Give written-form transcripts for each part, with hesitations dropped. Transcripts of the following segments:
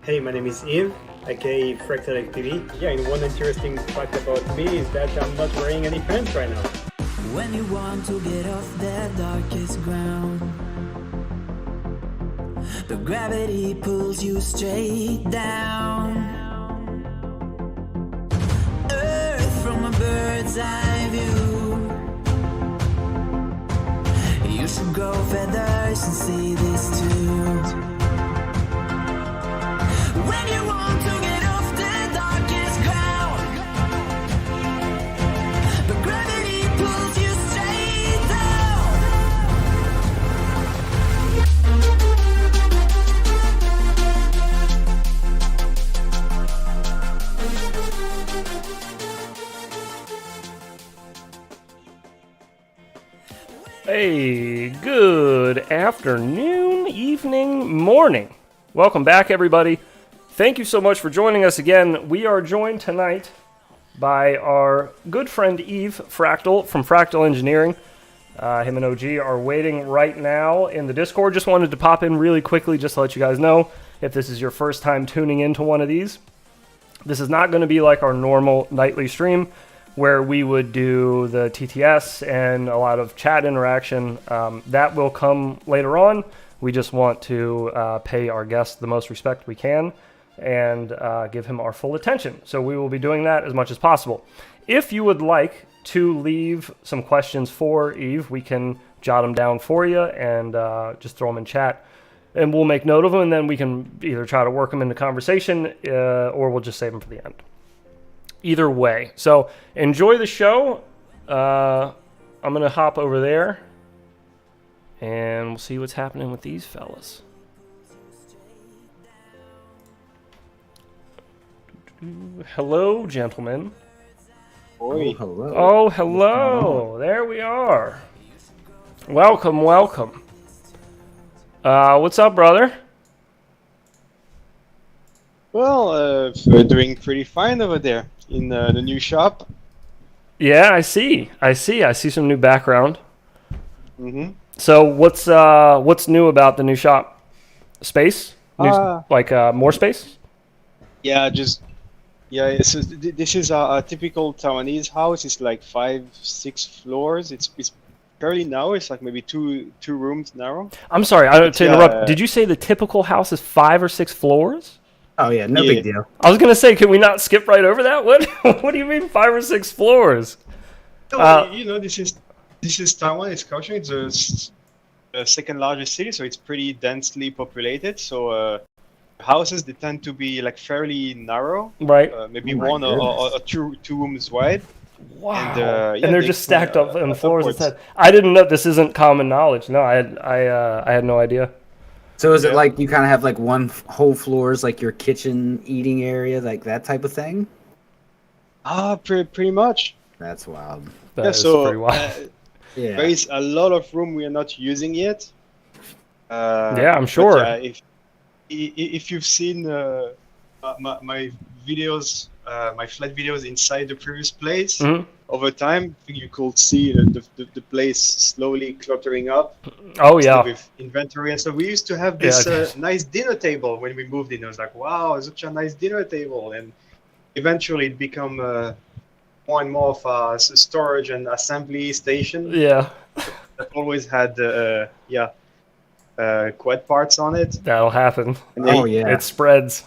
Hey, my name is Yves, aka Fractal TV. Yeah, and one interesting fact about me is that I'm not wearing any pants right now. When you want to get off the darkest ground, but gravity pulls you straight down. Earth from a bird's eye view. You should grow feathers and see this too. When you want to get off the darkest ground, but gravity pulls you straight down. Hey, good afternoon, evening, morning. Welcome back, everybody. Thank you so much for joining us again. We are joined tonight by our good friend Yves Fractal from Fractal Engineering. Him and OG are waiting right now in the Discord. Just wanted to pop in really quickly just to let you guys know if this is your first time tuning into one of these. This is not going to be like our normal nightly stream where we would do the TTS and a lot of chat interaction. That will come later on. We just want to pay our guest the most respect we can and give him our full attention. So we will be doing that as much as possible. If you would like to leave some questions for Yves, we can jot them down for you and just throw them in chat. And we'll make note of them, and then we can either try to work them into conversation or we'll just save them for the end. Either way. So enjoy the show. I'm going to hop over there and we'll see what's happening with these fellas. Hello, gentlemen. Oi. Hello. Oh, hello. There we are. Welcome, welcome. What's up, brother? Well, we're doing pretty fine over there in the new shop. Yeah, I see some new background. Mm-hmm. So what's new about the new shop? Space? More space? Yeah, so this is a typical Taiwanese house. It's like 5-6 floors. It's fairly narrow. It's like maybe two rooms narrow. I'm sorry, I don't to interrupt. Did you say the typical house is 5 or 6 floors? Oh yeah, no big deal. I was gonna say, can we not skip right over that? What do you mean 5 or 6 floors? No, this is Taiwan. It's Kaohsiung. It's the second largest city, so it's pretty densely populated. So houses, they tend to be like fairly narrow, right? Maybe one or two rooms wide. Wow! And they're just stacked up on the floors instead. I didn't know. This isn't common knowledge. No, I had no idea. So is it like you kind of have like one whole floor is like your kitchen eating area, like that type of thing? Pretty much. That's wild. That is pretty wild. Yeah. There is a lot of room we are not using yet. Yeah, I'm sure. If you've seen my videos, my flight videos inside the previous place, over time, I think you could see the place slowly cluttering up. Oh yeah. With inventory and stuff. We used to have this nice dinner table when we moved in. I was like, wow, such a nice dinner table. And eventually it became more and more of a storage and assembly station. Yeah. That always had quad parts on it. That'll happen. And It spreads.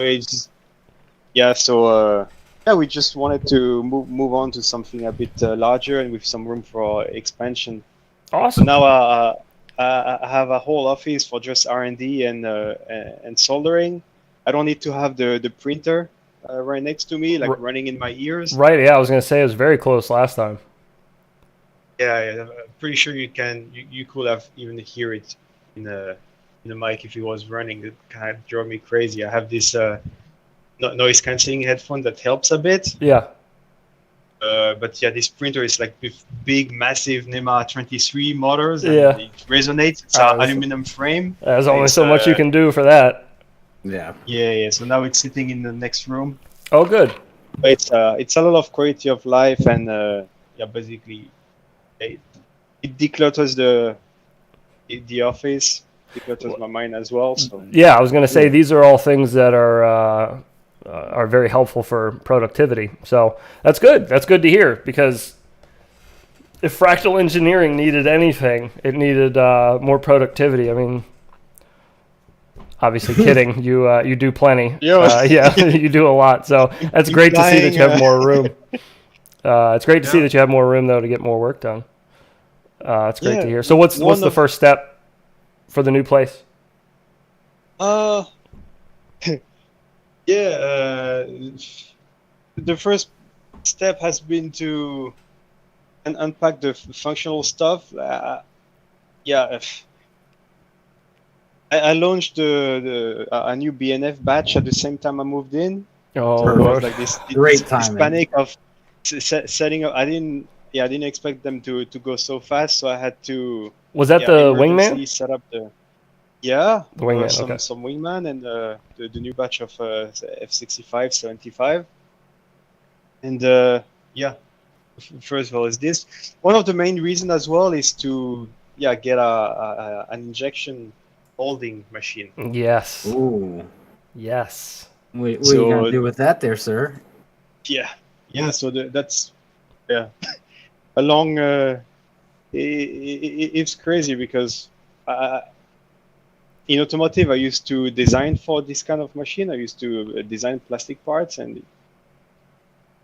We just wanted to move on to something a bit larger and with some room for expansion. Awesome. So now I have a whole office for just R&D and soldering. I don't need to have the printer right next to me, like running in my ears. Right. Yeah, I was gonna say it was very close last time. Yeah, I'm pretty sure you could have even hear it in the mic if it was running. It kind of drove me crazy. I have this noise cancelling headphone that helps a bit. Yeah. But yeah, this printer is like with big, massive NEMA 23 motors. And Yeah. it resonates. It's an aluminum frame. There's only so much you can do for that. Yeah. Yeah. So now it's sitting in the next room. Oh, good. But it's a lot of quality of life and basically it declutters the office. declutters my mind as well. So Yeah, I was going to say these are all things that are very helpful for productivity. So that's good. That's good to hear, because if Fractal Engineering needed anything, it needed more productivity. I mean, obviously kidding. You do plenty. Yeah. Yeah, you do a lot. So that's great to see that you have more room. It's great to see that you have more room, though, to get more work done. It's great to hear. So what's the first step for the new place? The first step has been to unpack the functional stuff. I launched a new BNF batch at the same time I moved in. Oh, So it was Lord. like this Great timing. panic of setting up. I didn't expect them to go so fast, so I had to. Was that the emergency Wingman? set up the The Wingman, okay. some Wingman and the new batch of F65 75. And first of all, is this one of the main reasons as well is to get an injection molding machine. Yes. Ooh. Yes. What are you So- gonna do with that, there, sir? So that's a long. It's crazy because in automotive I used to design for this kind of machine. I used to design plastic parts, and it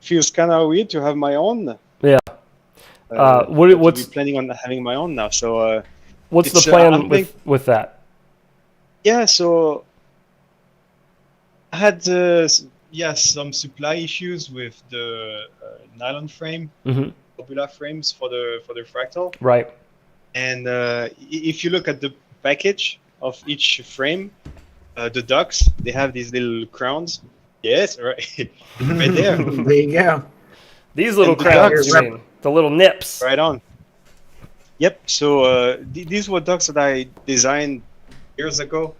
feels kind of weird to have my own. Yeah. What's to be planning on having my own now? So what's the it's, plan I'm with that? so I had some supply issues with the nylon frame, Mm-hmm. popular frames for the Fractal. Right. And if you look at the package of each frame, the ducts, they have these little crowns. Yes, right, right there, There you go. These little And the crowns, ducts- you mean? The little nips. right on. Yep. So these were ducts that I designed years ago,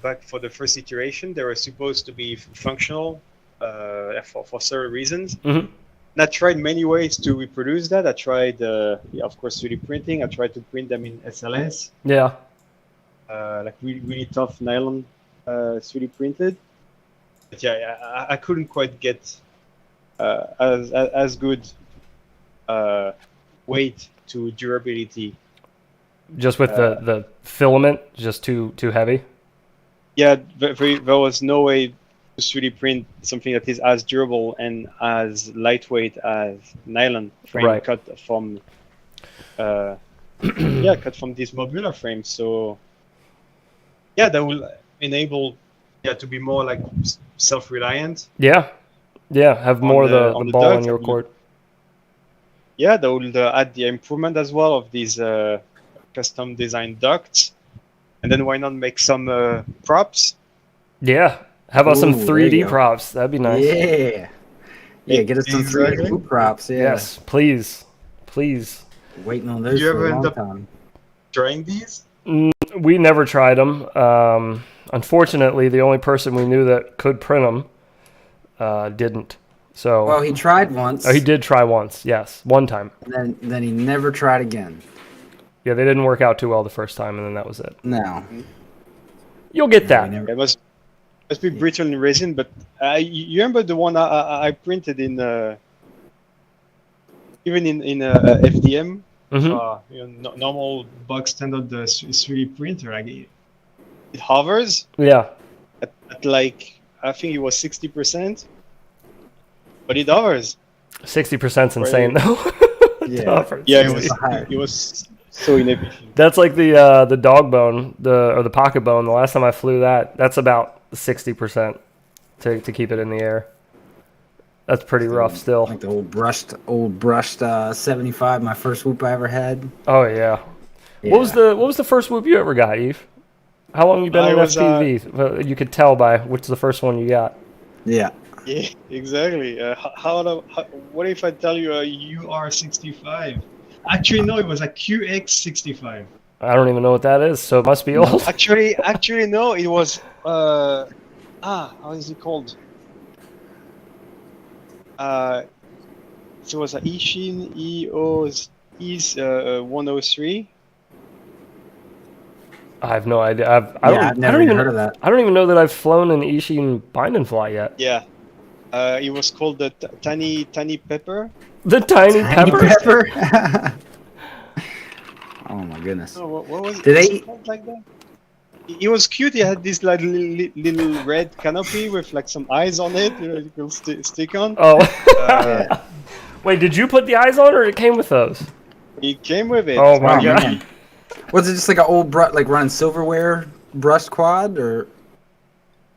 back for the first iteration. They were supposed to be functional for several reasons. Mm-hmm. And I tried many ways to reproduce that. I tried, of course, 3D printing. I tried to print them in SLS, Yeah. like really tough nylon 3D printed. But I couldn't quite get as good weight to durability. Just with the filament, just too heavy. Yeah, there was no way to 3D print something that is as durable and as lightweight as nylon frame Right. cut from cut from this modular frame. So that will enable to be more like self-reliant. Yeah. Yeah. Have more of the on the ball duct, in your I mean, court. Yeah, that will add the improvement as well of these custom designed ducts. And then why not make some props? Yeah. How about some Ooh, there you 3D go. props? That'd be nice. Yeah. Yeah, get us some Exactly. 3D food props. Yeah. Yes, please. Please. Waiting on those You for ever a long end up- time. Trying these? We never tried them. Unfortunately, the only person we knew that could print them didn't. So Well, he tried once. he did try once. Yes, one time. Then he never tried again. Yeah, they didn't work out too well the first time, and then that was it. No. You'll get He that. never- It must be brittle in resin, but you remember the one I printed in even in FDM, Hmm. normal bog standard 3D printer. Like it hovers Yeah. at like I think it was 60%, but it hovers. 60%'s insane though. Yeah. Tougher. Yeah, higher. it was so inefficient. That's like the dog bone, or the pocket bone. The last time I flew that's about 60% to keep it in the air. That's pretty rough still. Like the old brushed 75, my first whoop I ever had. Oh yeah. What was the first whoop you ever got, Yves? How long you been I in was, FPV? Well, you could tell by which the first one you got. Yeah. Yeah, exactly. What if I tell you a UR65? Actually, no, it was a QX65. I don't even know what that is, so it must be old. Actually, no, it was how is it called? It was a Ishin EOS 103. I have no idea. I've never even heard of that. I don't even know that I've flown an Ishin bind and fly yet. Yeah. It was called the tiny pepper. The tiny pepper. Pepper? Oh my goodness. Oh, what was it? Did Was they- it called like that? It was cute. It had this like little red canopy with like some eyes on it. You know, you can stick on. Oh. Yeah. Wait, did you put the eyes on, or it came with those? It came with it. Oh my Oh, god. man. Was it just like an old like running silverware brushed quad, or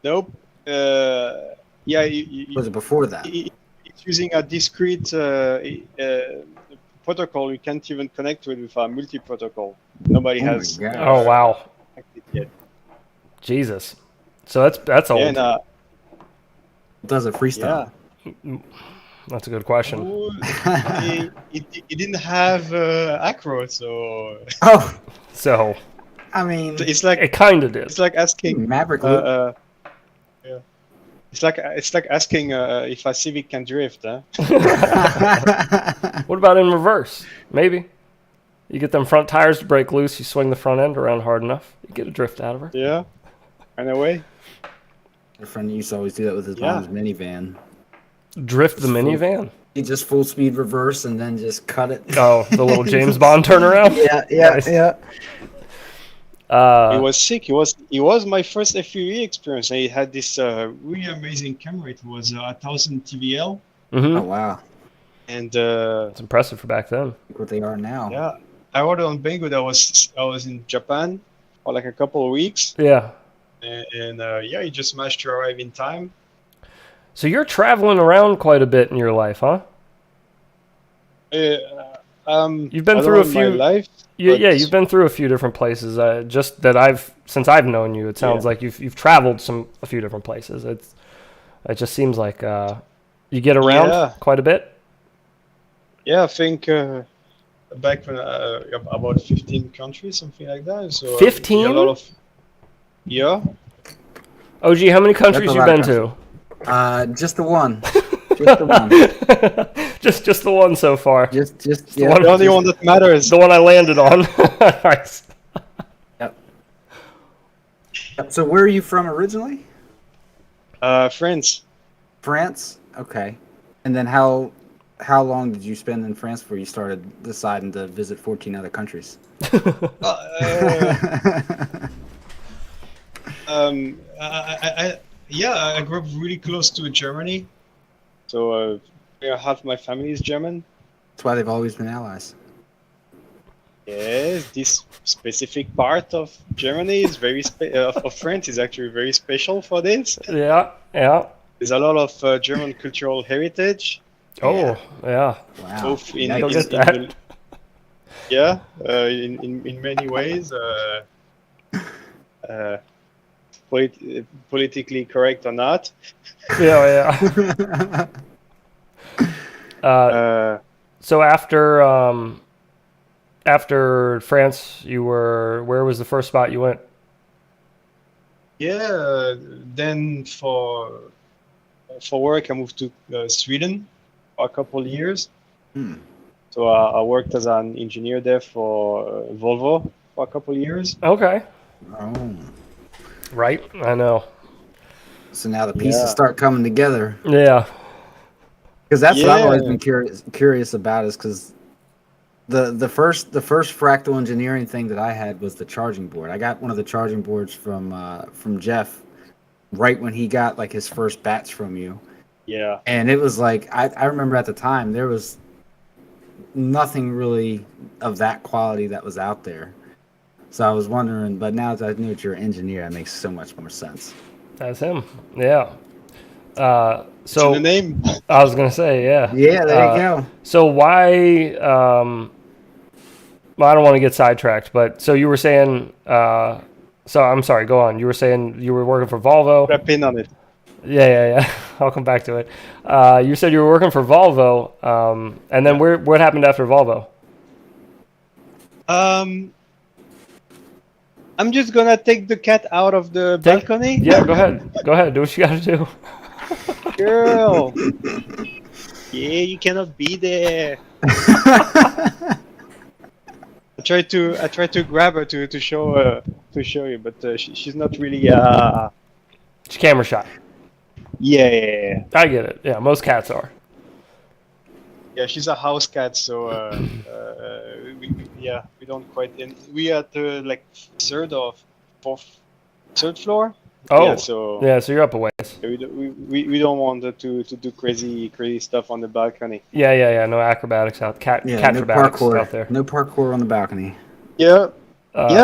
Nope. Yeah. was it before that? It's using a discrete protocol. You can't even connect to it with a multi-protocol. Nobody Oh my has God. Oh wow. connected yet. Jesus. So that's old. Yeah, and, Does it freestyle? That's a good question. it didn't have acro, so Oh, So I mean, it's like it kind of did. it's like asking Maverick Loop. yeah. It's like asking if a Civic can drift, huh? What about in reverse? Maybe. You get them front tires to break loose, you swing the front end around hard enough, you get a drift out of her. Yeah, in a way. My friend used to always do that with his Yeah. mom's minivan. Drift the minivan. He just full speed reverse and then just cut it. Oh, the little James Bond turnaround. Yeah, Nice. yeah. It was sick. It was my first FPV experience. I had this really amazing camera. It was 1000 TVL, Mm-hmm. Oh wow, and It's impressive for back then. look what they are now. yeah, I ordered on Banggood. I was in Japan for like a couple of weeks, Yeah. and yeah, you just managed to arrive in time. So you're traveling around quite a bit in your life, huh? You've been I don't through a know my few. life. Yeah, but- yeah, you've been through a few different places. Just that since I've known you, it sounds Yeah. like you've traveled a few different places. It just seems like you get around Yeah. quite a bit. Yeah, I think back when about 15 countries, something like that. So 15? a lot of yeah. OG, how many countries a you lot been of to? Just the one. Just the one. just the one so far. Just the yeah. one. The only one that matters. The one I landed on. Nice. Yep. So where are you from originally? France. France. Okay. And then how long did you spend in France before you started deciding to visit 14 other countries? I grew up really close to Germany, so half my family is German. That's why they've always been allies. Yes, this specific part of Germany is of France is actually very special for this. Yeah, yeah. There's a lot of German cultural heritage. Oh, yeah. Wow. Both in, Look in, at that. in many ways. Politically correct or not. Yeah, yeah. So after France, where was the first spot you went? Yeah, then for work I moved to Sweden for a couple of years. So I worked as an engineer there for Volvo for a couple of years. Okay. Oh. Right, I know. So now the pieces start coming together. Yeah. Because that's what I've always Yeah. been curious about, is because the first Fractal Engineering thing that I had was the charging board. I got one of the charging boards from Jeff right when he got like his first batch from you. Yeah. And it was like, I remember at the time there was nothing really of that quality that was out there. So I was wondering, but now that I knew that you're an engineer, that makes so much more sense. That's him. Yeah. It's in the name. I was gonna say, yeah. Yeah, there you go. So why? Well, I don't want to get sidetracked, but so you were saying. So I'm sorry. Go on. You were saying you were working for Volvo. Put a pin on it. Yeah. I'll come back to it. You said you were working for Volvo, and then what happened after Volvo? I'm just gonna take the cat out of the balcony. Yeah, go ahead. Go ahead. Do what you got to do. Girl. Yeah, you cannot be there. I'm tried to grab her to show you, but she's not really. It's camera shy. Yeah. I get it. Yeah, most cats are. Yeah, she's a house cat, so we don't quite. And we are at the like third floor. Oh, Yeah, so you're up a ways. we don't want her to do crazy stuff on the balcony. Yeah. No acrobatics out. No Catrobatics parkour. out there. No parkour on the balcony. Yeah.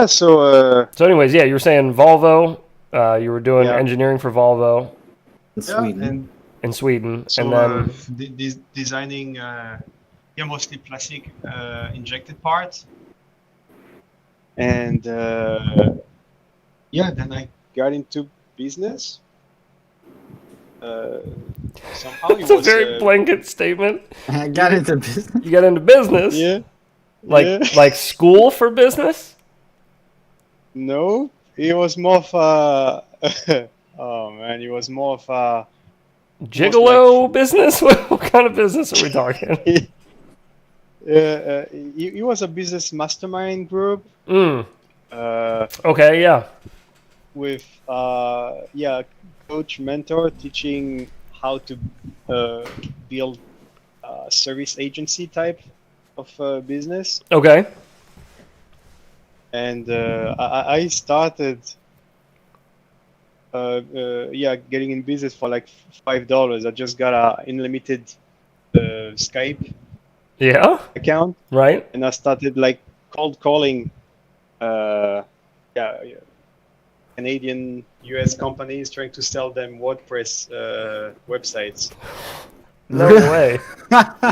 So So, anyways, yeah, you were saying Volvo. You were doing Yeah. engineering for Volvo In Sweden. and in Sweden, so and then designing mostly plastic injected parts, and then I got into business. Somehow it it's a was very blanket statement. I got into business. You got into business, yeah. like school for business. No, it was more of a oh man, it was more of a Gigolo business? What kind of business are we talking? it was a business mastermind group. Okay, yeah. With coach mentor teaching how to build a service agency type of business. Okay. And I started getting in business for like $5. I just got a unlimited Skype Yeah. account, Right. and I started like cold calling Canadian US companies, trying to sell them WordPress websites. No way.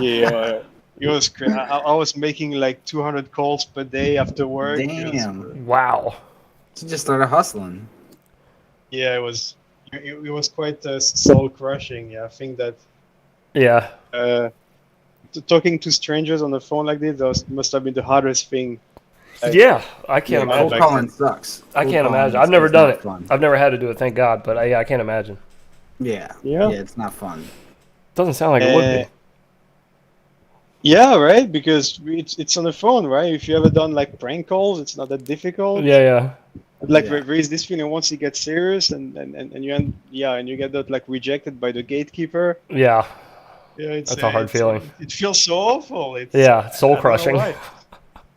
Yeah, it was crazy. I was making like 200 calls per day after work. Damn. Wow. You just started hustling. Yeah, it was quite soul crushing. Yeah, I think that Yeah. talking to strangers on the phone like this must have been the hardest thing. Yeah, I can't Yeah, imagine. Cold calling sucks. I Cold can't calling imagine. is- I've never is done not it. fun. I've never had to do it, thank God. But I can't imagine. Yeah, Yeah. it's not fun. Doesn't sound like it would be. Yeah, right. Because it's on the phone, right? If you ever done like prank calls, it's not that difficult. Yeah. Like Yeah. there is this feeling once it gets serious, and you get that like rejected by the gatekeeper. Yeah. Yeah, That's a hard feeling. It feels so awful. It's Yeah. Soul I don't know crushing. why.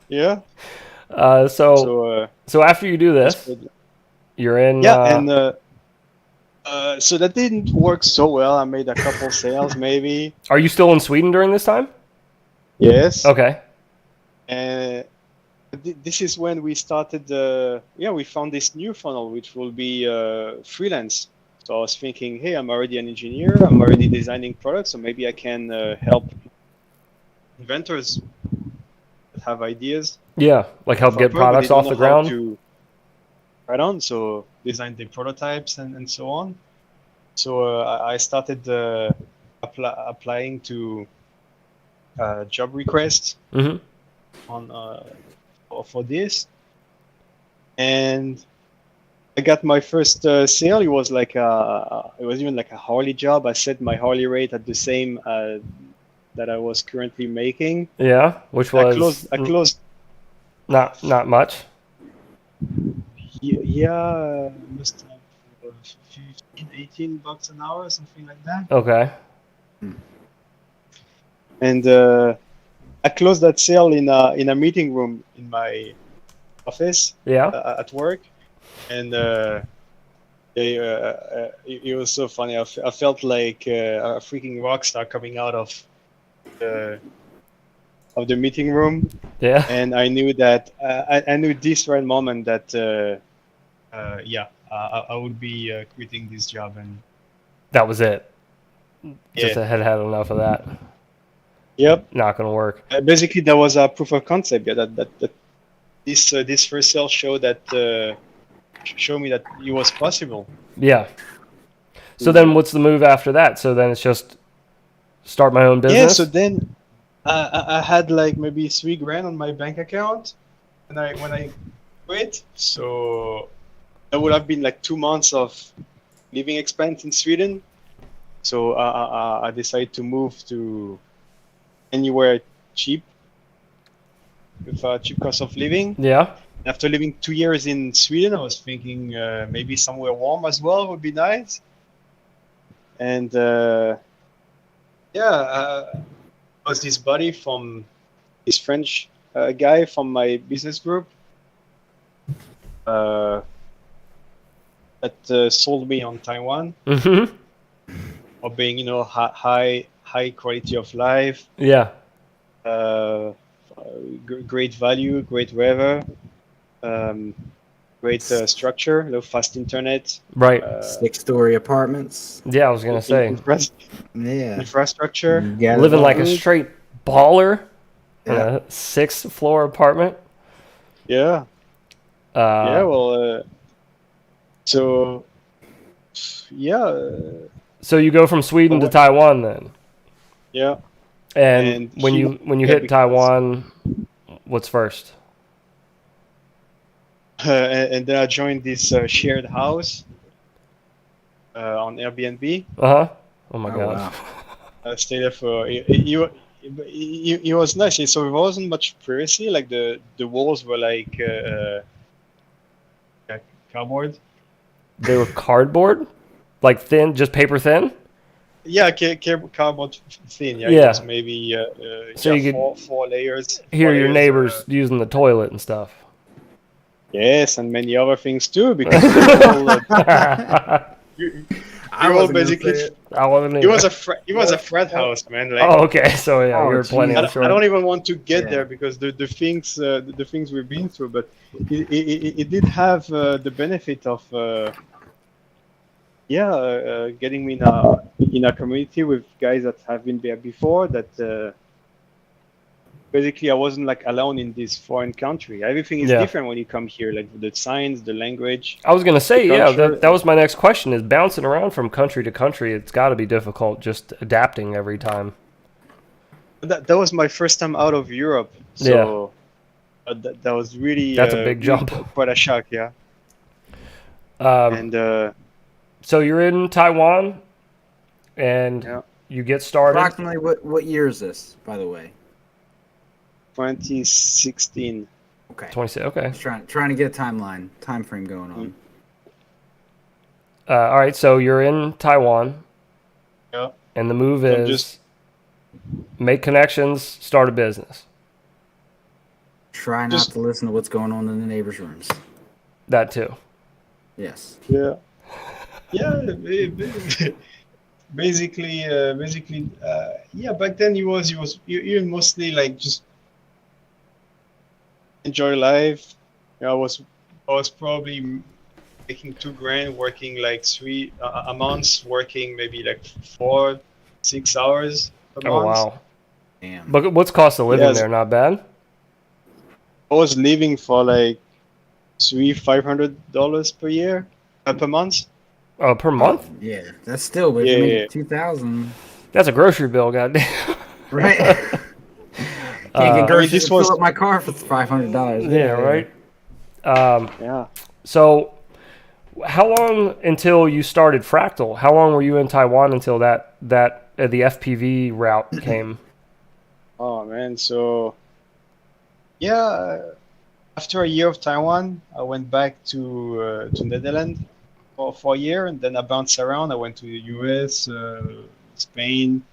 Yeah. So after you do this, you're in. So that didn't work so well. I made a couple sales, maybe. Are you still in Sweden during this time? Yes. Okay. And this is when we started. We found this new funnel, which will be freelance. So I was thinking, hey, I'm already an engineer. I'm already designing products, so maybe I can help inventors that have ideas. Yeah, like help for get a product, products but they off don't the know how ground. to- Right on. So design the prototypes and so on. So I started applying to job requests Mm-hmm. on for this, and I got my first sale. It was like it was even like a hourly job. I set my hourly rate at the same that I was currently making. Yeah, which was I closed. not much. Yeah, must have 15, $18 an hour, something like that. Okay. And I closed that sale in a meeting room in my office Yeah. at work, and it was so funny. I felt like a freaking rock star coming out of the meeting room, Yeah. and I knew that I knew this right moment that I would be quitting this job, and That was it. Yeah. Just had enough of that. yep. Not gonna work. Basically, that was a proof of concept. Yeah, that this first sale showed me that it was possible. Yeah. So then, what's the move after that? So then it's just start my own business. Yeah. So then I had like maybe $3,000 on my bank account, and when I quit, so that would have been like 2 months of living expense in Sweden. So I decided to move to anywhere cheap. with cheap cost of living. Yeah. After living 2 years in Sweden, I was thinking maybe somewhere warm as well would be nice. And was this buddy from this French guy from my business group that sold me on Taiwan, of being, high quality of life, Yeah. great value, great weather, great structure, fast internet, Right. 6-story apartments. Yeah, I was gonna say, Yeah. infrastructure. You got it living all. like a straight baller in Yeah. a 6th-floor apartment. Yeah. Yeah. Well. So. Yeah. So you go from Sweden to Taiwan then, Yeah. and And when he- you yeah, hit because- Taiwan, what's first? And then I joined this shared house on Airbnb. Oh my Oh, god. wow. I stayed there for. It was nice. So there wasn't much privacy. Like the walls were like cardboard. They were cardboard, like thin, just paper thin. Yeah, cardboard thin. Yeah, Yeah. it was maybe So you could four layers. Hear four your layers, neighbors using the toilet and stuff. yes, and many other things too, because they all, I all wasn't gonna basically. say it. I wasn't. It was a frat house, man. Like, Oh, okay. So yeah, Oh, you were plenty. geez. I'm I sure. don't even want to get Yeah. there because the things we've been through, but it did have the benefit of getting me in a community with guys that have been there before. That basically I wasn't like alone in this foreign country. Everything is Yeah. different when you come here, like the signs, the language. I was gonna say, the yeah, culture. that was my next question. Is bouncing around from country to country, it's got to be difficult just adapting every time. That was my first time out of Europe, so that was really That's a big really jump. quite a shock, yeah. Um, And so you're in Taiwan, and Yeah. you get started. Approximately what year is this, by the way? 2016. Okay. 26. Okay. Just trying to get a time frame going on. All right. So you're in Taiwan, Yeah. and the move I'm is just- make connections, start a business. Try not Just- to listen to what's going on in the neighbors' rooms. That too. Yes. Yeah. Yeah. Basically, back then you mostly like just enjoy life. I was probably making $2,000, working like a month, working maybe like 4-6 hours a Oh month. wow. Damn. But what's cost of living Yes. there? Not bad. I was living for like $500 per year, per month. Oh, per month? Yeah, that's still. But Yeah, you make yeah. 2,000, That's a grocery bill, goddamn. right? Can't get groceries this to fill was- up my car for $500. Yeah, right. Yeah. So, how long until you started Fractal? How long were you in Taiwan until the FPV route came? Oh man, so after a year of Taiwan, I went back to Netherlands for a year, and then I bounced around. I went to the US, Spain.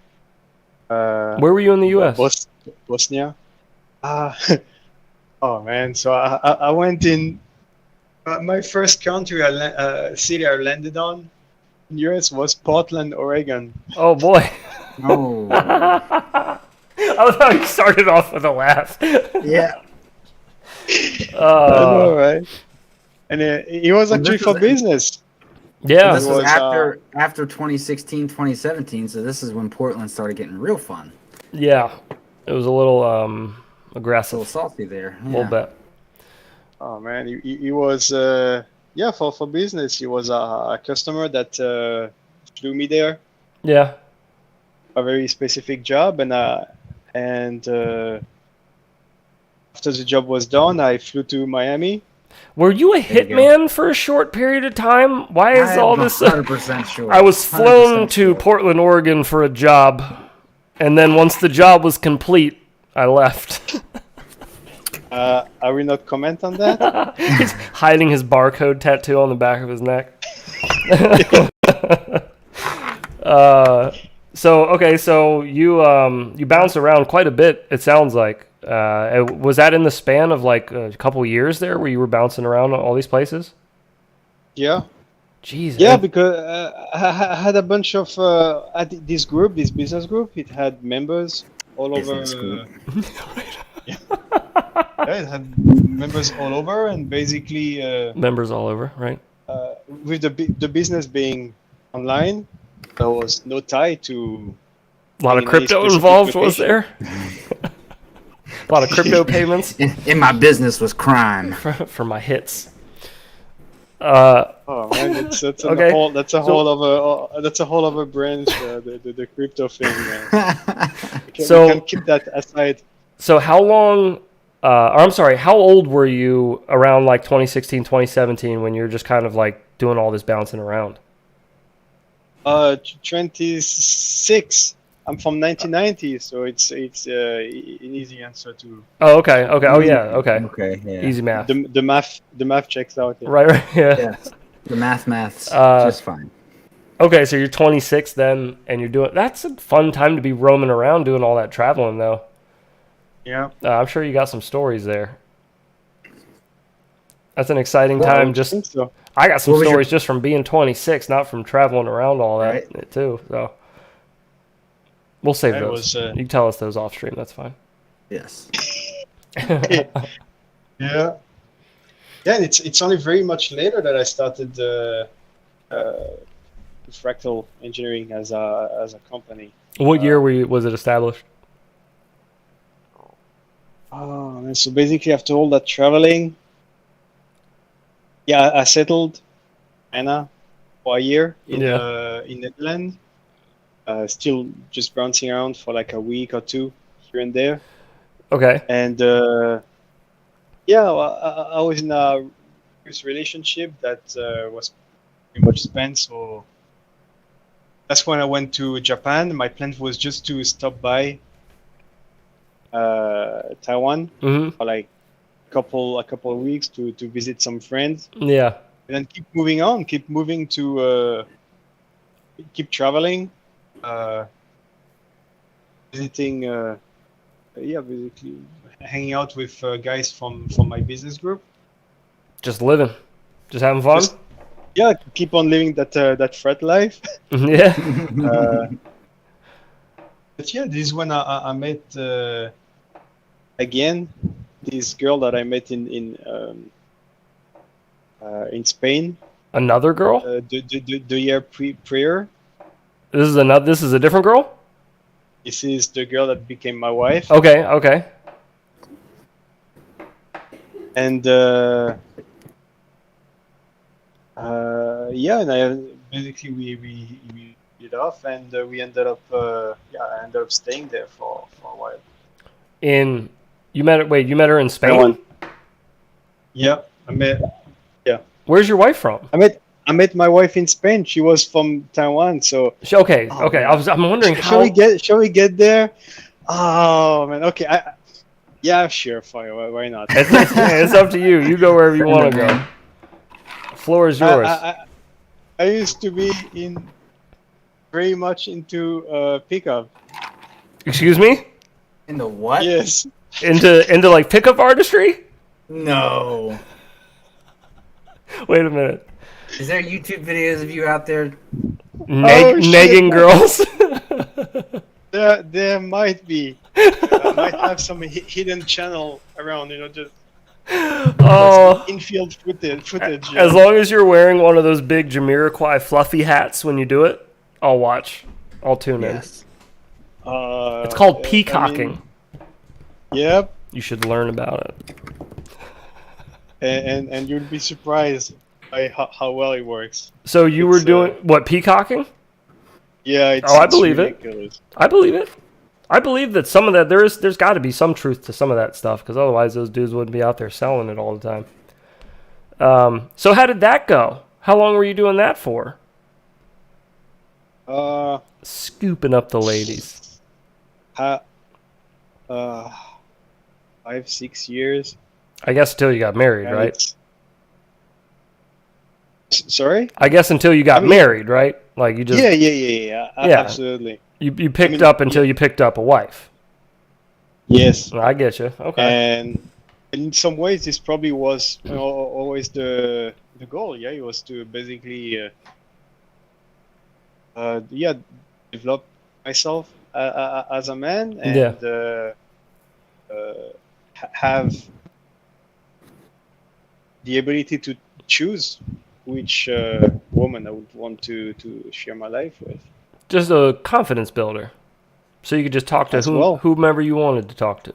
Where were you in the U.S.? Bosnia. Oh man, so I went in. My first country, city I landed on in US was Portland, Oregon. Oh boy! No. I love how you started off with a laugh. Yeah. I know, right? And it was And actually this for is- business. Yeah. This was was, after 2016, 2017. So this is when Portland started getting real fun. Yeah. It was a little A little aggressive, salty there. a little bit. Oh man, he was for business. He was a customer that flew me there, Yeah. a very specific job, and after the job was done, I flew to Miami. Were you a There you go. hitman for a short period of time? Why is all this? 100% sure. I was flown 100% to sure. Portland, Oregon for a job, and then once the job was complete, I left. I will not comment on that. He's hiding his barcode tattoo on the back of his neck. So you bounce around quite a bit. It sounds like. Was that in the span of like a couple years there, where you were bouncing around all these places? Yeah. Jeez. Yeah, because I had a bunch of this group, this business group. It had members all over. Business group. Yeah, it had members all over, and basically Members all over, right? with the business being online, there was no tie to. A lot of any crypto specific involved, was location. there? A lot of crypto payments In my business was crime. for my hits. Oh man, that's Okay. that's a whole other branch, the crypto thing. So- we can keep that aside. So how long, or I'm sorry, how old were you around like 2016, 2017 when you're just kind of like doing all this bouncing around? 26. I'm from 1990, so it's an easy answer to Oh, okay. Oh, yeah. Okay. Okay, yeah. Easy math. the math checks out. Yeah. Right. Yeah. Yes. The math's Uh, just fine. Okay. So you're 26 then, and you're doing. That's a fun time to be roaming around doing all that traveling, though. Yeah. I'm sure you got some stories there. That's an exciting Well, I time. would Just think so. I got some What was your- stories just from being 26, not from traveling around all that too. So we'll save That those. was, You can tell us those off stream. That's fine. Yes. Yeah. Yeah, and it's only very much later that I started Fractal Engineering as a company. What year was it established? Oh, man, so basically after all that traveling, yeah, I settled Anna for a year in Netherlands. Still just bouncing around for like a week or two here and there. Okay. And yeah, well, I was in a relationship that was pretty much spent. So that's when I went to Japan. My plan was just to stop by Taiwan Mm-hmm. for like a couple of weeks to visit some friends, Yeah. and then keep moving on, keep moving to keep traveling, visiting. Yeah, basically hanging out with guys from my business group. Just living, just having fun. Yeah, keep on living that frat life. Yeah. But yeah, this is when I met again this girl that I met in Spain Another girl. the year prior. This is a different girl. This is the girl that became my wife. Okay. Okay. And yeah, and basically we did off, and we ended up I ended up staying there for a while. You met her in Spain? Taiwan. Yeah, Where's your wife from? I met my wife in Spain. She was from Taiwan, so Okay. Oh, Okay. man. I'm wondering shall how. we get there? Oh man, okay. Yeah, sure, fine. Why not? It's up to you. You go wherever you want to go. Floor is yours. I used to be very much into pickup. Excuse me? Into what? Yes. Into like pickup artistry? No. Wait a minute. Is there YouTube videos of you out there? Negging girls? There might be. I might have some hidden channel around, just Oh. infield footage. As long as you're wearing one of those big Jamiroquai fluffy hats when you do it, I'll watch. I'll tune in. Yes. It's called peacocking. Yep. You should learn about it. And you'd be surprised by how well it works. So you were doing what, peacocking? Yeah. It's I believe it. ridiculous. I believe it. I believe that some of that there's got to be some truth to some of that stuff, because otherwise those dudes wouldn't be out there selling it all the time. So how did that go? How long were you doing that for? Scooping up the ladies. 5-6 years. I guess until you got married, And right? Sorry? I guess until you got married, right? Like you just Yeah. Absolutely. you picked up until you picked up a wife. Yes. I get you. Okay. And in some ways, this probably was always the goal. Yeah, it was to basically develop myself as a man and have the ability to choose which woman I would want to share my life with. Just a confidence builder, so you could just talk to whomever you wanted to talk to.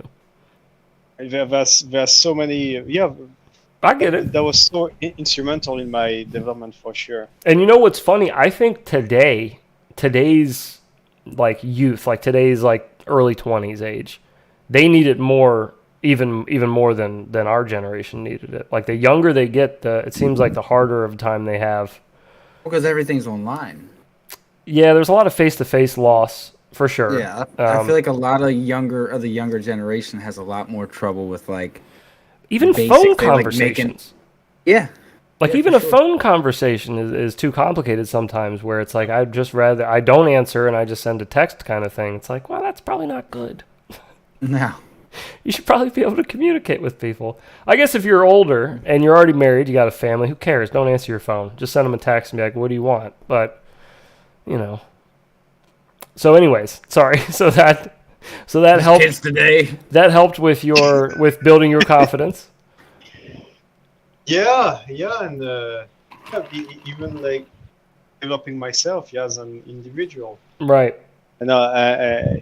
There's so many. Yeah, I get it. That was so instrumental in my development for sure. And you know what's funny? I think today's like youth, like today's like early 20s age, they need it more, even more than our generation needed it. Like the younger they get, it seems like the harder of time they have. Because everything's online. Yeah, there's a lot of face-to-face loss for sure. Yeah, I feel like a lot of the younger generation has a lot more trouble with like even phone conversations. Like even a phone conversation is too complicated sometimes, where it's like I'd just rather I don't answer and I just send a text kind of thing. It's like, well, that's probably not good. No. You should probably be able to communicate with people. I guess if you're older and you're already married, you got a family, who cares? Don't answer your phone. Just send them a text and be like, what do you want? But, you know. So anyways, sorry. So that helped. Kids today. That helped with building your confidence. Yeah, and even like developing myself as an individual. Right. And I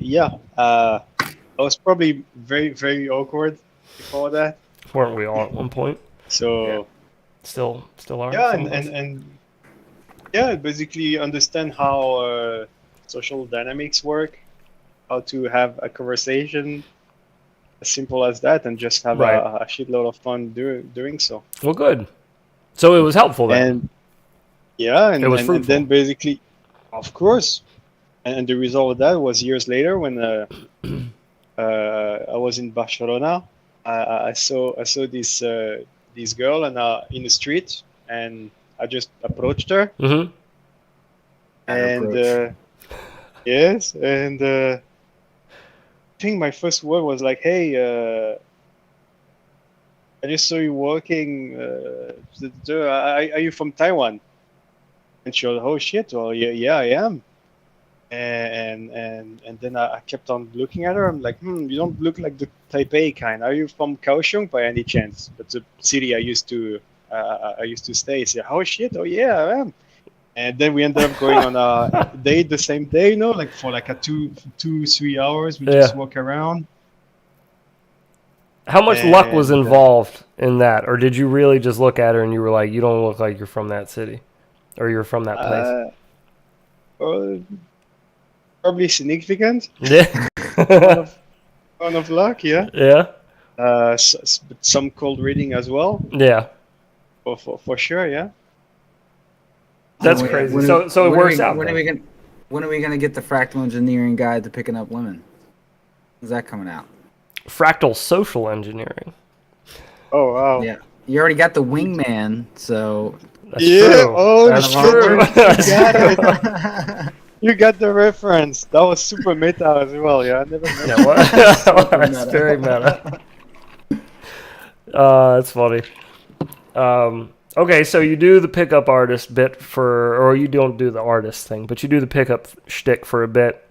was probably very, very awkward before that. Weren't we all at one point? So still are. Yeah, and basically understand how social dynamics work, how to have a conversation as simple as that, and just have a shitload of fun doing so. Well, good. So it was helpful then. And it was fruitful. And then basically, of course, and the result of that was years later when I was in Barcelona. I saw this girl in the street, and I just approached her. Mm-hmm. And yes, and I think my first word was like, "Hey, I just saw you walking. Are you from Taiwan?" And she was, "Oh shit! Well, yeah, I am." And then I kept on looking at her. I'm like, you don't look like the Taipei kind. Are you from Kaohsiung by any chance? That's a city I used to stay. So, oh shit! Oh yeah, I am. And then we ended up going on a date the same day, like for like a 2-3 hours. We just walk around. How much luck was involved in that, or did you really just look at her and you were like, you don't look like you're from that city, or you're from that place? Probably significant. Yeah. Ton of luck, yeah. Yeah. Some cold reading as well. Yeah. For sure, yeah. That's crazy. So it works out. When are we gonna get the Fractal Engineering guide to picking up women? Is that coming out? Fractal Social Engineering. Oh wow. Yeah. You already got the Wingman, so that's true. Oh, that's true. You got it. You got the reference. That was super meta as well. Yeah, I never met. Yeah, what? That's very meta. That's funny. Okay, so you do the pickup artist bit or you don't do the artist thing, but you do the pickup shtick for a bit,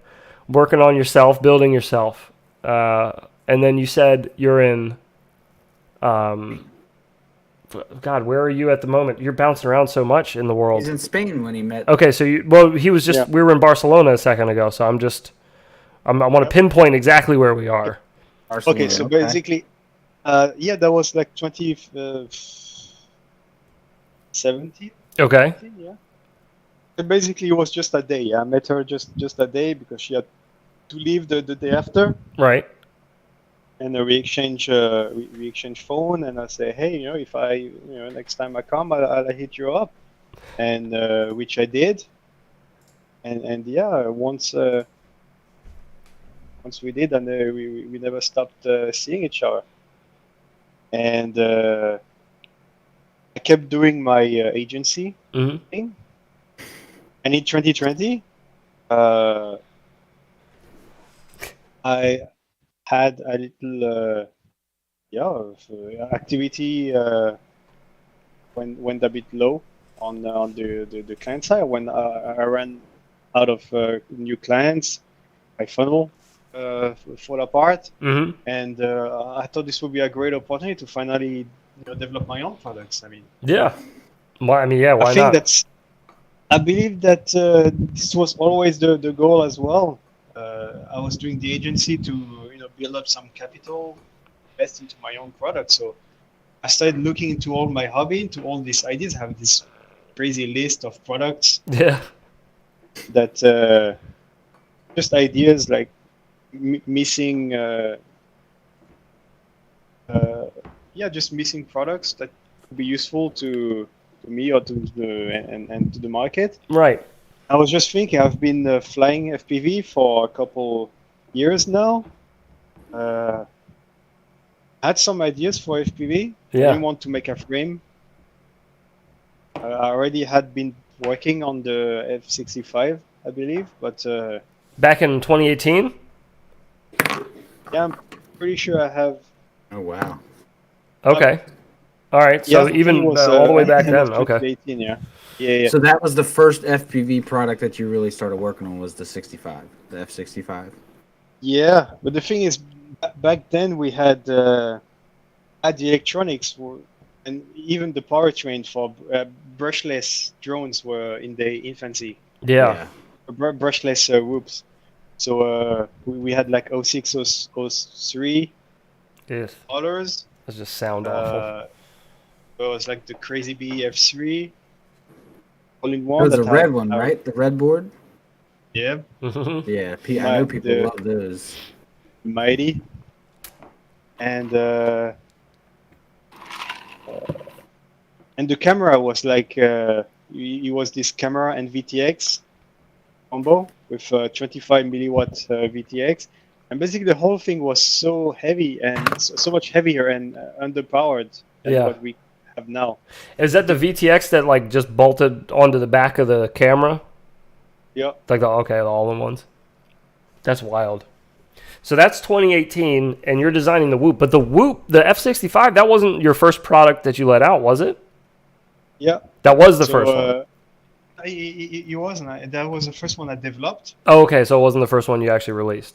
working on yourself, building yourself, and then you said you're in. God, where are you at the moment? You're bouncing around so much in the world. He's in Spain when he met. Okay, so he was just. Yeah. We were in Barcelona a second ago, so I want to pinpoint exactly where we are. Barcelona, okay, so basically, that was like 2017. Okay. Yeah. So basically, it was just a day. I met her just a day because she had to leave the day after. Right. And we exchange phone, and I say, hey, if I, next time I come, I'll hit you up, and which I did, and yeah, once we did, and we never stopped seeing each other. and I kept doing my agency Mhm. thing. And in 2020, uh, I had a little activity went a bit low on the client side when I ran out of new clients. My funnel fall apart, Mhm. and I thought this would be a great opportunity to finally develop my own products. I mean, Yeah. Why? I mean, yeah. I Why think not? I believe that this was always the goal as well. I was doing the agency to build up some capital, invest into my own product. So I started looking into all my hobby, into all these ideas. I have this crazy list of products Yeah. that just ideas like missing, just missing products that could be useful to me or to and to the market. Right. I was just thinking, I've been flying FPV for a couple years now. I had some ideas for FPV. I Yeah. didn't want to make a frame. I already had been working on the F65, I believe, but Back in 2018. yeah, I'm pretty sure I have. Oh wow. Okay. All right. Yeah, So I think it even was all the way back end of then. Okay. 2018. Yeah, yeah. So that was the first FPV product that you really started working on was the 65, the F65. Yeah, but the thing is, back then we had the electronics and even the powertrain for brushless drones were in their infancy. Yeah. Brushless whoops. So we had like 06, 03 Yes. colors. That's just sound awful. It was like the Crazy Bee F3 all in It one was that the red had one, right? The red board. yeah, Yeah, I know people the love those. Mighty and the camera was like it was this camera and VTX combo with 25 milliwatt VTX, and basically the whole thing was so heavy and so much heavier and underpowered than Yeah. what we have now. Is that the VTX that like just bolted onto the back of the camera? Yeah, Like the all-in ones. That's wild. So that's 2018, and you're designing the Whoop. But the Whoop, the F65, that wasn't your first product that you let out, was it? yeah. That was the first one. It wasn't. That was the first one I developed. Oh, okay. So it wasn't the first one you actually released.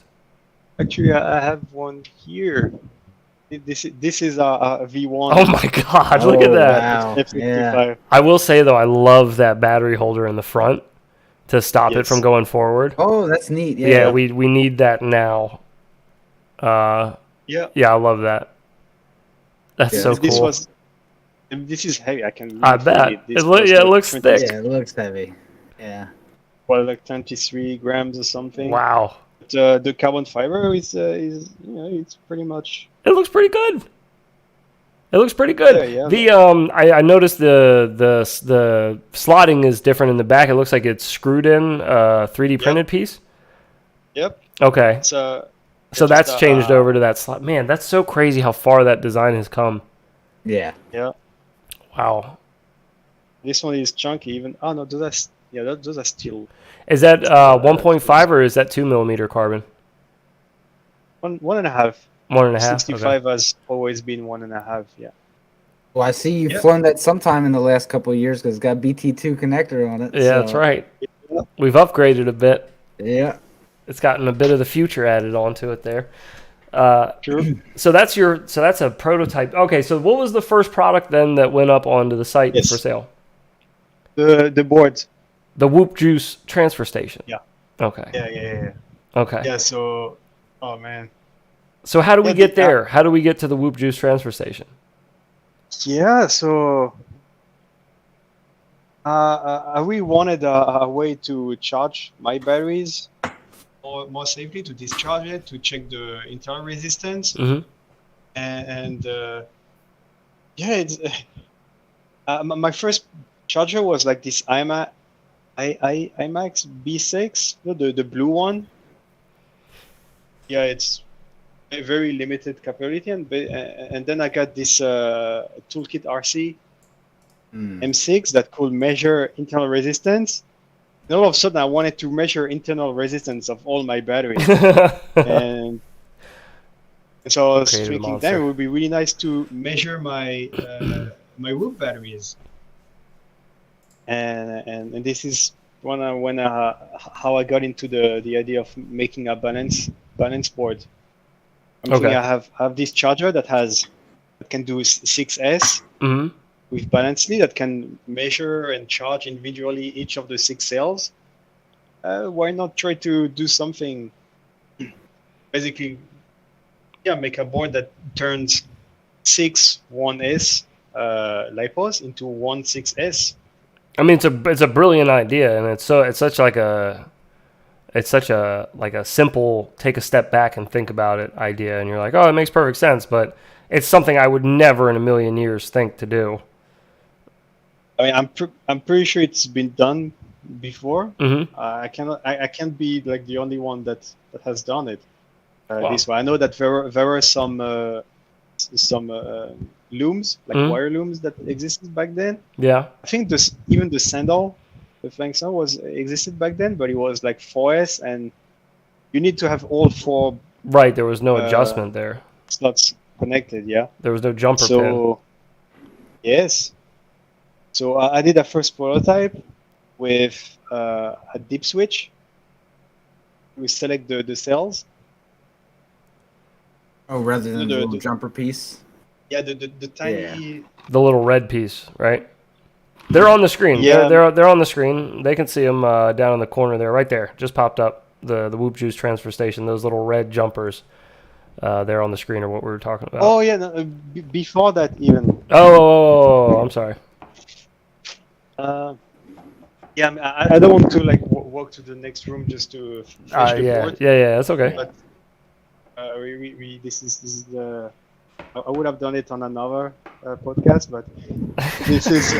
Actually, I have one here. This is a V1 Oh my God! Look at that. Wow. F65. Yeah. I will say though, I love that battery holder in the front to stop it Yes. from going forward. Oh, that's neat. Yeah. Yeah, we need that now. Yeah. Yeah, I love that. That's Yeah, so This cool. was. This is heavy. I can. Really I feel bet. it. This It was yeah, it like looks 20 thick. Yeah, it looks heavy. Yeah. Well, like 23 grams or something. Wow. But, the carbon fiber is it's pretty much. It looks pretty good. It looks pretty good. Yeah. The I noticed the slotting is different in the back. It looks like it's screwed in 3D printed piece. Yep. Okay. It's So just that's a- changed over to that slot. Man, that's so crazy how far that design has come. Yeah. Yeah. Wow. This one is chunky. Even no, those are steel. Is that 1.5 or is that 2 millimeter carbon? One and a half. 1.5. 65 has always been 1.5. Yeah. Well, I see you've Yep. flown that sometime in the last couple of years because it's got BT2 connector on it. Yeah, so- that's right. Yeah. We've upgraded a bit. Yeah. It's gotten a bit of the future added onto it there. True. So that's a prototype. Okay, so what was the first product then that went up onto the site Yes. for sale? The board. The Whoop Juice transfer station. Yeah. Okay. Yeah. Okay. Yeah. So, oh man. So how do we Yeah, get there? How do we get to the Whoop Juice transfer station? Yeah. So, I really wanted a way to charge my batteries more safely, to discharge it, to check the internal resistance, Mm-hmm. and yeah, it's my first charger was like this IMAX B6, the blue one. Yeah, it's a very limited capability, and then I got this Toolkit RC M6 that could measure internal resistance. And all of a sudden, I wanted to measure internal resistance of all my batteries, and so I was Created a thinking, monster. damn, it would be really nice to measure my my whoop batteries, and this is how I got into the idea of making a balance board. I'm thinking I have this charger that can do 6S with Balancely that can measure and charge individually each of the 6 cells. Why not try to do something? Basically, make a board that turns 6 1S lipos into 1 6S. I mean, it's a brilliant idea, and it's such a like a simple take a step back and think about it idea, and you're like, oh, it makes perfect sense, but it's something I would never in a million years think to do. I mean, I'm pretty sure it's been done before. Mm-hmm. I can't be like the only one that has done it Wow. this way. I know that there were some looms, like wire looms, that existed back then. Yeah. I think even the sandal, the flank sandal existed back then, but it was like 4S, and you need to have all 4 Right. There was no adjustment there. slots connected. Yeah. There was no jumper pin. So yes. So I did a first prototype with a dip switch. We select the cells. Oh, rather than The- the little the- jumper piece. Yeah, the tiny. The little red piece, right? They're on the screen. Yeah. They're on the screen. They can see them down in the corner there, right there. Just popped up the Whoop Juice transfer station. Those little red jumpers. There on the screen are what we were talking about. Oh yeah, no, before that even. Oh, I'm sorry. Yeah, I mean, I don't want to like walk to the next room just to finish the Yeah, board. yeah, that's okay. But this is the. I would have done it on another podcast, but this is.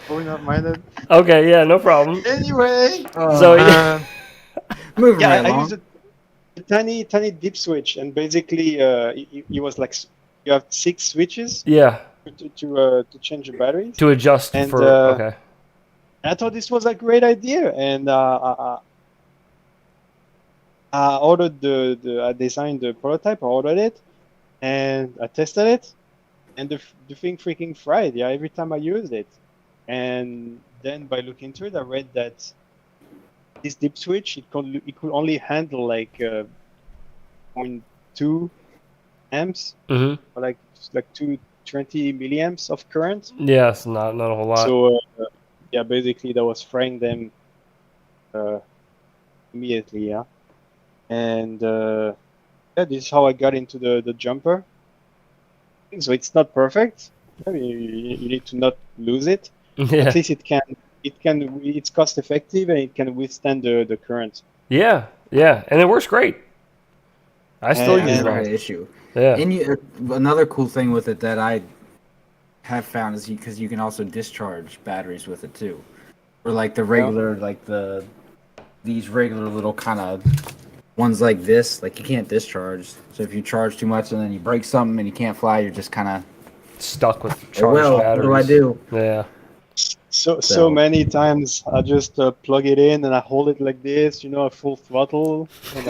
We're not minded. Okay, yeah, no problem. Anyway. So Moving Yeah, right I along. used a tiny dip switch, and basically, it was like you have 6 switches yeah, to change the batteries. to adjust And, for okay. I thought this was a great idea, and I ordered I designed the prototype. I ordered it, and I tested it, and the thing freaking fried. Yeah, every time I used it, and then by looking into it, I read that this dip switch it could only handle like 0.2 amps, Mm-hmm. or like 220 milliamps of current. Yeah, it's not a whole lot. So yeah, basically that was frying them immediately. Yeah, and yeah, this is how I got into the jumper. So it's not perfect. I mean, you need to not lose it. yeah, At least it's cost effective and it can withstand the current. yeah, and it works great. I still And- use Never had mine. an issue. Yeah. And another cool thing with it that I have found is because you can also discharge batteries with it too, or like the regular, these regular little kind of ones like this, like you can't discharge. So if you charge too much and then you break something and you can't fly, you're just kind of Stuck with charged well. batteries. What do I do? Yeah. So many times I just plug it in and I hold it like this, at full throttle. And,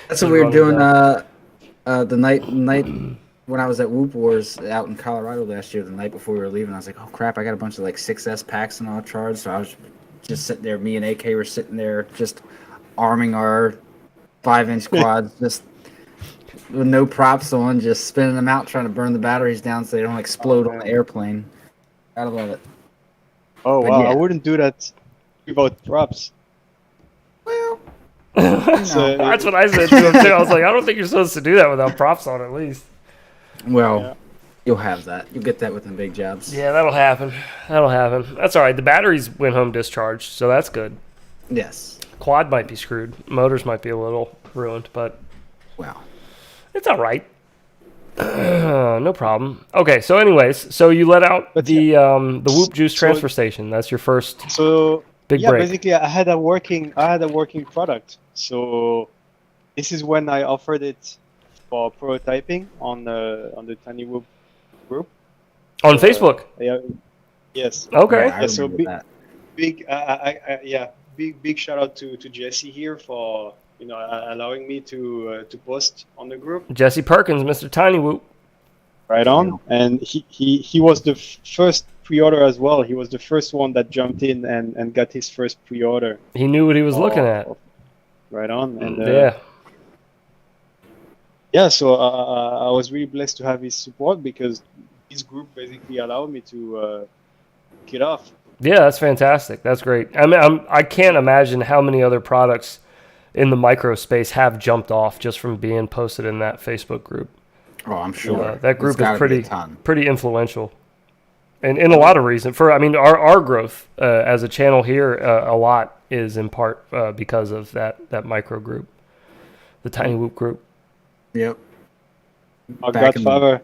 That's Just what we were running doing. down. The night when I was at Whoop Wars out in Colorado last year. The night before we were leaving, I was like, "Oh crap! I got a bunch of like 6S packs and all charged." So I was just sitting there. Me and AK were sitting there, just arming our 5-inch quads, just with no props on, just spinning them out, trying to burn the batteries down so they don't explode on the airplane. Gotta love it. oh But wow, yeah. I wouldn't do that without props. Well, So, That's what I said to him too. I was like, I don't think you're supposed to do that without props on at least. well, Yeah. you'll have that. You'll get that with the big jobs. Yeah, that'll happen. That's all right. The batteries went home discharged, so that's good. Yes. Quad might be screwed. Motors might be a little ruined, but Well. it's all right. No problem. Okay, so anyways, so you let out But the Whoop Juice so- transfer station. That's your first. So Big yeah, break. basically, I had a working product. So this is when I offered it for prototyping on the Tiny Whoop group. On So, Facebook. yeah, yes. Okay. Yeah, I Yeah, so remember that. big shout out to Jesse here for allowing me to post on the group. Jesse Perkins, Mr. Tiny Whoop. Right on. And he was the first pre-order as well. He was the first one that jumped in and got his first pre-order. He knew what he was looking at. Right on. And so I was really blessed to have his support because his group basically allowed me to kick it off. Yeah, that's fantastic. That's great. I mean, I can't imagine how many other products in the micro space have jumped off just from being posted in that Facebook group. Oh, I'm sure. That group It's gotta is be a ton. pretty influential, and in a lot of reasons. For I mean, our growth as a channel here, a lot is in part because of that micro group, the Tiny Whoop group. Yep. Our Back in the- godfather,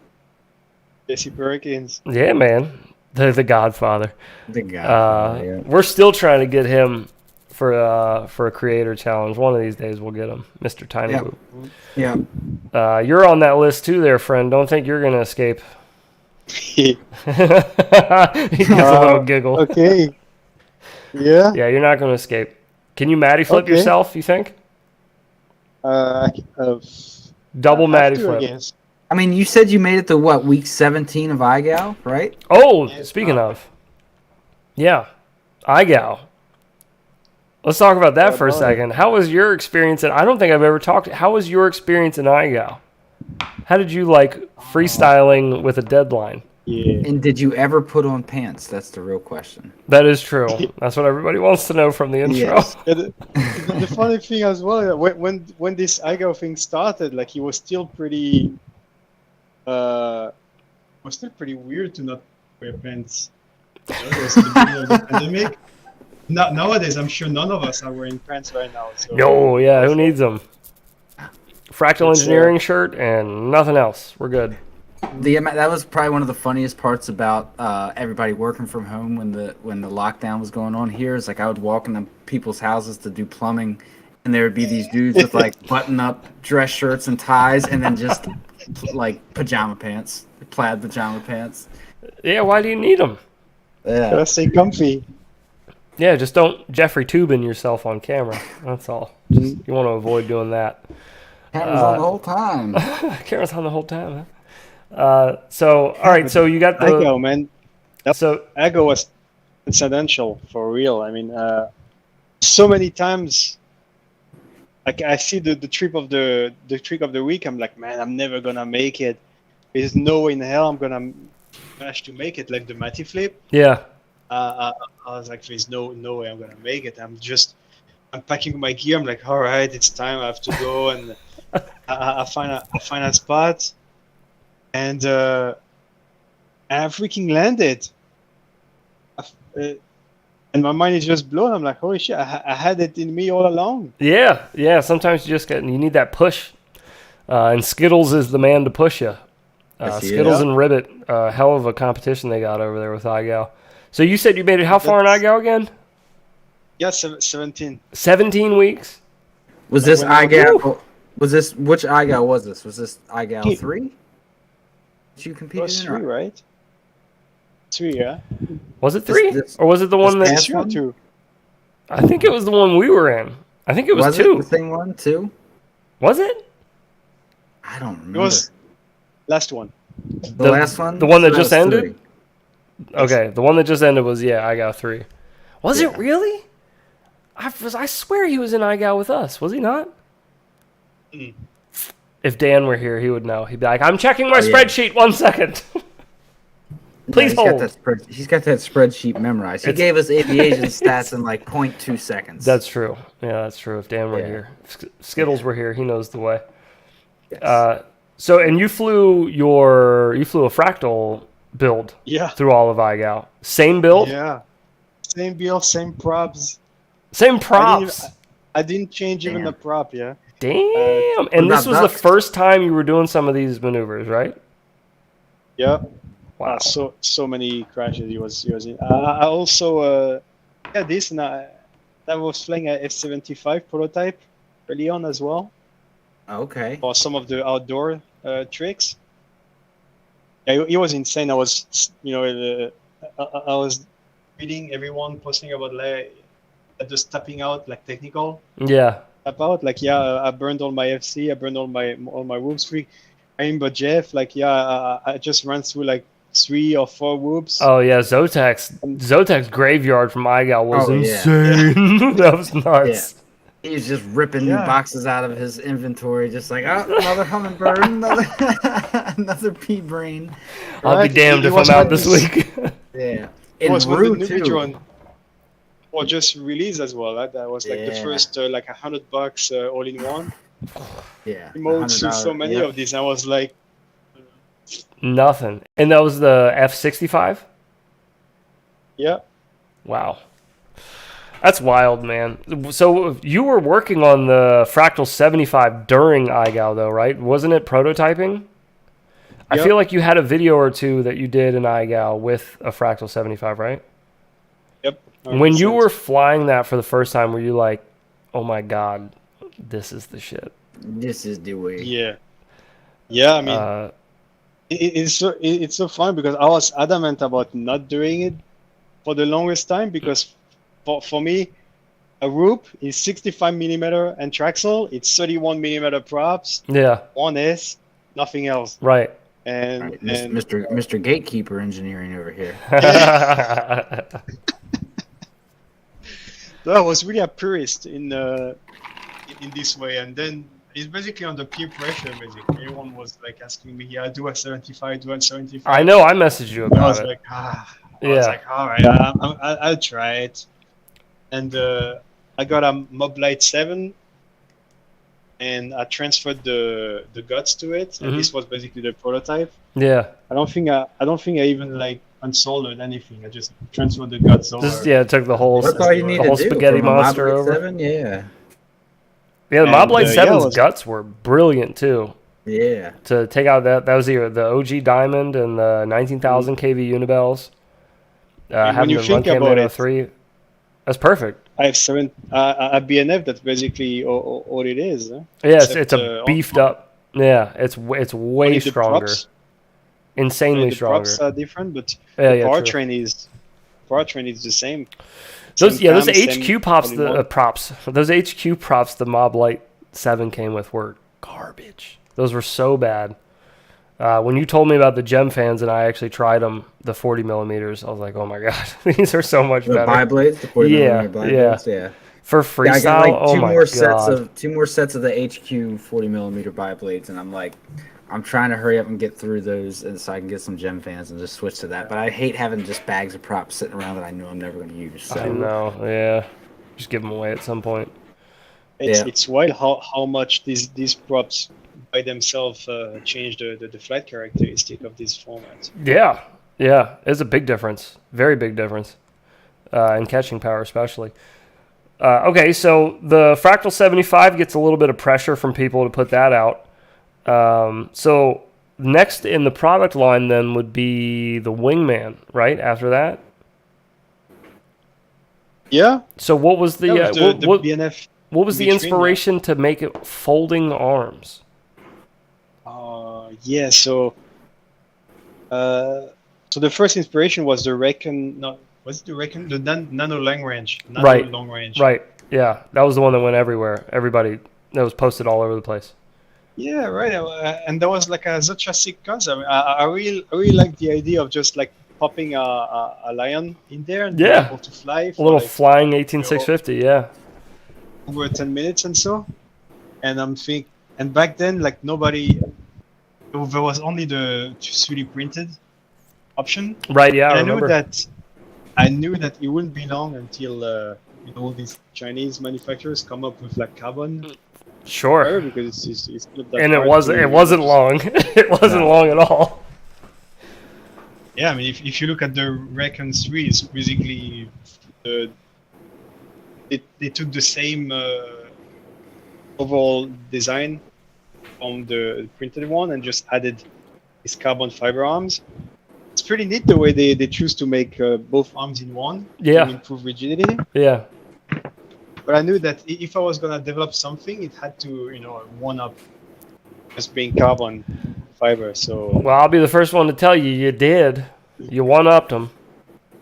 Jesse Perkins. Yeah, man, the Godfather. The guy. Yeah. We're still trying to get him for a creator challenge. One of these days we'll get him, Mr. Tiny Yep. Whoop. Yeah. You're on that list too, there, friend. Don't think you're gonna escape. He gets a little giggle. Okay. Yeah. Yeah, you're not gonna escape. Can you Matty flip Okay. yourself? You think? Double I Matty have to, I flip. guess. I mean, you said you made it to what, week 17 of iGal, right? Oh, speaking of, yeah, iGal. Let's talk about that for a second. How was your experience? I don't think I've ever talked. How was your experience in iGal? How did you like freestyling with a deadline? Yeah. And did you ever put on pants? That's the real question. That is true. That's what everybody wants to know from the intro. Yes. Yeah, the funny thing as well, when this iGal thing started, like he was still pretty, weird to not wear pants. You know, it was the beginning of the pandemic. Nowadays, I'm sure none of us are wearing pants right now. So. No, yeah, who needs them? Fractal Engineering shirt and nothing else. We're good. That was probably one of the funniest parts about everybody working from home when the lockdown was going on here. Is like I would walk into people's houses to do plumbing, and there would be these dudes with like button-up dress shirts and ties, and then just like pajama pants, plaid pajama pants. Yeah, why do you need them? Yeah. Gotta stay comfy. Yeah, just don't Jeffrey Tubin yourself on camera. That's all. You want to avoid doing that. Camera's on the whole time. Camera's on the whole time. Huh? So, all right. So you got the iGal, man. So iGal was incidental for real. I mean, so many times, like I see the trick of the week. I'm like, man, I'm never gonna make it. There's no way in hell I'm gonna manage to make it. Like the Matty flip. yeah, I was like, there's no way I'm gonna make it. I'm packing my gear. I'm like, all right, it's time. I have to go, and I find a spot, and I freaking landed. And my mind is just blown. I'm like, holy shit! I had it in me all along. yeah. Sometimes you need that push, and Skittles is the man to push you. Skittles and Ribbit, hell of a competition they got over there with iGal. So you said you made it how far in iGal again? Yeah, 17. 17 weeks. Was this iGal? Was this which iGal was this? Was this iGal 3? That you It competed was in? 3, right? 3, yeah. Was it 3? This- Or was it the one this that... past 3 or one? 2. I think it was the one we were in. I think it was 2. it the same one? 2? Was it? I don't remember. It was last one. the last one. the one that So just was ended? 3. Okay, the one that just ended was, iGal 3. Was it really? I swear he was in iGal with us. Was he not? Mm. If Dan were here, he would know. He'd be like, I'm checking my Oh, yeah. spreadsheet. 1 second. Please he's got hold. he's got that spreadsheet memorized. He gave us aviation stats in like 0.2 seconds. That's true. Yeah, that's true. If Dan were Yeah. here. Skittles were here. He knows the way. Yes. So, and you flew a Fractal build Yeah. through all of iGal. Same build? Yeah. Same build, same props. Same props? I didn't change even Damn. the prop, yeah. Damn. And about this was the ducks? first time you were doing some of these maneuvers, right? Yeah. Wow. So many crashes he was in. I also this, and that was flying a F75 prototype early on as well Okay. for some of the outdoor tricks. Yeah, it was insane. I was, I was reading everyone posting about like just tapping out like technical Yeah. tap out. Like, yeah, I burned all my FC, I burned all my whoops free. I remember Jeff, like, yeah, I just ran through like 3 or 4 whoops. Oh yeah, Zotax graveyard from iGal was Oh, yeah. insane. That was nuts. He's just ripping Yeah. boxes out of his inventory, just like, oh, another hummingbird, another pea brain. I'll be Right? damned It if was I'm out when this this- week. Yeah. It In was when Rue, the new too. drone was just released as well. Right? That was like the Yeah. first like $100 all in one. Yeah. Emotes to so $100, many yep. of these. I was like, Nothing. And that was the F65? yeah. Wow. That's wild, man. So you were working on the Fractal75 during iGal, though, right? Wasn't it prototyping? I Yep. feel like you had a video or two that you did in iGal with a Fractal75, right? Yep. When you 100%. were flying that for the first time, were you like, oh my God, this is the shit? This is the way. Yeah. Yeah, I mean, it's so fun because I was adamant about not doing it for the longest time because for me, a Roop is 65mm and Traxel, it's 31mm props, Yeah, 1S, nothing else. right. And, Right, and Mr. Gatekeeper Engineering over here. so I was really a purist in this way. And then it's basically under peer pressure, basically. Everyone was like asking me, yeah, do a 75, do a 75. I know I messaged you I about was it. like, I Yeah. was like, all right, I'll try it. And I got a Moblite 7, and I transferred the guts to it. And Mhm. this was basically the prototype. Yeah, I don't think I even like unsoldered anything. I just transferred the guts over. just took the whole That's all you need the to whole do. spaghetti from a monster Mobley over. 7, yeah. Yeah, the And, Moblite yeah, 7's it was- guts were brilliant too. Yeah. To take out that was the OG Diamond and the 19,000 kV Unibells. And when Having you the think Runcam about Nano it- 3, that's perfect. I have a BNF. That's basically all it is. Huh? Yes, Except, it's a beefed up. Yeah, it's way only the stronger, props- insanely only the stronger. props are different, but Yeah, the yeah, powertrain is the same. Those Same those cam, same HQ pops, all in one. those HQ props the Moblite 7 came with were garbage. Those were so bad. When you told me about the gem fans and I actually tried them, the 40 millimeters, I was like, oh my God, these are so much The better. bi-blades, the 40 Yeah, bi-blades, yeah. For Yeah, I freestyle, got like oh my God. two more sets of the HQ 40mm bi-blades, and I'm like, I'm trying to hurry up and get through those, and so I can get some gem fans and just switch to that. But I hate having just bags of props sitting around that I know I'm never going to use. So. I know, yeah. Just give them away at some point. It's wild how much these props by themselves change the flight characteristic of this format. Yeah, it's a big difference. Very big difference. In catching power especially. Okay, so the Fractal 75 gets a little bit of pressure from people to put that out. So next in the product line then would be the Wingman, right? After that? Yeah, So what was the, that was the what BNF. was the between that. inspiration to make it folding arms? Yeah, so the first inspiration was the Recon. No, was it the Recon? The Nano long range. Right. Long range. Right. Yeah, that was the one that went everywhere. Everybody, that was posted all over the place. Yeah, right. And that was like such a sick concept. I really like the idea of just like popping a lion in there and being Yeah. able to fly A for little like flying 18650, yeah. over 10 minutes and so. And and back then, like nobody, there was only the 3D printed option. Right, yeah, I And remember. I knew that it wouldn't be long until all these Chinese manufacturers come up with like carbon Sure. wire, because it's not that And it hard wasn't to- long. It wasn't long at all. Yeah, I mean, if you look at the Recon 3, it's basically they took the same overall design from the printed one and just added these carbon fiber arms. It's pretty neat the way they choose to make both arms in one Yeah. to improve rigidity. Yeah. But I knew that if I was gonna develop something, it had to, one up just being carbon fiber. So Well, I'll be the first one to tell you, you did. You one-upped them.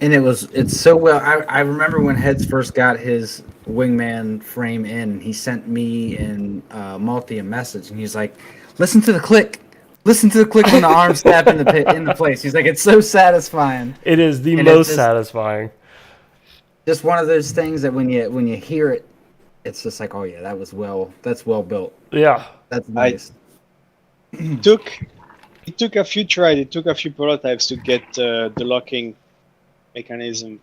And it's so well. I remember when Heads first got his Wingman frame in, he sent me and Multi a message, and he's like, "Listen to the click. Listen to the click when the arms snap into place." He's like, "It's so satisfying." It is the And most it's satisfying. just one of those things that when you hear it, it's just like, "Oh yeah, that's well built. Yeah. That's nice." it took a few tries. It took a few prototypes to get the locking mechanism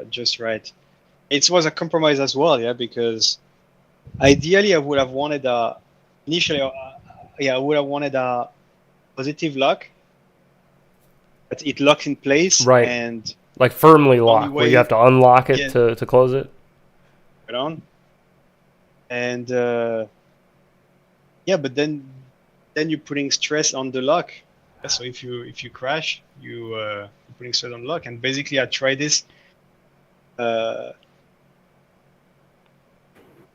just right. It was a compromise as well, yeah, because ideally I would have wanted a positive lock, but it locks in place, Right. and Like firmly locked, way- where you have to unlock it Yeah. to close it. right on. And but then you're putting stress on the lock. So if you crash, you're putting stress on the lock. And basically, I tried this.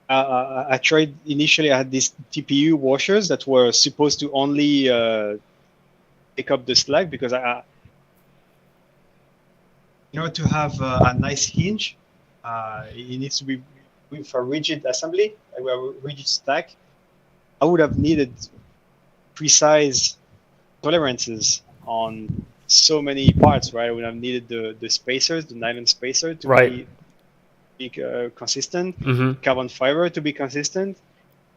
I tried initially. I had these TPU washers that were supposed to only pick up the slack, because in order to have a nice hinge, it needs to be with a rigid assembly, like a rigid stack. I would have needed precise tolerances on so many parts, right? I would have needed the spacers, the nylon spacer to Right. be consistent, Mm-hmm. carbon fiber to be consistent.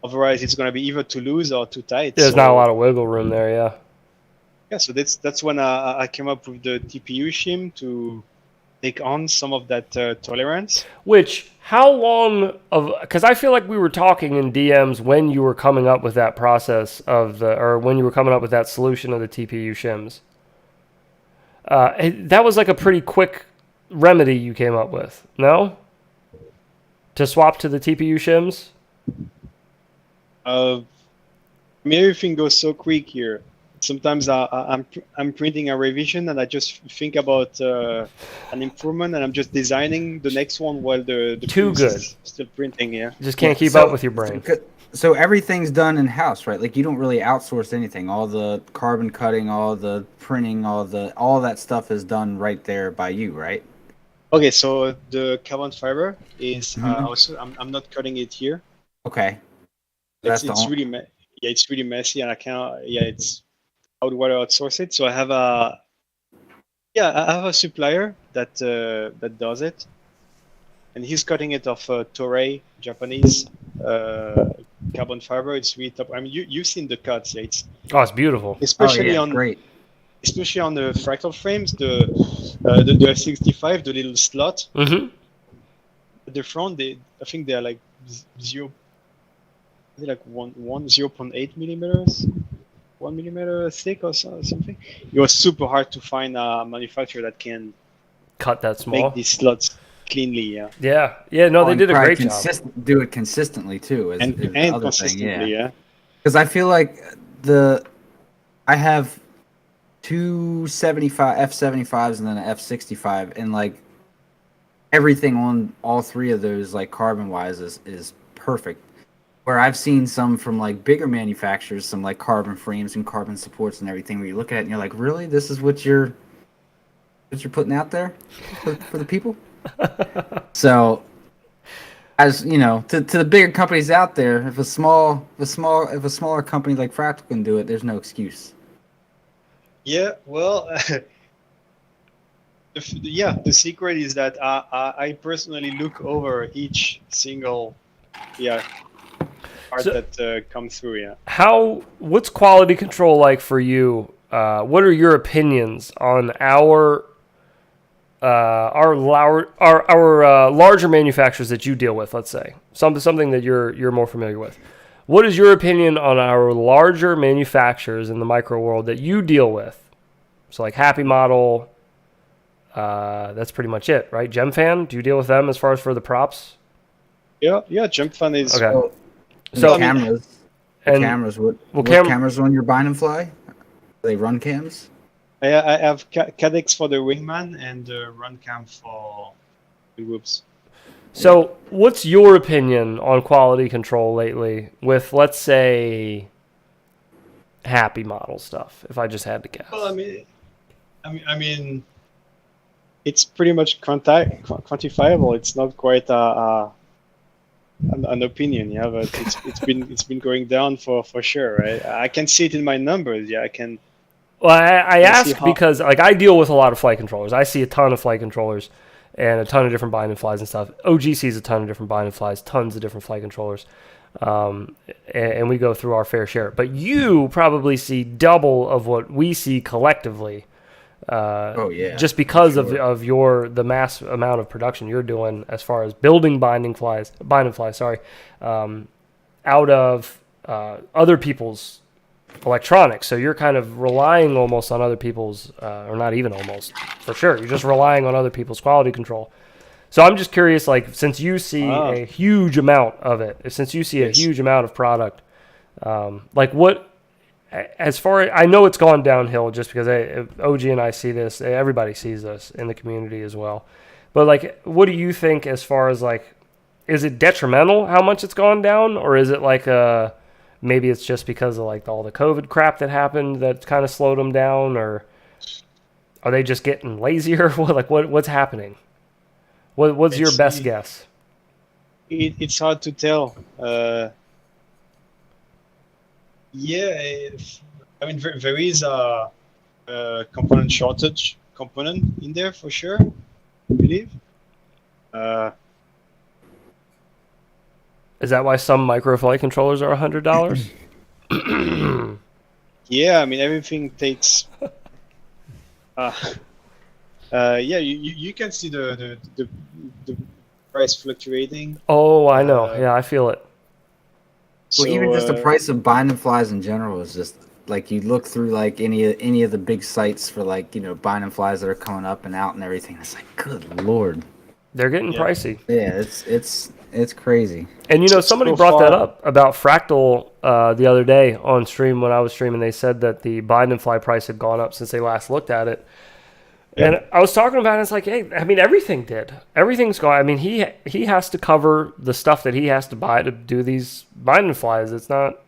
Otherwise, it's going to be either too loose or too tight. There's not a lot of wiggle room there, yeah. Yeah, so that's when I came up with the TPU shim to take on some of that tolerance. Which, how long of, because I feel like we were talking in DMs when you were coming up with that process or when you were coming up with that solution of the TPU shims. That was like a pretty quick remedy you came up with, no? To swap to the TPU shims? I mean, everything goes so quick here. Sometimes I'm printing a revision and I just think about an improvement, and I'm just designing the next one while the Too piece good. is still printing. Yeah. Just can't keep So- up with your brain. So everything's done in house, right? Like you don't really outsource anything. All the carbon cutting, all the printing, all that stuff is done right there by you, right? Okay, so the carbon fiber is also I'm not cutting it here. Okay. It's really messy, and I cannot. Yeah, I would rather outsource it. So I have a supplier that does it, and he's cutting it off Toray, Japanese carbon fiber. It's really top. I mean, you've seen the cuts. Yeah, it's Oh, it's beautiful. especially great. especially on the fractal frames, the F65, the little slot Mm-hmm. at the front. I think they're like 0.8 millimeters. 1 millimeter thick or something. It was super hard to find a manufacturer that can Cut that small. make these slots cleanly, Yeah. No, they did a great job. Do it consistently too, and the other consistently, thing, yeah. Because I feel like I have two F75s and then an F65, and like everything on all three of those, like carbon wise, is perfect. Where I've seen some from like bigger manufacturers, some like carbon frames and carbon supports and everything, where you look at it and you're like, really, this is what you're putting out there for the people? So, as you know, to the bigger companies out there, if a smaller company like Fractal can do it, there's no excuse. Yeah, well, the secret is that I personally look over each single part that comes through. Yeah. What's quality control like for you? What are your opinions on our larger manufacturers that you deal with? Let's say something that you're more familiar with. What is your opinion on our larger manufacturers in the micro world that you deal with? So like Happy Model, that's pretty much it, right? GemFan, do you deal with them as far as for the props? Yeah, GemFan is Okay. So So- cameras, what cameras on your bind and fly? They run cams. I have Cadex for the Wingman and Runcam for the whoops. So, what's your opinion on quality control lately with, let's say, happy model stuff? If I just had to guess. Well, I mean, it's pretty much quantifiable. It's not quite an opinion, yeah, but it's been going down for sure, right? I can see it in my numbers. Yeah, I can. Well, I ask how- because like I deal with a lot of flight controllers. I see a ton of flight controllers and a ton of different bind and flies and stuff. OG sees a ton of different bind and flies, tons of different flight controllers, and we go through our fair share. But you probably see double of what we see collectively. Oh yeah. Just because sure. of the mass amount of production you're doing as far as building bind and flies, out of other people's electronics. So you're kind of relying almost on other people's, or not even almost, for sure. You're just relying on other people's quality control. So I'm just curious, like, since you see a huge amount of it, since you see a huge amount of product, like what, as far as, I know it's gone downhill just because OG and I see this, everybody sees this in the community as well. But like, what do you think as far as like, is it detrimental how much it's gone down, or is it like maybe it's just because of like all the COVID crap that happened that kind of slowed them down, or are they just getting lazier? What's happening? What's your best guess? It's hard to tell. Yeah, I mean there is a component shortage component in there for sure, I believe. Is that why some micro flight controllers are $100? Yeah, I mean everything takes. Yeah, you can see the price fluctuating. Oh, I know. Yeah, I feel it. Well, even just the price of bind and flies in general is just like you look through like any of the big sites for like bind and flies that are coming up and out and everything. It's like, good lord, they're getting pricey. Yeah, it's crazy. And somebody brought that up about Fractal the other day on stream when I was streaming. They said that the bind and fly price had gone up since they last looked at it. Yeah. And I was talking about it. It's like, hey, I mean, everything did. Everything's gone. I mean, he has to cover the stuff that he has to buy to do these bind and flies. It's not.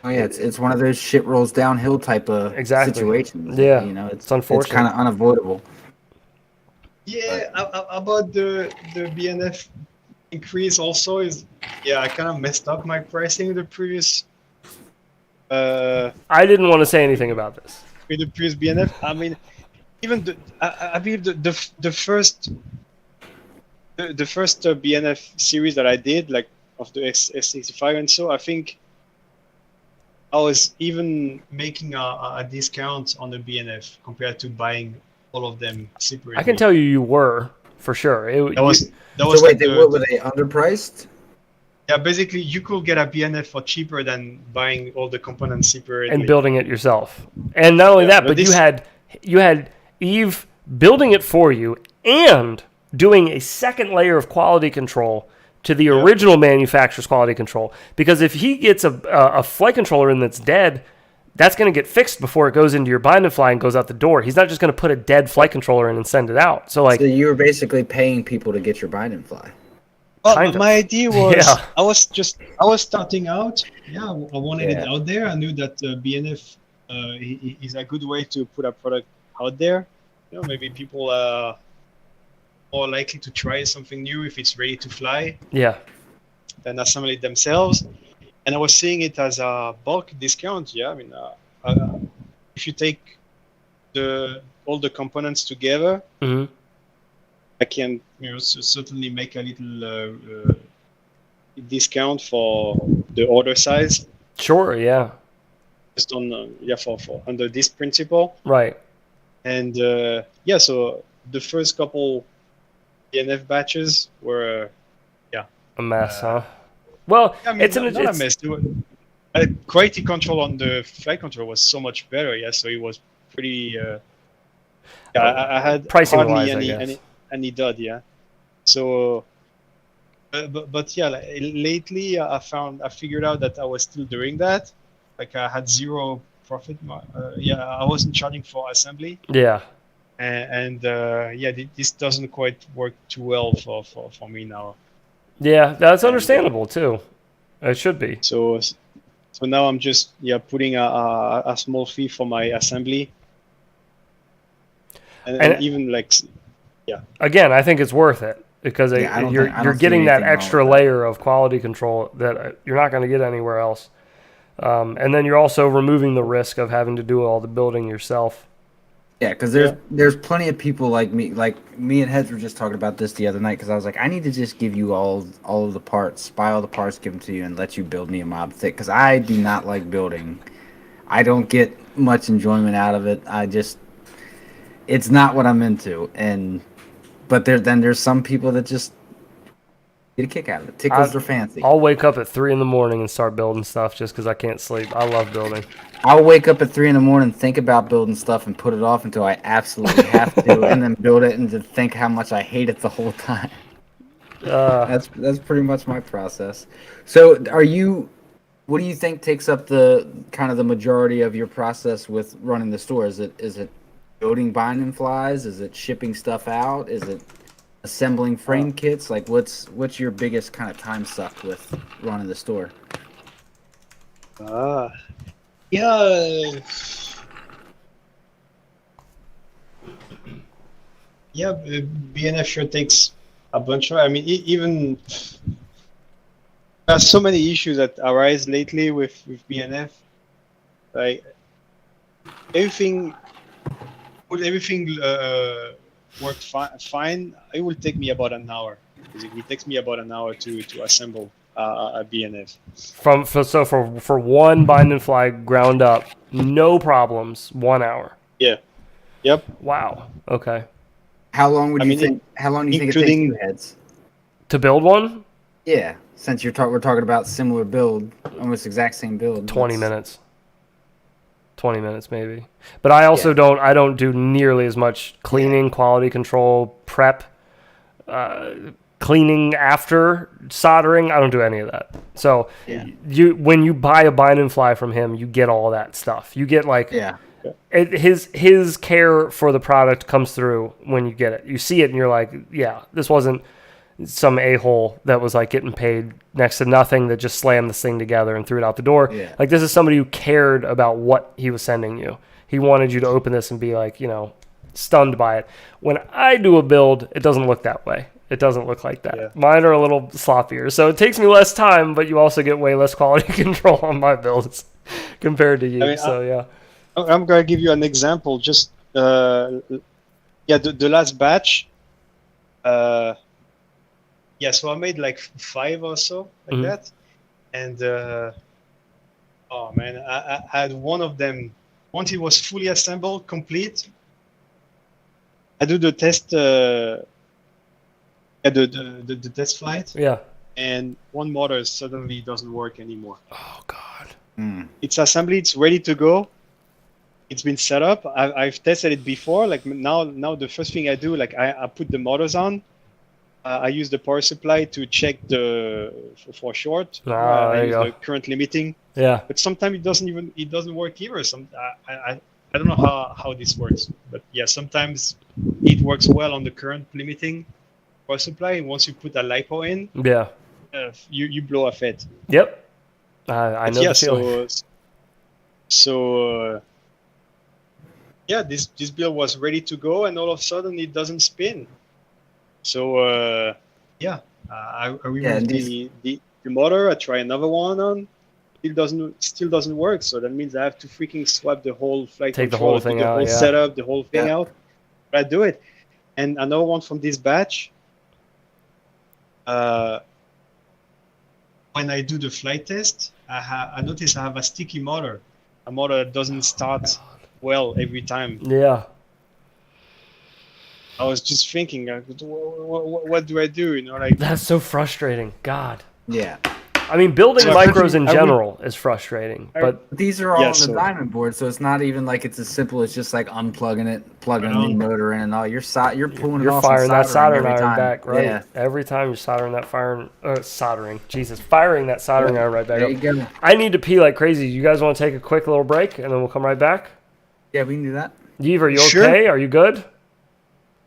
Oh yeah, it's one of those shit rolls downhill type of situations. Yeah, it's unfortunate. It's kind of unavoidable. Yeah, about the BNF increase also is, I kind of messed up my pricing with the previous. I didn't want to say anything about this. With the previous BNF, I mean, even I believe the first BNF series that I did, like of the S65 and so, I think I was even making a discount on the BNF compared to buying all of them separately. I can tell you were, for sure. That was so wait, were they underpriced? Yeah, basically you could get a BNF for cheaper than buying all the components separately and building it yourself. And not only that, but you had Yves building it for you and doing a second layer of quality control to the original manufacturer's quality control. Because if he gets a flight controller in that's dead, that's going to get fixed before it goes into your bind and fly and goes out the door. He's not just going to put a dead flight controller in and send it out. So you were basically paying people to get your bind and fly. Well, my idea was I was starting out. Yeah, I wanted it out there. I knew that BNF is a good way to put a product out there. Maybe people are more likely to try something new if it's ready to fly. Yeah. Than assemble it themselves. And I was seeing it as a bulk discount. Yeah, I mean, if you take all the components together, I can certainly make a little discount for the order size. Sure. Yeah. Just on for under this principle. Right. And so the first couple DNF batches were a mess, huh? Well, I mean, it's not a mess. Quality control on the flight control was so much better. Yeah, so it was pretty. I had pricing hardly any dud. Yeah, so. But lately I figured out that I was still doing that. Like I had zero profit. I wasn't charging for assembly. Yeah. And this doesn't quite work too well for me now. Yeah, that's understandable too. It should be. So now I'm just putting a small fee for my assembly, and even like Again, I think it's worth it because Yeah, I don't you're think- I don't you're see getting that anything wrong extra with that. layer of quality control that you're not going to get anywhere else. And then you're also removing the risk of having to do all the building yourself. Yeah, because there's plenty of people like me and Heads were just talking about this the other night because I was like, I need to just give you all of the parts, buy all the parts, give them to you, and let you build me a mob thick because I do not like building. I don't get much enjoyment out of it. It's not what I'm into, but there's some people that just get a kick out of it. Tickles their fancy. I'll wake up at 3 in the morning and start building stuff just because I can't sleep. I love building. I'll wake up at 3 in the morning, think about building stuff, and put it off until I absolutely have to, and then build it and to think how much I hate it the whole time. That's pretty much my process. So, what do you think takes up the kind of the majority of your process with running the store? Is it building binding flies? Is it shipping stuff out? Is it assembling frame kits? Like, what's your biggest kind of time suck with running the store? Yeah. Yeah, BNF sure takes a bunch of. I mean, even there's so many issues that arise lately with BNF. Like everything, would everything work fine? It will take me about an hour. It takes me about an hour to assemble a BNF. For one bind and fly ground up, no problems, 1 hour. Yeah. Yep. Wow. Okay. How long do you think it takes you, Heads? To build one? Yeah, since we're talking about similar build, almost exact same build. 20 minutes. 20 minutes maybe. But I also don't do nearly as much cleaning, quality control, prep, cleaning after soldering. I don't do any of that. So when you buy a bind and fly from him, you get all that stuff. You get his care for the product comes through when you get it. You see it and you're like, yeah, this wasn't some a-hole that was like getting paid next to nothing that just slammed this thing together and threw it out the door. Yeah. Like, this is somebody who cared about what he was sending you. He wanted you to open this and be like, stunned by it. When I do a build, it doesn't look that way. It doesn't look like that. Yeah. Mine are a little sloppier. So it takes me less time, but you also get way less quality control on my builds compared to you. I'm going to give you an example. Just, the last batch, so I made like 5 or so, like that. And, I had one of them, once it was fully assembled, complete, I do the test, the test flight. Yeah. And one motor suddenly doesn't work anymore. Oh, God. It's assembly, it's ready to go. It's been set up. I've tested it before. Like now the first thing I do, like I put the motors on. I use the power supply to check for short. I use the current limiting. Yeah. But sometimes it doesn't work either. I don't know how this works, but yeah, sometimes it works well on the current limiting power supply. And once you put a LiPo in, you blow a FET. Yep. I know the feeling. So this build was ready to go, and all of a sudden it doesn't spin. So I removed the motor. I try another one on. Still doesn't work. So that means I have to freaking swap the whole flight controller, the whole thing out, setup, the whole thing out. But I do it. And another one from this batch. When I do the flight test, I notice I have a sticky motor, a motor that doesn't start well every time. Yeah. I was just thinking, what do I do? Like that's so frustrating. God. Yeah. I mean, building micros in general is frustrating, but these are all on the diamond board, so it's not even like it's as simple as just like unplugging it, plugging a new motor in, and all. You're pulling it off. You're firing that soldering iron back, right? Yeah. Every time you're soldering that firing that soldering iron right back. There you go. I need to pee like crazy. You guys want to take a quick little break, and then we'll come right back? Yeah, we can do that. Yves, are you okay? Are you good?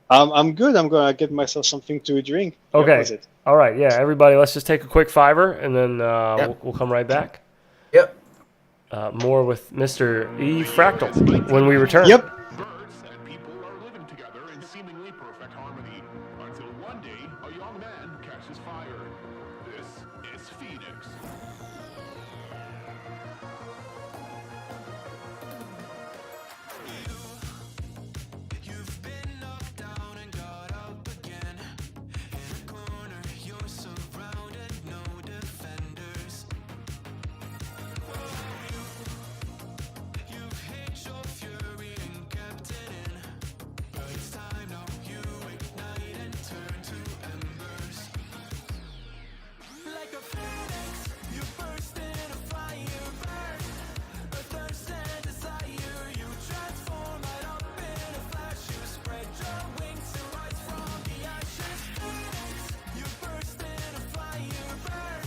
I'm good. I'm gonna get myself something to drink. The Okay. opposite. All right. Yeah. Everybody, let's just take a quick fiver, and then we'll come right back. Yep. More with Mr. Yves Fractal when we return. Yep. Birds and people are living together in seemingly perfect harmony until one day a young man catches fire. This is Phoenix. You've been knocked down and got up again. In a corner, you're surrounded, no defenders. You've hid your fury and kept it in. But it's time now, you ignite and turn to embers. Like a phoenix, you burst in a fire burn. A thirst and desire, you transform right up in a flash. You spread your wings to rise from the ashes. Phoenix, you burst in a fire burn.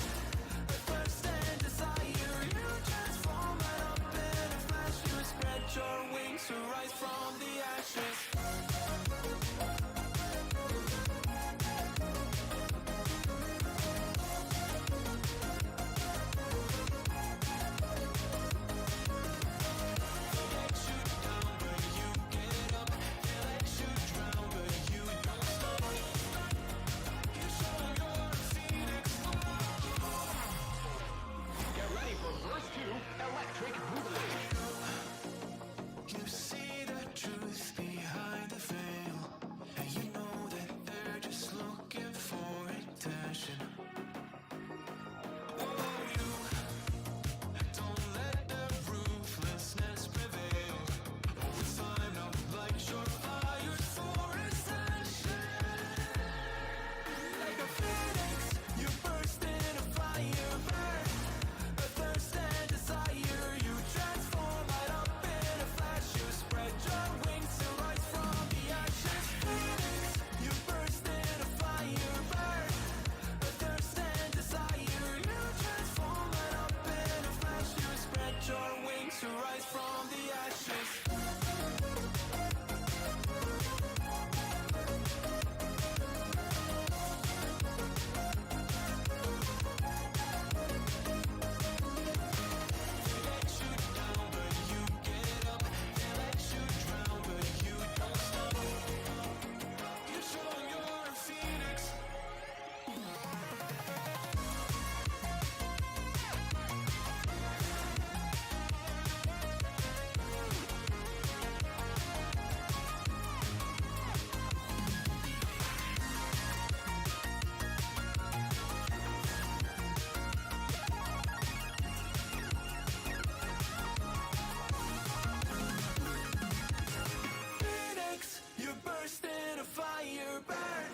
A thirst and desire, you transform right up in a flash. You spread your wings to rise from the ashes. You see the truth behind the veil, and you know that they're just looking for attention. Oh, you don't let the ruthlessness prevail. Oh, it's time now, light your fires for ascension. Like a phoenix, you burst in a fire burn. A thirst and desire, you transform right up in a flash. You spread your wings to rise from the ashes. Phoenix, you burst in a fire burn. A thirst and desire, you transform right up in a flash. You spread your wings to rise from the ashes. Phoenix, you burst in a fire burn.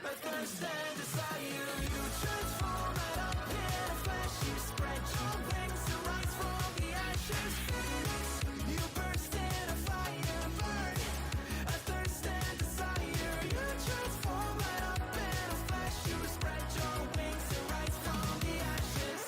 A thirst and desire, you transform right up in a flash. You spread your wings to rise from the ashes. Phoenix, you burst in a fire burn. A thirst and desire, you transform right up in a flash. You spread your wings to rise from the ashes.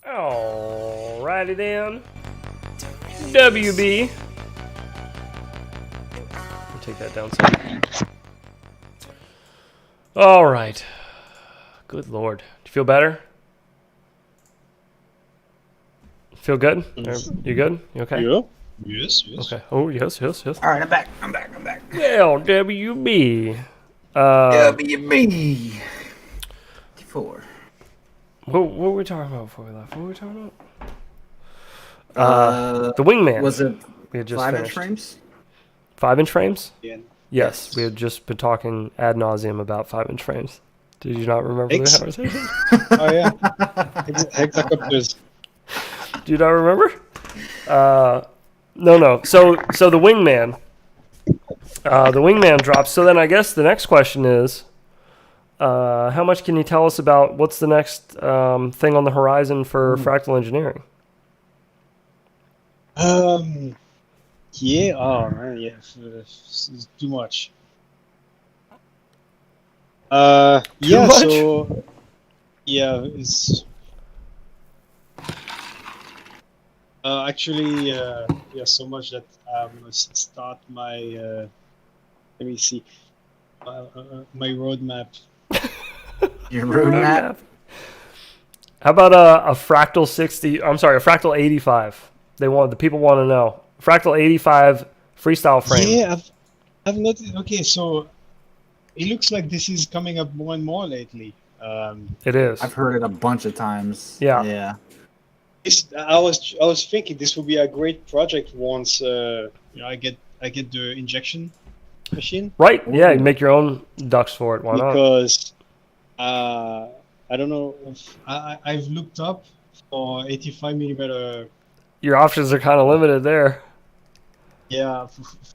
Alrighty then. WB. I'll take that down some. All right. Good Lord. Do you feel better? Feel good? You good? You okay? Yeah. Yes. Okay. Oh, yes. All right, I'm back. Well, WB. WB. 4. What were we talking about before we left? What were we talking about? The Wingman. Was it We had just 5-inch finished. frames? 5-inch frames? Yeah. Yes, we had just been talking ad nauseum about 5-inch frames. Did you not remember the conversation? Oh yeah. Hexacopters. Do you not remember? No. So the Wingman The Wingman drops. So then I guess the next question is, how much can you tell us about what's the next thing on the horizon for Fractal Engineering? Yeah. Oh man. Yeah. It's too much. Yeah. much? So yeah, it's actually yeah, so much that I'm gonna start my let me see my roadmap. Your roadmap. How about a Fractal 60? I'm sorry, a Fractal 85. The people want to know. Fractal 85 freestyle frame. Yeah, I've noticed. Okay, so it looks like this is coming up more and more lately. It is. I've heard it a bunch of times. Yeah. Yeah. I was thinking this would be a great project once I get the injection machine, Right? Yeah, you make your own ducts for it. Why not? because I don't know if I've looked up for 85 millimeter Your options are kind of limited there.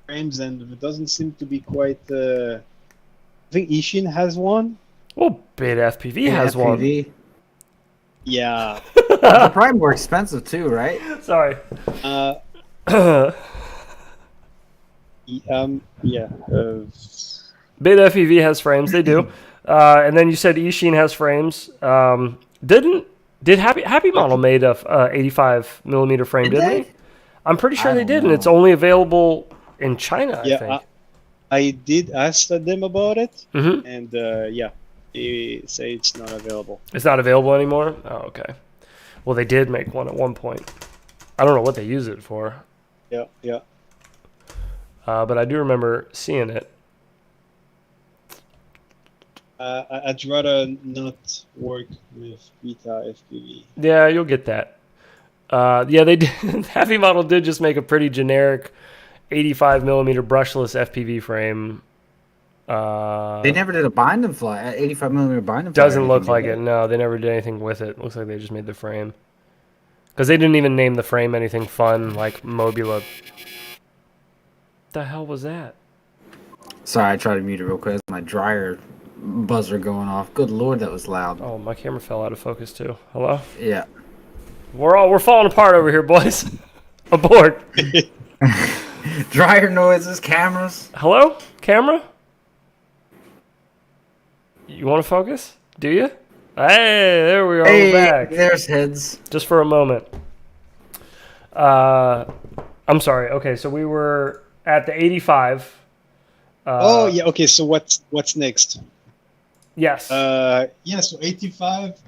frames, and it doesn't seem to be quite. I think Ishin has one. Well, Bit FPV has one. FPV. Yeah. They're probably more expensive too, right? Sorry. Yeah. Bit FPV has frames. They do. And then you said Ishin has frames. Did Happy Model made a 85 millimeter frame? Did Didn't they? they? I'm pretty sure I they don't did, and it's know. only available in China. I think. I did ask them about it, Mhm. and yeah, they say it's not available. It's not available anymore. Oh, okay. Well, they did make one at one point. I don't know what they use it for, Yeah. but I do remember seeing it. I'd rather not work with beta FPV. Yeah, you'll get that. Yeah, they did. Happy Model did just make a pretty generic 85 millimeter brushless FPV frame. They never did a bind and fly, 85 millimeter bind and fly. Doesn't look like it. No, they never did anything with it. Looks like they just made the frame. Because they didn't even name the frame anything fun like Mobula. The hell was that? Sorry, I tried to mute it real quick. My dryer buzzer going off. Good lord, that was loud. Oh, my camera fell out of focus too. Hello? Yeah. We're falling apart over here, boys. Abort. Dryer noises, cameras. Hello? Camera? You want to focus? Do you? Hey, there we are. Hey, We're back. there's heads. Just for a moment. I'm sorry. Okay, so we were at the 85. Oh yeah. Okay. So what's next? Yes. Yeah. So 85.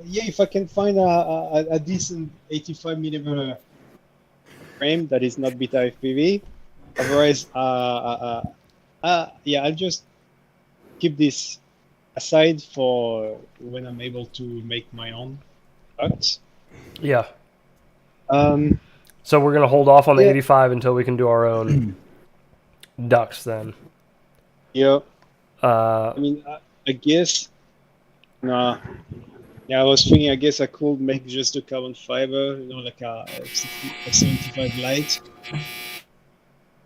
Yeah. If I can find a decent 85 millimeter frame that is not beta FPV, otherwise, yeah, I'll just keep this aside for when I'm able to make my own ducts. Yeah. Um. So we're going to hold off on the Yeah. 85 until we can do our own ducts then. Yeah. Uh, I mean, I guess. Nah. Yeah, I was thinking. I guess I could make just a carbon fiber, like a 75 light.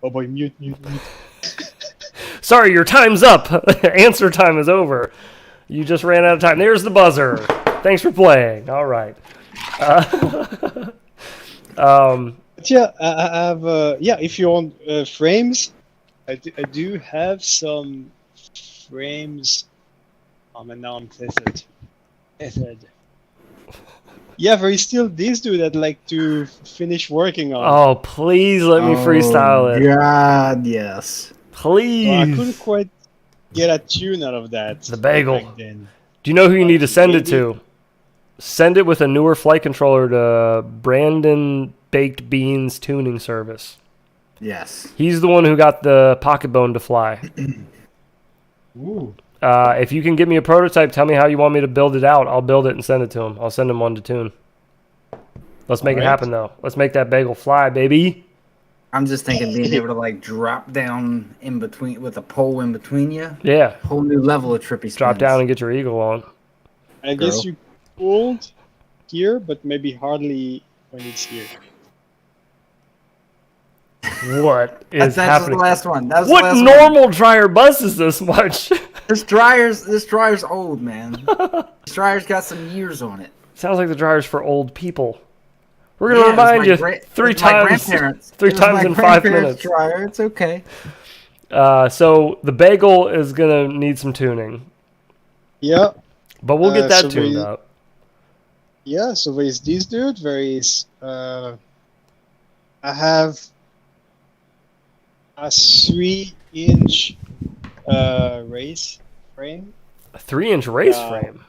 Oh boy, mute. sorry, your time's up. Answer time is over. You just ran out of time. There's the buzzer. Thanks for playing. All right. But yeah, I have. Yeah, if you want frames, I do have some frames. And now I'm tested. Yeah, there is still this dude that like to finish working on. Oh, please let me freestyle it. God, yes. Please. So I couldn't quite get a tune out of that. The bagel. back then. Do you know who you need to send it to? Send it with a newer flight controller to Brandon Baked Beans Tuning Service. Yes. He's the one who got the Pocket Bone to fly. Ooh. If you can give me a prototype, tell me how you want me to build it out. I'll build it and send it to him. I'll send him one to tune. Let's make it happen, though. Let's make that bagel fly, baby. I'm just thinking being able to like drop down in between with a pole in between you. Yeah. Whole new level of trippy spins. Drop down and get your eagle on. I guess you could here, but maybe hardly when it's here. What is That's happening? the last one. That was What the last normal dryer buzzes this much? one. This dryer's old, man. This dryer's got some years on it. Sounds like the dryer's for old people. We're gonna Yeah, it was remind my you gra- three it was my times, grandparents. three It was times my in 5 grandparents' minutes. Dryer. It's okay. So the bagel is gonna need some tuning, Yeah. but we'll get that so tuned we- up. Yeah, so there is this dude. There is I have a 3-inch race frame. A 3-inch race Yeah. frame.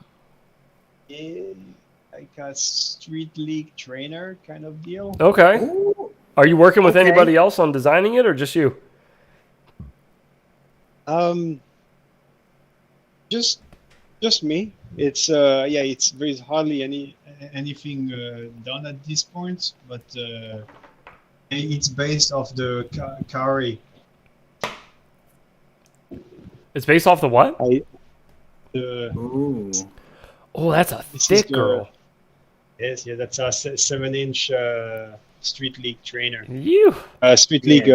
Like a street league trainer kind of deal. Okay. Ooh, Are you working with Okay. anybody else on designing it, or just you? Just me. It's there's hardly anything done at this point, but it's based off the Kari. It's based off the what? The ooh. Oh, that's a This is thick the- girl. Yes, yeah, that's a 7-inch street league trainer. You. Street League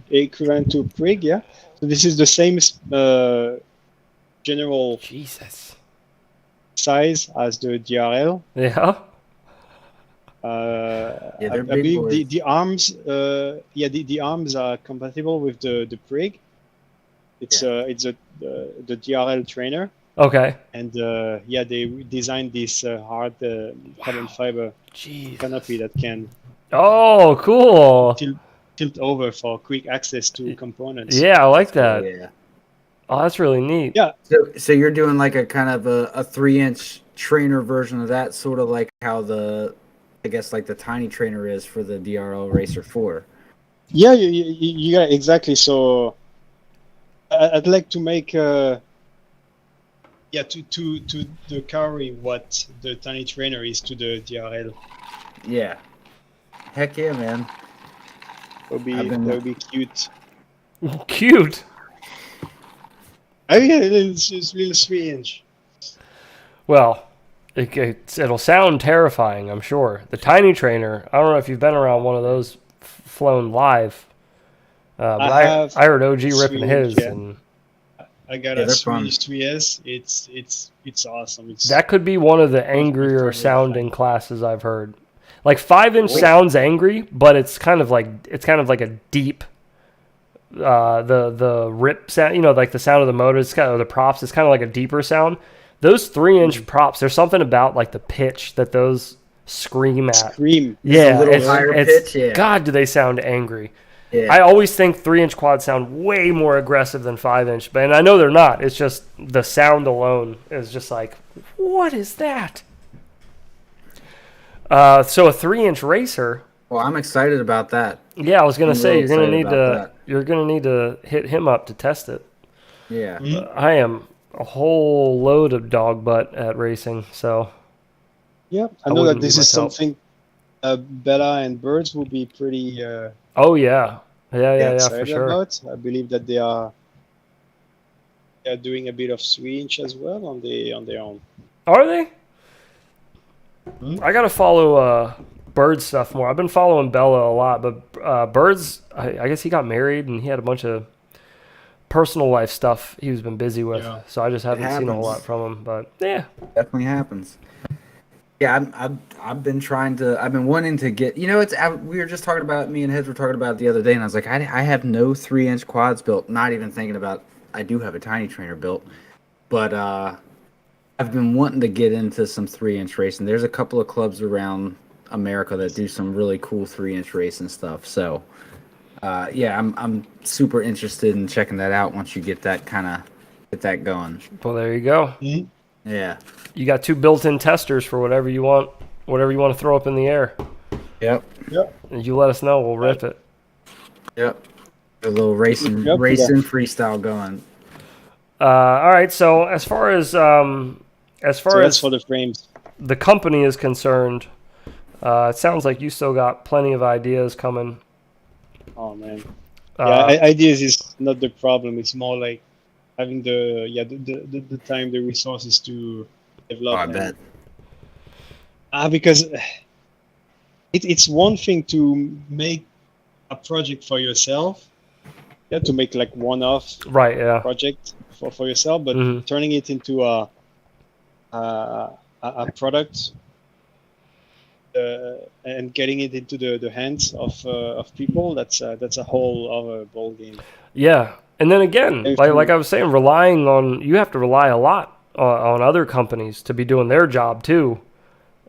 equivalent to Prig, yeah. So this is the same general Jesus. size as the DRL. Yeah. Yeah, I they're big believe boys. the arms, the arms are compatible with the Prig. It's the DRL trainer, Okay. and they designed this hard carbon fiber Jeez. canopy that can Oh, cool. tilt over for quick access to components. Yeah, I like that. Yeah. Oh, that's really neat. Yeah. So you're doing like a kind of a 3-inch trainer version of that, sort of like how I guess like the tiny trainer is for the DRL Racer 4. Yeah, yeah, exactly. So I'd like to make to the Kari what the tiny trainer is to the DRL. Yeah. Heck yeah, man. That would be cute. Cute. Oh yeah, it's just little 3-inch. Well, it'll sound terrifying, I'm sure. The tiny trainer, I don't know if you've been around one of those flown live. But I heard OG ripping 3-inch, his, yeah. and I got Yeah, a they're fun. 3-inch 3S. It's awesome. It's that could be one of the angrier sounding classes I've heard. Like 5-inch sounds angry, but it's kind of like a deep the rip sound, like the sound of the motor, it's kind of the props, it's kind of like a deeper sound. Those 3-inch props, there's something about like the pitch that those scream at. Scream. Yeah, a little higher pitch, yeah. God, do they sound angry. Yeah. I always think 3-inch quads sound way more aggressive than 5-inch, but and I know they're not. It's just the sound alone is just like, what is that? So a 3-inch racer. Well, I'm excited about that. Yeah, I was gonna I'm say real you're gonna excited need about to you're gonna need to hit him up to test it. Yeah. I am a whole load of dog butt at racing, so Yeah, I I know that wouldn't this be is myself. something Bella and Birds will be pretty oh yeah, yeah, for excited sure. about. I believe that they are doing a bit of 3-inch as well on their own. Are they? I gotta follow Bird's stuff more. I've been following Bella a lot, but Bird's, I guess he got married and he had a bunch of personal life stuff he's been busy with, Yeah. so I just haven't seen a whole happens. lot from him. But yeah, Definitely happens. Yeah, I've been wanting to get. We were just talking about, me and Heads were talking about it the other day, and I was like, I have no 3-inch quads built. Not even thinking about. I do have a tiny trainer built, but I've been wanting to get into some 3-inch racing. There's a couple of clubs around America that do some really cool 3-inch racing stuff. So, I'm super interested in checking that out once you get that going. well there you go. Yeah. You got 2 built-in testers for whatever you want to throw up in the air. Yep. And you let us know, we'll rip it. Yep. A little racing Yep. freestyle going. All right, so as far as So that's as for the frames. the company is concerned, it sounds like you still got plenty of ideas coming. Oh man. Uh, Ideas is not the problem. It's more like having the time, the resources to develop. I and- bet. Because it's one thing to make a project for yourself, to make like one-off Right. Yeah. project for yourself, but Mhm. turning it into a product and getting it into the hands of people, that's a whole other ball game. Yeah. And then again, If like you- I was saying, relying on you have to rely a lot on other companies to be doing their job too,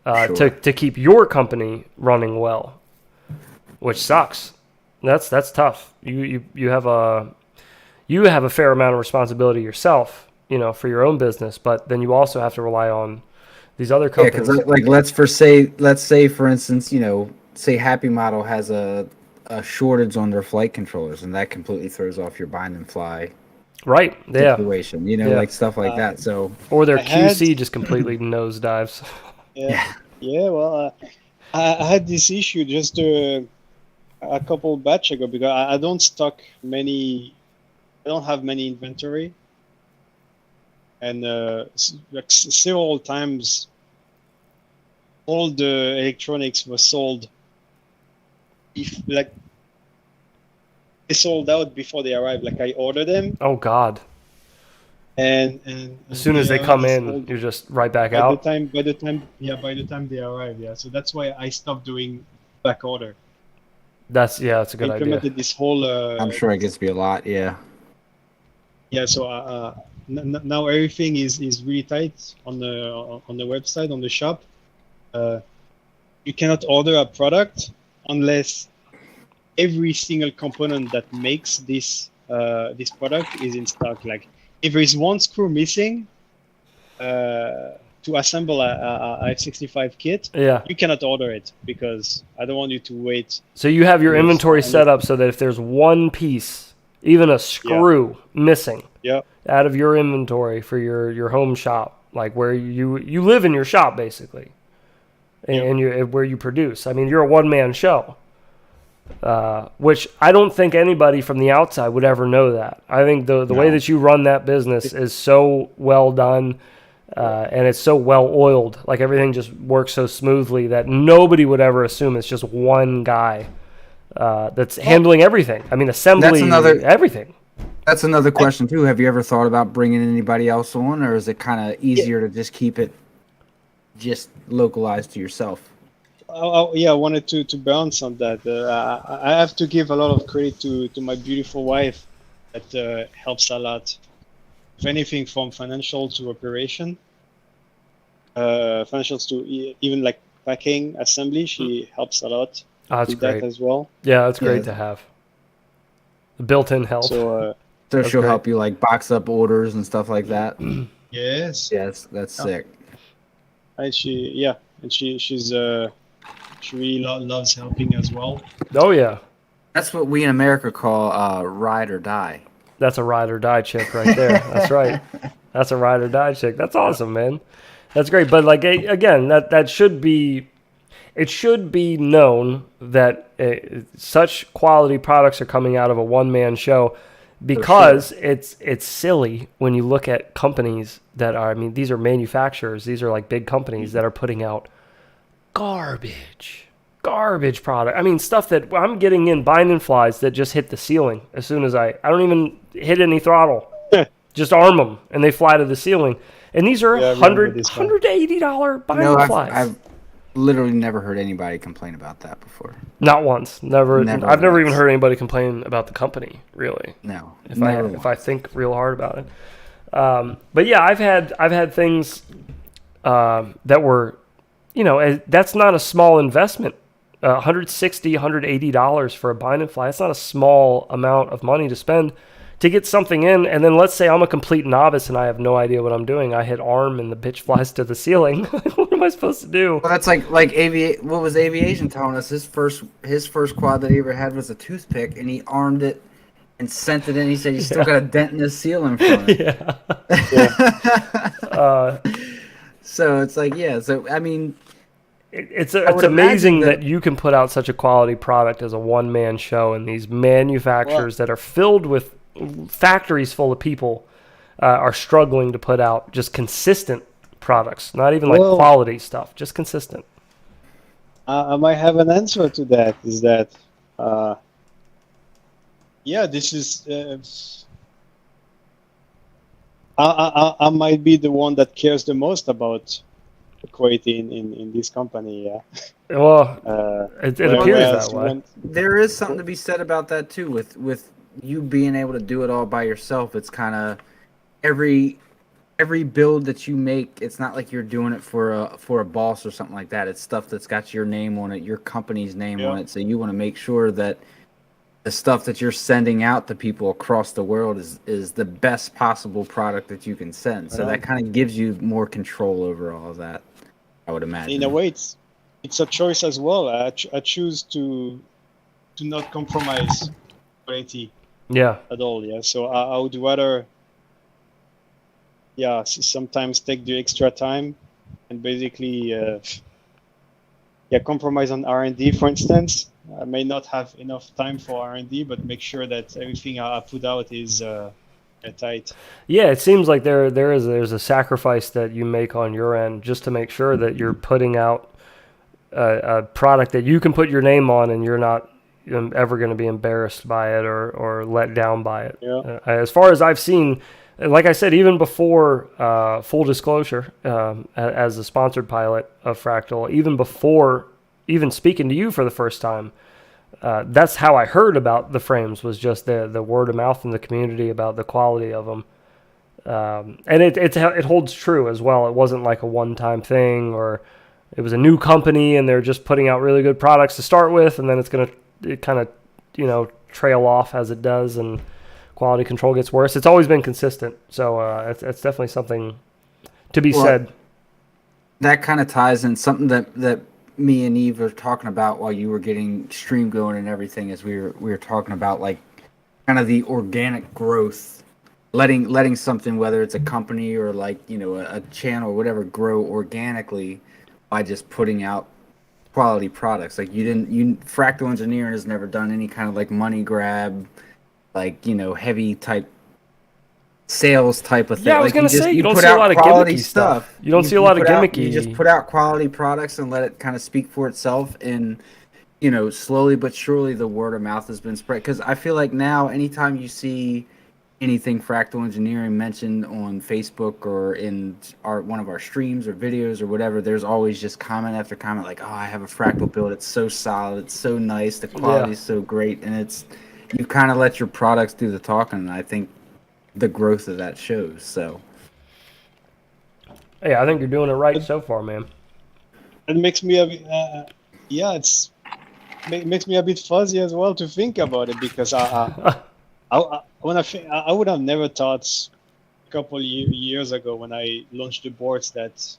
Sure. to keep your company running well, which sucks. That's tough. You have a fair amount of responsibility yourself, for your own business, but then you also have to rely on these other Yeah, because companies. like let's say for instance, say Happy Model has a shortage on their flight controllers, and that completely throws off your bind and fly Right. Yeah. situation. Yeah. Like stuff like that. So Or their I had- QC just completely nosedives. Yeah. Well, I had this issue just a couple batch ago because I don't stock many. I don't have many inventory, and like several times, all the electronics was sold. If like they sold out before they arrived. Like I ordered them, Oh God. and As soon as they are come already in, sold you're just right back by out. by the time they arrive. Yeah, so that's why I stopped doing back order. That's a I good idea. implemented this whole. I'm sure it gets to be a lot. Yeah. Yeah, so now everything is really tight on the website, on the shop. You cannot order a product unless every single component that makes this product is in stock. Like if there is one screw missing to assemble a F65 kit, Yeah. you cannot order it because I don't want you to wait. So you have your Yes, inventory and set up so that if there's one piece, even a screw missing Yeah, out of your inventory for your home shop, like where you live in your shop basically, and where you produce. I mean, you're a one-man show, which I don't think anybody from the outside would ever know that. I think the way that you run that business is so well done, and it's so well oiled. Like everything just works so smoothly that nobody would ever assume it's just one guy that's handling everything. I mean, assembly, everything. That's another question too. Have you ever thought about bringing anybody else on, or is it kind of easier to just keep it just localized to yourself? I wanted to bounce on that. I have to give a lot of credit to my beautiful wife that helps a lot. If anything, from financial to operation, financials to even like packing, assembly, she helps a lot That's with great. that as well. Yeah, that's great Yeah. to have. The built-in help. So So That's she'll great. help you like box up orders and stuff like that. yes, Yes, that's sick. and she really loves helping as well. Oh yeah, That's what we in America call ride or die. that's a ride or die chick right there. That's right. That's a ride or die chick. That's awesome, man. That's great. But like again, that should be. It should be known that such quality products are coming out of a one-man show, because it's silly when you look at companies that are. I mean, these are manufacturers. These are like big companies that are putting out garbage product. I mean, stuff that I'm getting in binding flies that just hit the ceiling as soon as I don't even hit any throttle. Just arm them and they fly to the ceiling. And these are Yeah, I remember $100 this one. $180 binding flies. I've literally never heard anybody complain about that before. Not once. Never. Never I've never even once. heard anybody complain about the company, really. No, If never I think real hard about it. But yeah, I've had things that were, that's not a small investment. $160, $180 for a binding fly. It's not a small amount of money to spend to get something in. And then let's say I'm a complete novice and I have no idea what I'm doing. I hit arm and the bitch flies to the ceiling. What am I supposed to do? Well, that's like what was Aviation telling us? His first quad that he ever had was a toothpick, and he armed it and sent it in. He said he's still got a dent in his ceiling from it. Yeah. So it's like, yeah. So I mean, It's would amazing imagine that you can put out such a quality product as a one-man show, and these manufacturers that are filled with factories full of people are struggling to put out just consistent products, not even like Well- quality stuff, just consistent. I might have an answer to that. Is that yeah, this is. I might be the one that cares the most about quality in this company. Yeah. Well, it appears that Whereas way. There is something to be said about that too. With you being able to do it all by yourself, it's kind of every build that you make. It's not like you're doing it for a boss or something like that. It's stuff that's got your name on it, your company's name on it. So you want to make sure that the stuff that you're sending out to people across the world is the best possible product that you can send. So that kind of gives you more control over all of that, I would imagine. In a way, it's a choice as well. I choose to not compromise quality at all. Yeah, so I would rather sometimes take the extra time and basically compromise on R&D, for instance. I may not have enough time for R&D, but make sure that everything I put out is tight. Yeah, it seems like there's a sacrifice that you make on your end just to make sure that you're putting out a product that you can put your name on, and you're not ever going to be embarrassed by it or let down by it. Yeah. As far as I've seen, like I said, even before full disclosure, as a sponsored pilot of Fractal, even before even speaking to you for the first time, that's how I heard about the frames, was just the word of mouth in the community about the quality of them. And it holds true as well. It wasn't like a one-time thing, or it was a new company and they're just putting out really good products to start with, and then it's going to kind of, trail off as it does, and quality control gets worse. It's always been consistent. So it's definitely something to be said. That kind of ties in something that me and Yves were talking about while you were getting stream going and everything, as we were talking about, like, kind of the organic growth, letting something, whether it's a company or like, a channel or whatever, grow organically by just putting out quality products. Like Fractal Engineering has never done any kind of like money grab, like, heavy type sales type of thing. Yeah, I was like going to say, you don't put see a out lot of quality gimmicky stuff. You don't see a lot of gimmicky. You just put out quality products and let it kind of speak for itself, and slowly but surely the word of mouth has been spread. Because I feel like now, anytime you see anything Fractal Engineering mentioned on Facebook or in one of our streams or videos or whatever, there's always just comment after comment like, oh, I have a Fractal build, it's so solid, it's so nice, the quality is so great, and you kind of let your products do the talking, and I think the growth of that shows. So yeah, I think you're doing it right so far, man. It makes me a bit, makes me a bit fuzzy as well to think about it, because I would have never thought a couple years ago when I launched the boards that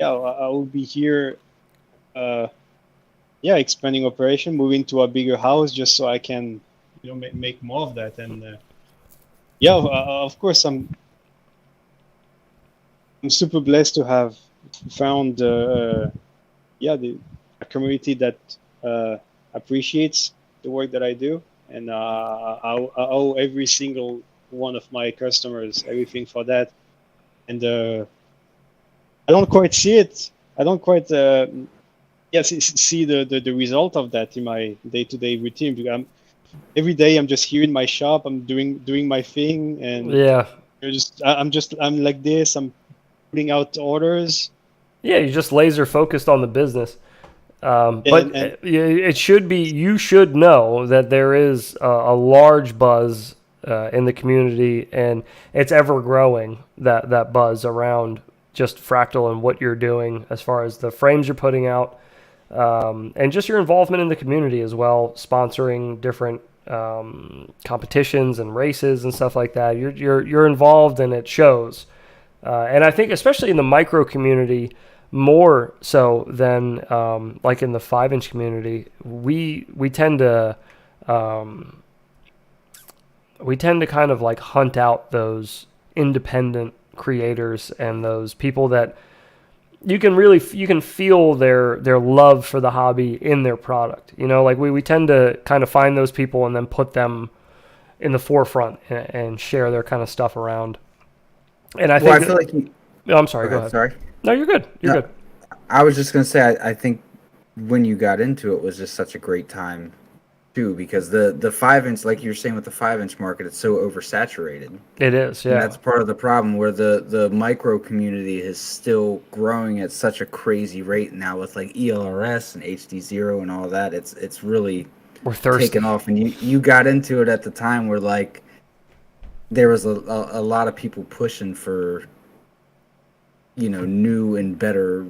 I would be here expanding operation, moving to a bigger house just so I can make more of that. And of course I'm super blessed to have found a community that appreciates the work that I do, and I owe every single one of my customers everything for that. And I don't quite see it. I don't quite see the result of that in my day-to-day routine, because every day I'm just here in my shop, I'm doing my thing, and I'm like this, I'm putting out orders. Yeah, you're just laser focused on the business. It should be, you should know that there is a large buzz in the community, and it's ever growing, that buzz around just Fractal and what you're doing as far as the frames you're putting out, and just your involvement in the community as well, sponsoring different competitions and races and stuff like that. You're involved, and it shows. And I think especially in the micro community, more so than like in the 5-inch community, we tend to kind of like hunt out those independent creators and those people that you can feel their love for the hobby in their product. Like we tend to kind of find those people and then put them in the forefront and share their kind of stuff around. And I think I feel like I'm sorry. Go ahead. Sorry. No, you're good. You're good. I was just gonna say, I think when you got into it was just such a great time too, because the 5-inch, like you're saying with the 5-inch market, it's so oversaturated. It is, And yeah. that's part of the problem, where the micro community is still growing at such a crazy rate now with like ELRS and HD0 and all that. It's really We're thirsty. taken off, and you got into it at the time where like there was a lot of people pushing for, you know, new and better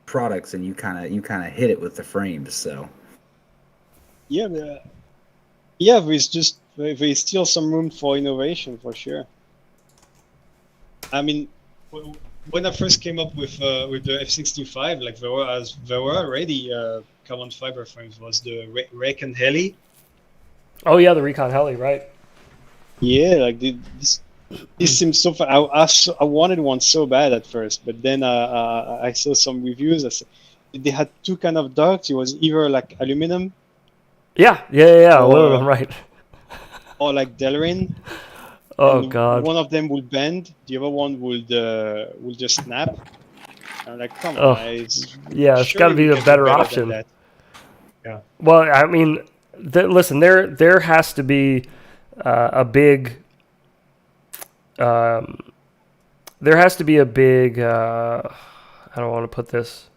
products, and you kind of hit it with the frames. So Yeah, yeah. There's still some room for innovation for sure. I mean, when I first came up with the F65, like there were already carbon fiber frames. Was the Recon Heli? Oh yeah, the Recon Heli, right? Yeah, like this seems so far. I wanted one so bad at first, but then I saw some reviews. They had two kind of ducts. It was either like aluminum Yeah, aluminum, right. or like Delrin. Oh And god. one of them will bend, the other one will just snap. I'm like, come Oh, on, yeah, it's got to be surely we a can do better than option. that. Well, I mean, listen, there has to be a big there has to be a big I don't want to put this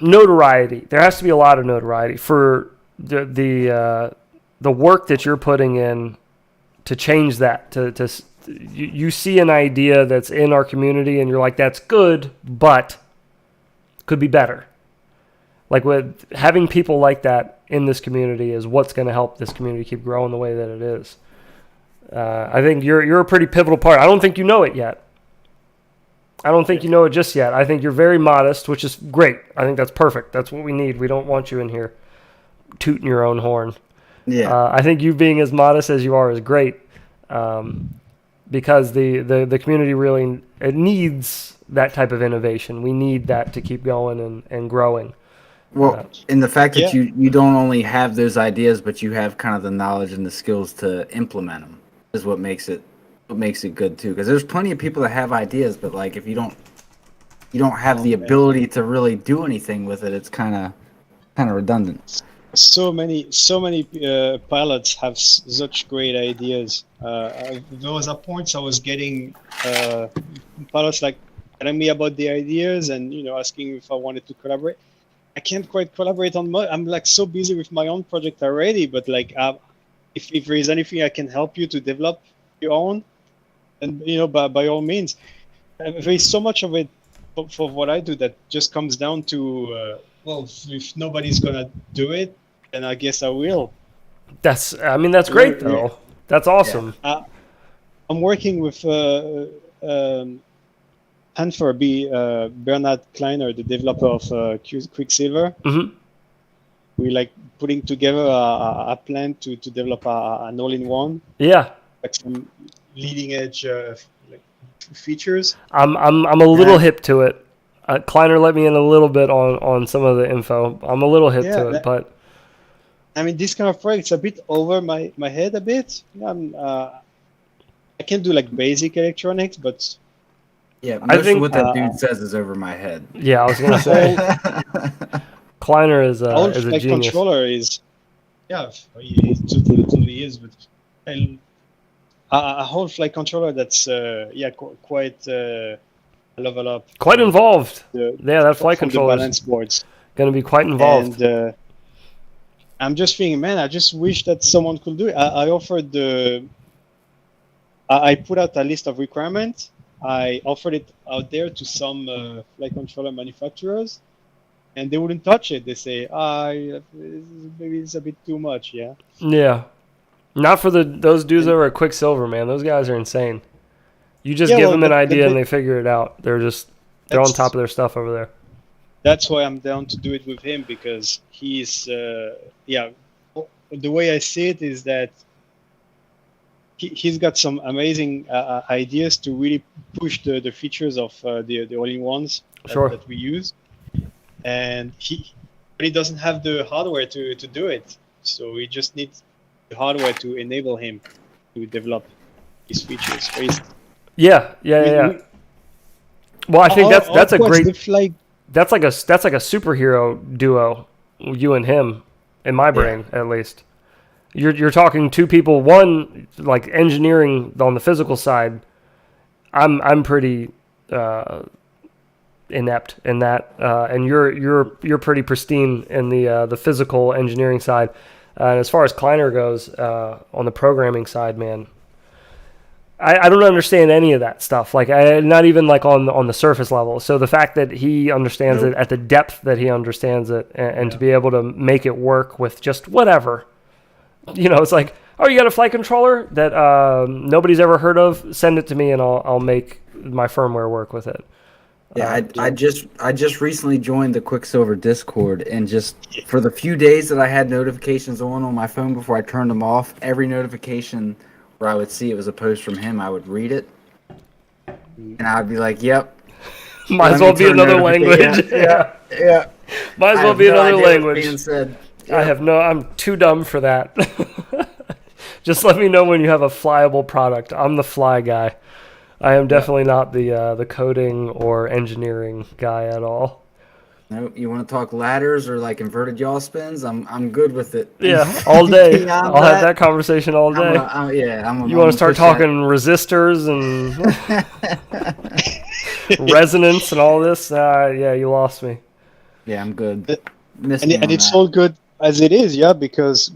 notoriety. There has to be a lot of notoriety for the work that you're putting in to change that. You see an idea that's in our community and you're like, that's good, but could be better. Like with having people like that in this community is what's going to help this community keep growing the way that it is. I think you're a pretty pivotal part. I don't think you know it yet. I don't think you know it just yet. I think you're very modest, which is great. I think that's perfect. That's what we need. We don't want you in here tooting your own horn. yeah, I think you being as modest as you are is great, because the community really it needs that type of innovation. We need that to keep going and growing. well, and the fact that Yeah. you don't only have those ideas, but you have kind of the knowledge and the skills to implement them is what makes it good too. Because there's plenty of people that have ideas, but like if you don't have the ability to really do anything with it, it's kind of redundant. So many pilots have such great ideas. There was at points I was getting pilots like telling me about the ideas and asking if I wanted to collaborate. I can't quite collaborate on much. I'm like so busy with my own project already. But like, if there is anything I can help you to develop your own, and by all means, there is so much of it for what I do that just comes down to well, if nobody's gonna do it, then I guess I will. That's great though. That's awesome. I'm working with Hanfer Bernard Kleiner, the developer of Quicksilver. Mm-hmm. We like putting together a plan to develop an all-in-one, Yeah. like some leading edge like features. I'm a little hip to it. Kleiner let me in a little bit on some of the info. I'm a little hip to it, but I mean, this kind of project's a bit over my head a bit. I can do like basic electronics, but Yeah, I think of what that dude says is over my head. yeah, I was gonna say Kleiner is a all is a flight genius. controller is he totally is, but a whole flight controller that's quite level up. Quite involved. The, Yeah, that flight from the controller is balance boards. going to be quite involved. And I'm just thinking, man, I just wish that someone could do it. I offered I put out a list of requirements. I offered it out there to some flight controller manufacturers, and they wouldn't touch it. They say, maybe it's a bit too much, yeah. Yeah, not for those dudes over at Quicksilver, man. Those guys are insane. You just give them an idea and they figure it out. They're on top of their stuff over there. That's why I'm down to do it with him, because he's the way I see it is that he's got some amazing ideas to really push the features of the all-in-ones that we use, and he doesn't have the hardware to do it, so he just needs the hardware to enable him to develop his features. Yeah. Well, I think that's a great. Like, that's like a superhero duo. you and him, in my brain at least. You're talking two people. One, like engineering on the physical side, I'm pretty inept in that, and you're pretty pristine in the physical engineering side. And as far as Kleiner goes, on the programming side, man, I don't understand any of that stuff. Like, not even like on the surface level. So the fact that he understands it at the depth that he understands it, and to be able to make it work with just whatever, it's like, oh, you got a flight controller that nobody's ever heard of? Send it to me, and I'll make my firmware work with it. Yeah, I just recently joined the Quicksilver Discord, and just for the few days that I had notifications on my phone before I turned them off, every notification where I would see it was a post from him, I would read it, and I would be like, "Yep, might as well be another language." Yeah. Might as well be another language. Being said. I'm too dumb for that. Just let me know when you have a flyable product. I'm the fly guy. I am definitely not the coding or engineering guy at all. No, you want to talk ladders or like inverted yaw spins? I'm good with it. Yeah, all day. I'll have that conversation all day. You want to start talking resistors and resonance and all this? Yeah, you lost me. Yeah, I'm good. And it's all good as it is, yeah, because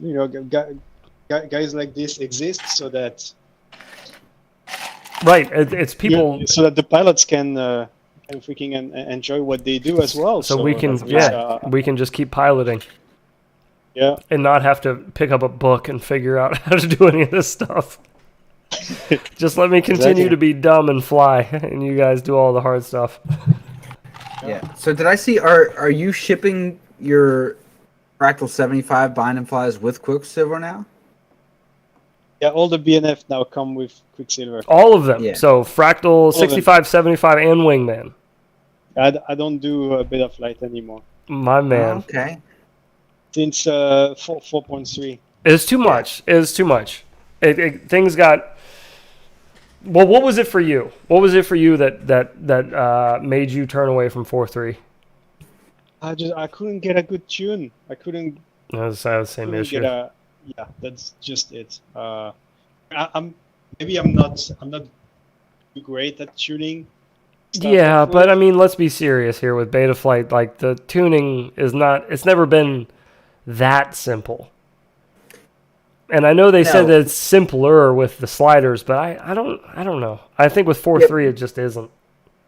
guys like this exist so that it's people so that the pilots can freaking enjoy what they do as well. So we can we can just keep piloting. Yeah, and not have to pick up a book and figure out how to do any of this stuff. Just let me continue to be dumb and fly, and you guys do all the hard stuff. Yeah. So did I see? Are you shipping your Fractal75 bind and flies with Quicksilver now? Yeah, all the BNF now come with Quicksilver. All of them. Yeah. So Fractal65, 75, and Wingman. I don't do a bit of flight anymore. My man. Oh, okay. Since 4.3. It's too much. It's too much. Things got. Well, what was it for you? What was it for you that made you turn away from 4.3? I couldn't get a good tune. I couldn't. That was the same issue. Yeah, that's just it. I'm not too great at tuning. Yeah, but I mean, let's be serious here with Betaflight. Like, the tuning is not. It's never been that simple. And I know they said that it's simpler with the sliders, but I don't know. I think with 4.3 it just isn't.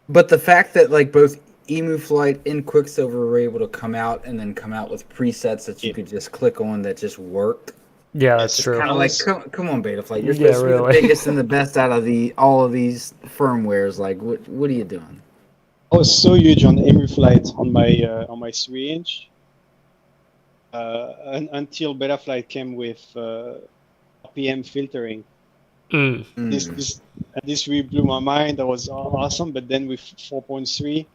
But the fact that like both Emu Flight and Quicksilver were able to come out with presets that you could just click on that just worked. Yeah, that's true. Kind of like, come on, Betaflight, you're supposed to be the biggest and the best out of all of these firmwares. Like, what are you doing? I was so huge on Emu Flight on my 3-inch. Until Betaflight came with RPM filtering. This really blew my mind. That was awesome. But then with 4.3,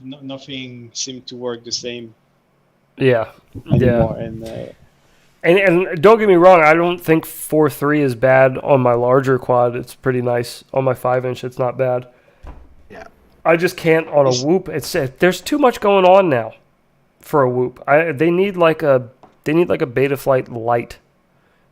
nothing seemed to work the same. Yeah. Anymore. Yeah. And don't get me wrong, I don't think 4.3 is bad on my larger quad. It's pretty nice. On my 5-inch, it's not bad. Yeah. I just can't on a Whoop. There's too much going on now for a Whoop. They need like a Betaflight Lite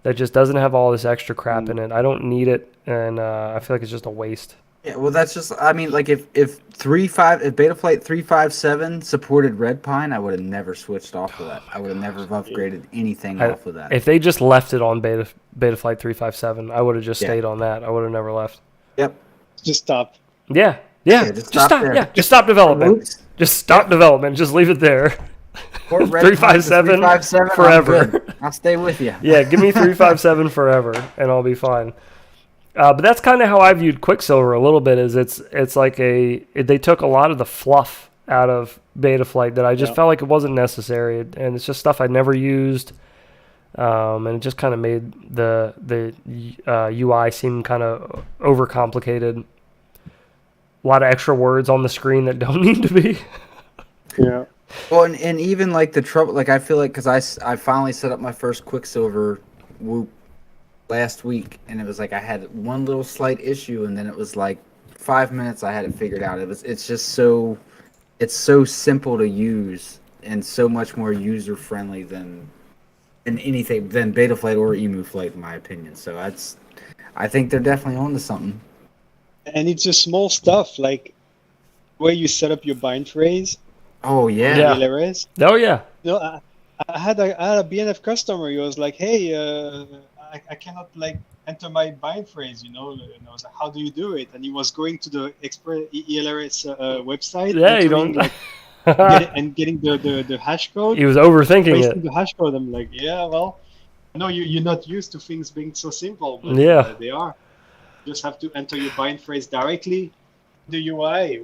that just doesn't have all this extra crap in it. I don't need it, and I feel like it's just a waste. Yeah, well, that's just. I mean, like if Betaflight 357 supported Red Pine, I would have never switched off of that. I would have never upgraded anything off of that. If they just left it on Betaflight 357, I would have just stayed on that. I would have never left. Yep. Just stop. Yeah. Just stop. Yeah, just stop development. Oops. Just stop development. Just leave it there. 357 forever. I'll stay with you. Yeah, give me 357 forever, and I'll be fine. But that's kind of how I viewed Quicksilver a little bit. Is it's like they took a lot of the fluff out of Betaflight that I just felt like it wasn't necessary, and it's just stuff I never used, and it just kind of made the UI seem kind of overcomplicated. A lot of extra words on the screen that don't need to be. Yeah. Well, and even like the trouble, like I feel like because I finally set up my first Quicksilver Whoop last week, and it was like I had one little slight issue, and then it was like 5 minutes I had it figured out. It's so simple to use, and so much more user friendly than anything than Betaflight or EmuFlight, in my opinion. So I think they're definitely onto something. And it's just small stuff like where you set up your bind phrase. Oh yeah. Yeah. LRS. Oh yeah. You know, I had a BNF customer. He was like, "Hey, I cannot like enter my bind phrase, you know." And I was like, "How do you do it?" And he was going to the ELRS website, Yeah, you entering, don't. like, getting the hash code. He was overthinking Pasting it. the hash code. I'm like, yeah, well, no, you're not used to things being so simple, but Yeah. they are. You just have to enter your bind phrase directly in the UI.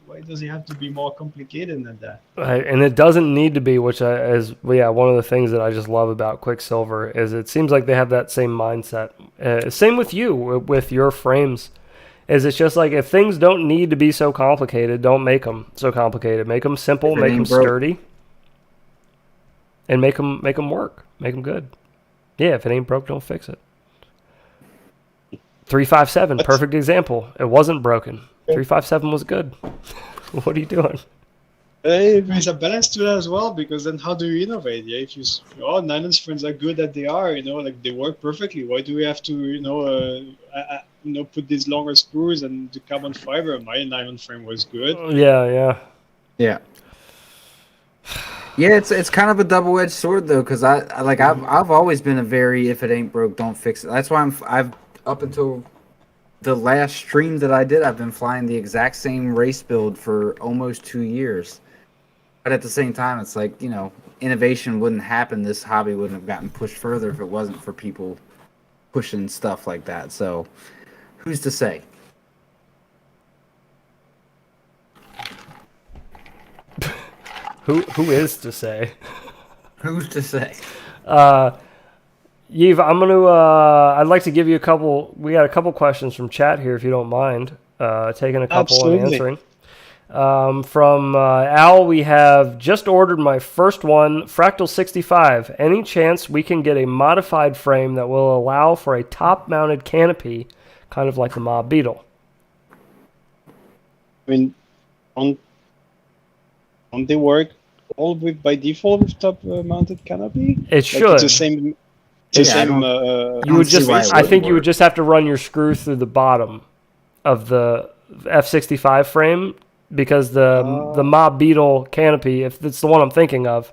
Why does it have to be more complicated than that? Right, and it doesn't need to be, which is one of the things that I just love about Quicksilver is it seems like they have that same mindset. Same with you, with your frames. Is it's just like if things don't need to be so complicated, don't make them so complicated. Make them simple, make them sturdy, and make them work, make them good. Yeah, if it ain't broke, don't fix it. 357, perfect example. It wasn't broken. 357 was good. What are you doing? There's a balance to that as well, because then how do you innovate? Yeah, if nylon friends are good that they are, like they work perfectly. Why do we have to, put these longer screws and the carbon fiber? My nylon frame was good. Yeah. Yeah, it's kind of a double-edged sword though, because I've always been a very if it ain't broke, don't fix it. That's why I've up until the last stream that I did, I've been flying the exact same race build for almost 2 years. But at the same time, it's like, innovation wouldn't happen. This hobby wouldn't have gotten pushed further if it wasn't for people pushing stuff like that. So, who's to say? Who is to say? Who's to say? Yves, I'd like to give you we got a couple questions from chat here, if you don't mind, taking a couple Absolutely. and answering. From Al, we have just ordered my first one, Fractal65. Any chance we can get a modified frame that will allow for a top-mounted canopy, kind of like the Mob Beetle? I mean, on they work all by default with top-mounted canopy? It should. It's the same. I think you would just have to run your screw through the bottom of the F65 frame, because the Mob Beetle canopy, if it's the one I'm thinking of,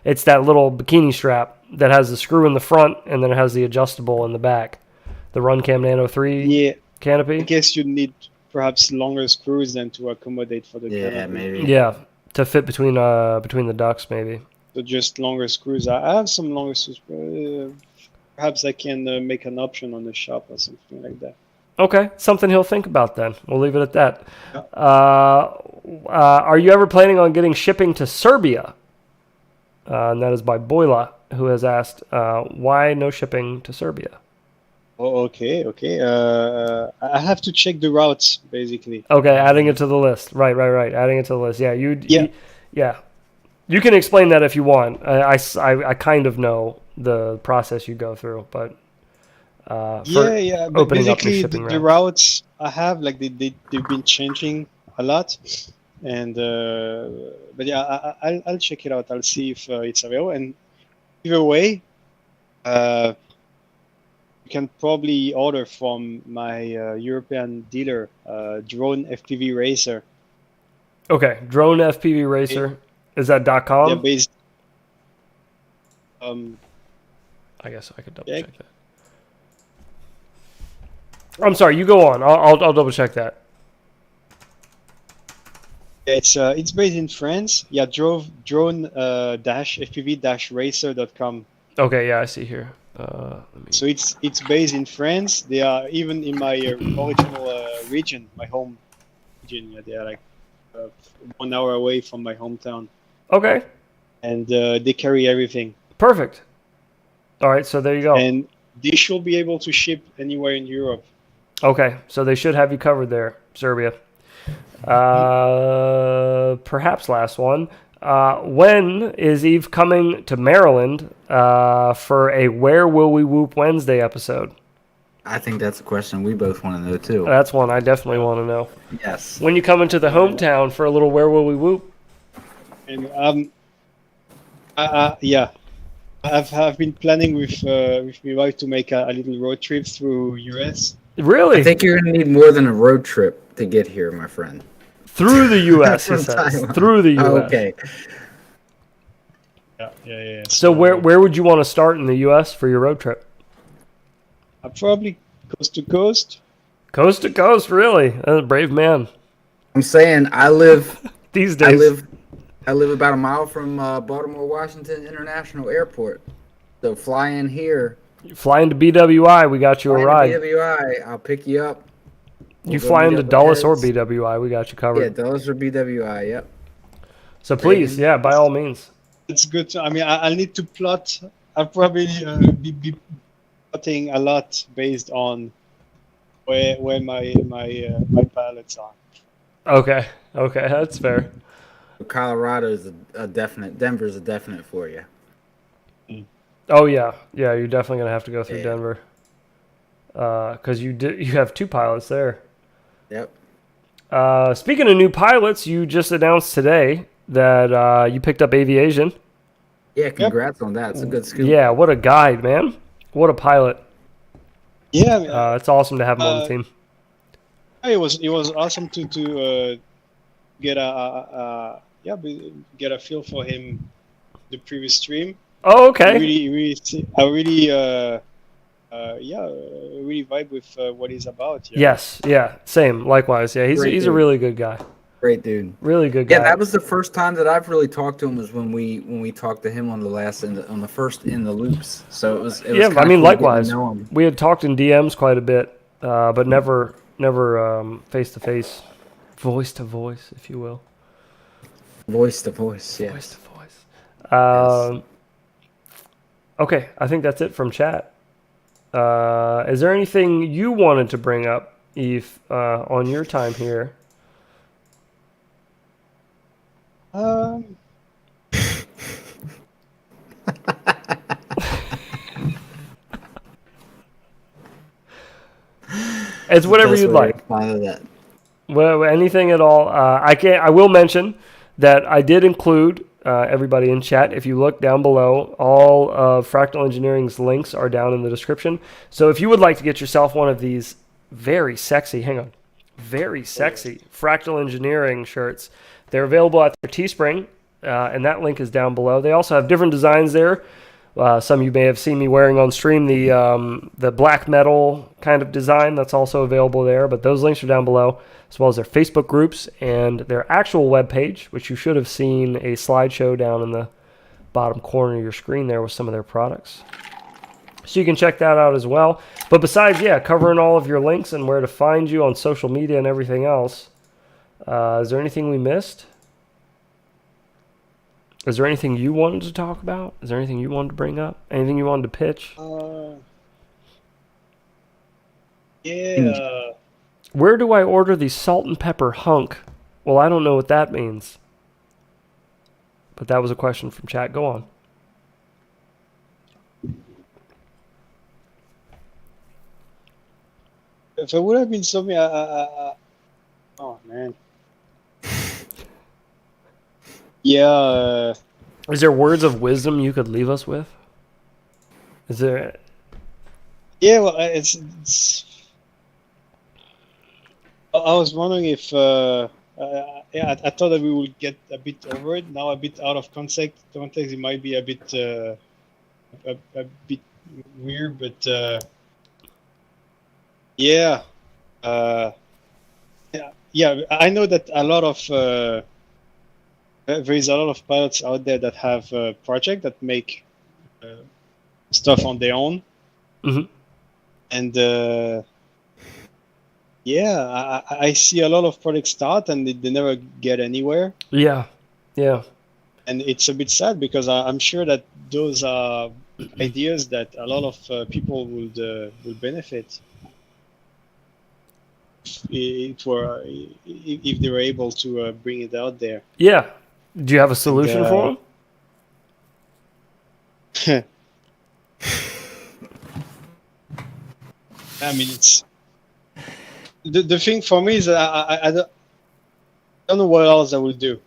it's that little bikini strap that has the screw in the front and then it has the adjustable in the back. The Runcam Nano 3 canopy. I guess you need perhaps longer screws than to accommodate for the canopy. Maybe. Yeah, to fit between the ducts maybe. So just longer screws. I have some longer screws. Perhaps I can make an option on the shop or something like that. Okay, something he'll think about then. We'll leave it at that. Yeah. Are you ever planning on getting shipping to Serbia? And that is by Boyla, who has asked, why no shipping to Serbia? Oh, okay. I have to check the routes, basically. Okay, adding it to the list. Right. Adding it to the list. Yeah, you can explain that if you want. I kind of know the process you go through, but But opening up your basically shipping the routes I have, like they've been changing a lot, and but yeah, I'll check it out. I'll see if it's available, and either way, you can probably order from my European dealer, Drone FPV Racer. Okay, Drone FPV Racer. Is that .com? Yeah, based. I guess I could double check that. I'm sorry, you go on. I'll double check that. It's based in France. Yeah, drone-fpv-racer.com. Okay, yeah, I see here. So it's based in France. They are even in my original region, my home region. Yeah, they are like 1 hour away from my hometown. Okay. And they carry everything. Perfect. All right, so there you go. And they should be able to ship anywhere in Europe. Okay, so they should have you covered there, Serbia. Perhaps last one. When is Yves coming to Maryland for a Where Will We Whoop Wednesday episode? I think that's a question we both want to know too. That's one I definitely want to know. Yes. When you come into the hometown for a little Where Will We Whoop? And yeah, I've been planning with my wife to make a little road trip through US. Really? I think you're gonna need more than a road trip to get here, my friend. Through the U.S., he From says. Taiwan. Through the U.S. Okay. Yeah. So where would you want to start in the U.S. for your road trip? Probably coast to coast. Coast to coast, really? That's a brave man. I'm saying I live These days. I live about a mile from Baltimore Washington International Airport. So fly in here. Fly into BWI, we got you a Fly ride. into BWI, I'll pick you up. You go fly meet into up with Dulles or heads. BWI, we got you Yeah, covered. Dulles or BWI, yep. So please, yeah, by all means. It's good. I mean, I'll need to plot. I'll probably be plotting a lot based on where my pilots are. Okay, that's fair. Colorado is a definite. Denver's a definite for you. Oh yeah, you're definitely gonna have to go through Yeah. Denver, because you have two pilots there. Yep. Speaking of new pilots, you just announced today that you picked up aviation. Yeah, congrats on that. It's a good scoop. Yeah, what a guide, man! What a pilot! Yeah, I mean, It's awesome to have him on the team. it was awesome to get get a feel for him the previous stream. Oh, okay. Really vibe with what he's about. Yeah. Yes, yeah, same. Likewise, yeah. He's Great a dude. really good guy. Great dude. Really good guy. Yeah, that was the first time that I've really talked to him was when we talked to him on the first in the loops. So it was yeah, kinda I mean, cool getting to likewise. know him. We had talked in DMs quite a bit, but never face to face, voice to voice, if you will. Voice to voice, Voice yes. to voice. Okay, I think that's it from chat. Is there anything you wanted to bring up, Yves, on your time here? It's whatever Best you'd way to like. respond to that. Well, anything at all. I will mention that I did include everybody in chat. If you look down below, all of Fractal Engineering's links are down in the description. So if you would like to get yourself one of these very sexy Fractal Engineering shirts, they're available at their Teespring, and that link is down below. They also have different designs there. Some you may have seen me wearing on stream, the black metal kind of design that's also available there, but those links are down below, as well as their Facebook groups and their actual webpage, which you should have seen a slideshow down in the bottom corner of your screen there with some of their products. So you can check that out as well. But besides, covering all of your links and where to find you on social media and everything else, is there anything we missed? Is there anything you wanted to talk about? Is there anything you wanted to bring up? Anything you wanted to pitch? Yeah. Where do I order the salt and pepper hunk? Well, I don't know what that means. But that was a question from chat. Go on. If it would have been something, oh man. Yeah. Is there words of wisdom you could leave us with? Is there... Yeah, well, it's I was wondering if I thought that we would get a bit over it. Now a bit out of context, it might be a bit weird, but yeah, I know that a lot of there is a lot of pilots out there that have a project that make stuff on their own. Mm-hmm. And I see a lot of projects start and they never get anywhere. Yeah. And it's a bit sad because I'm sure that those are ideas that a lot of people would benefit if they were able to bring it out there. Yeah. Do you have a solution for them? I mean, it's the thing for me is that I don't know what else I would do.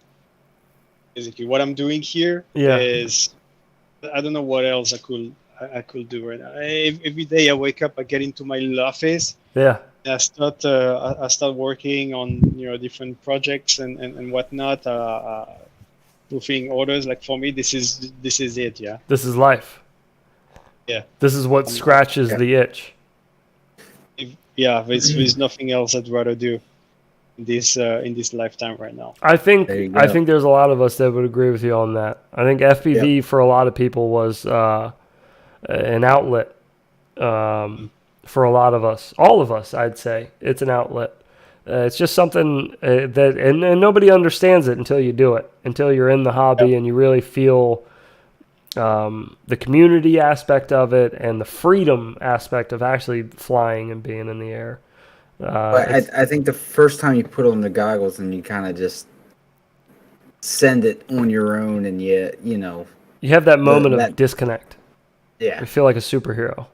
Basically, what I'm doing here is I don't know what else I could do right now. Every day I wake up, I get into my little office. Yeah. And I start working on different projects and whatnot. Fulfilling orders. Like for me, this is it. Yeah. This is life. Yeah. This is what scratches the itch. There's nothing else I'd rather do in this lifetime right now. I think there's a lot of us that would agree with you on that. I think FPV for a lot of people was an outlet. For a lot of us, all of us, I'd say it's an outlet. It's just something that, and nobody understands it until you do it, until you're in the hobby and you really feel the community aspect of it and the freedom aspect of actually flying and being in the air. I think the first time you put on the goggles and you kind of just send it on your own, and you have that moment of disconnect. Yeah, you feel like a superhero.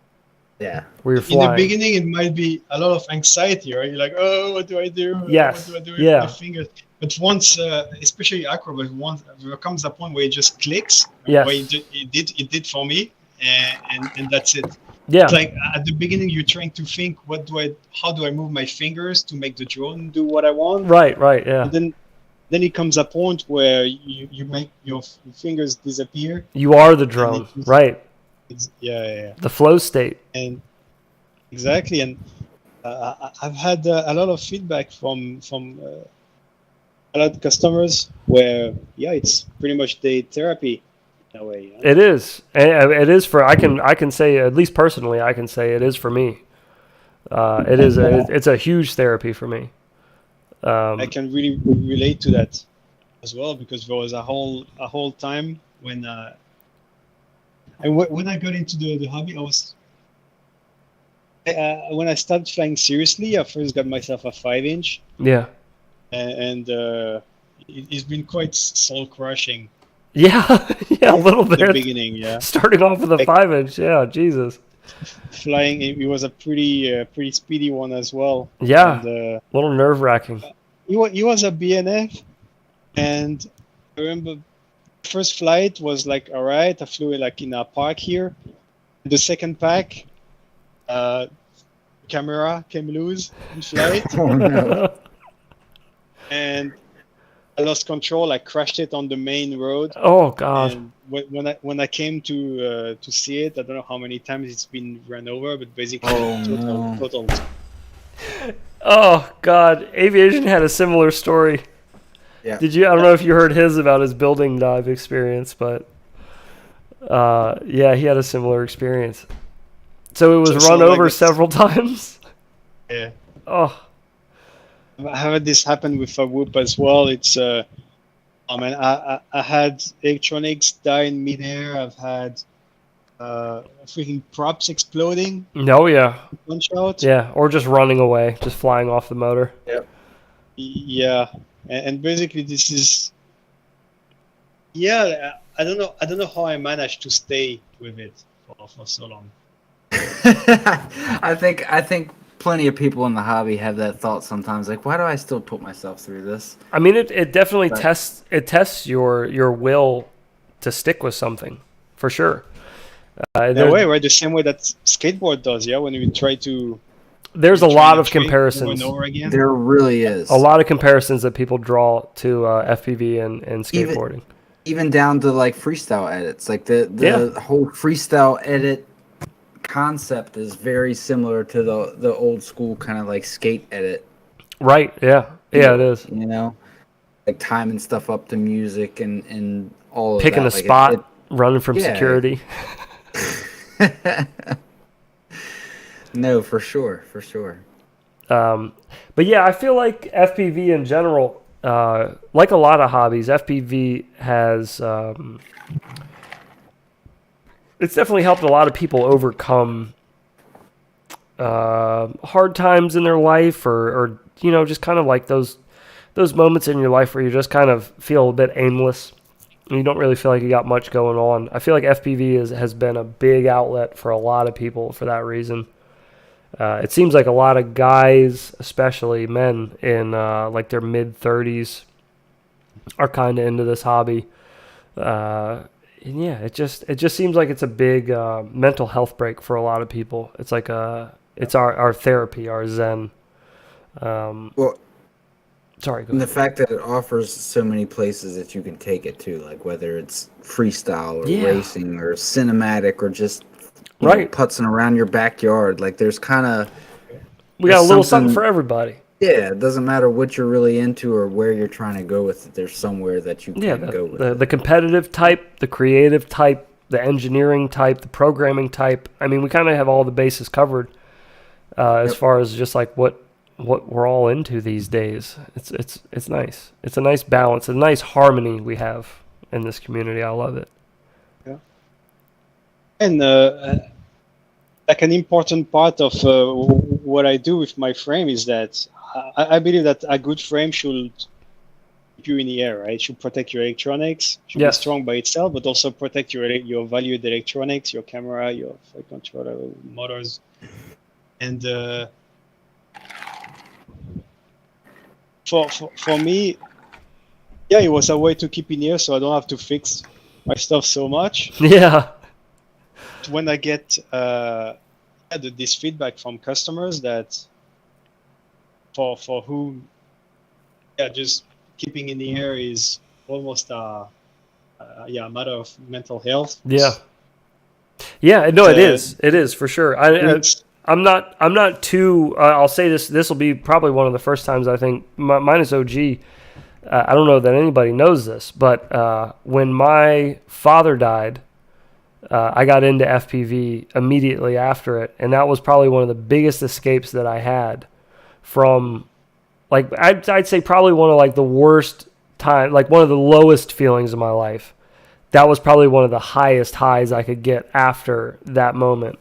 Yeah, where you're flying. In the beginning, it might be a lot of anxiety, right? You're like, oh, what do I do? Yes. What do I do with my fingers? But once, especially acrobat, once there comes a point where it just clicks. Yes. Where it did for me, and that's it. Yeah. It's like at the beginning, you're trying to think, how do I move my fingers to make the drone do what I want? Right. Yeah. And then it comes a point where you make your fingers disappear. You are the drone, right? Yeah. The flow state. And exactly, and I've had a lot of feedback from a lot of customers where it's pretty much day therapy in a way. It is. It is for I can say, at least personally, I can say it is for me. It is. It's a huge therapy for me. I can really relate to that as well, because there was a whole time when. And when I got into the hobby, I was when I started flying seriously. I first got myself a 5-inch. Yeah. And it's been quite soul crushing. Yeah, a little bit. At the beginning, yeah. Starting off with a 5-inch, yeah, Jesus. Flying, it was a pretty speedy one as well. Yeah. And, a little nerve-wracking. He was a BNF, and I remember. First flight was like, all right, I flew like in a park here. The second pack, camera came loose in flight. Oh, no. And I lost control. I crashed it on the main road. Oh God! And when I came to see it, I don't know how many times it's been run over, but basically total. Oh God! Aviation had a similar story. Yeah. Did you? I don't know if you heard his about his building dive experience, but he had a similar experience. So it was run over several times. Yeah. Oh. I had this happen with a whoop as well. It's I had electronics die in midair. I've had freaking props exploding. Oh yeah. Punch out. Yeah, or just running away, just flying off the motor. Yep. Yeah. And basically, this is, I don't know how I managed to stay with it for so long. I think plenty of people in the hobby have that thought sometimes. Like, why do I still put myself through this? I mean, it definitely tests your will to stick with something, for sure. In a way, right? The same way that skateboard does. Yeah, when you try to. There's a lot of comparisons. There really is. A lot of comparisons that people draw to FPV and skateboarding. Even down to like freestyle edits. Like the whole freestyle edit concept is very similar to the old school kind of like skate edit. Right, yeah. Yeah, it is. You know? Like timing stuff up to music and all of Picking that. a spot, running from security. No, for sure. But yeah, I feel like FPV in general, like a lot of hobbies, FPV has it's definitely helped a lot of people overcome hard times in their life, or just kind of like those moments in your life where you just kind of feel a bit aimless. You don't really feel like you got much going on. I feel like FPV has been a big outlet for a lot of people for that reason. It seems like a lot of guys, especially men in like their mid-30s, are kind of into this hobby. And yeah, it just seems like it's a big mental health break for a lot of people. It's like it's our therapy, our zen. Well, Sorry, go and the ahead. fact that it offers so many places that you can take it to, like whether it's freestyle or Yeah. racing or cinematic or just you know, Right. putzing around your backyard. Like there's kind of We got there's a little something for something. everybody. Yeah, it doesn't matter what you're really into or where you're trying to go with it. There's somewhere that you Yeah, can go with the it. competitive type, the creative type, the engineering type, the programming type. I mean, we kind of have all the bases covered as Yep. far as just like what we're all into these days. It's nice. It's a nice balance, a nice harmony we have in this community. I love it. Yeah. And like an important part of what I do with my frame is that I believe that a good frame should keep you in the air, right? It should protect your electronics, should be Yes. strong by itself, but also protect your valued electronics, your camera, your flight controller, motors. And for me, yeah, it was a way to keep in here so I don't have to fix my stuff so much. Yeah. When I get this feedback from customers that for whom just keeping in the air is almost a matter of mental health. Yeah. Yeah. No, it is. It is for sure. I'm not too. I'll say this. This will be probably one of the first times I think. Minus OG. I don't know that anybody knows this, but when my father died, I got into FPV immediately after it, and that was probably one of the biggest escapes that I had from, like, I'd say probably one of like the worst time, like one of the lowest feelings of my life. That was probably one of the highest highs I could get after that moment.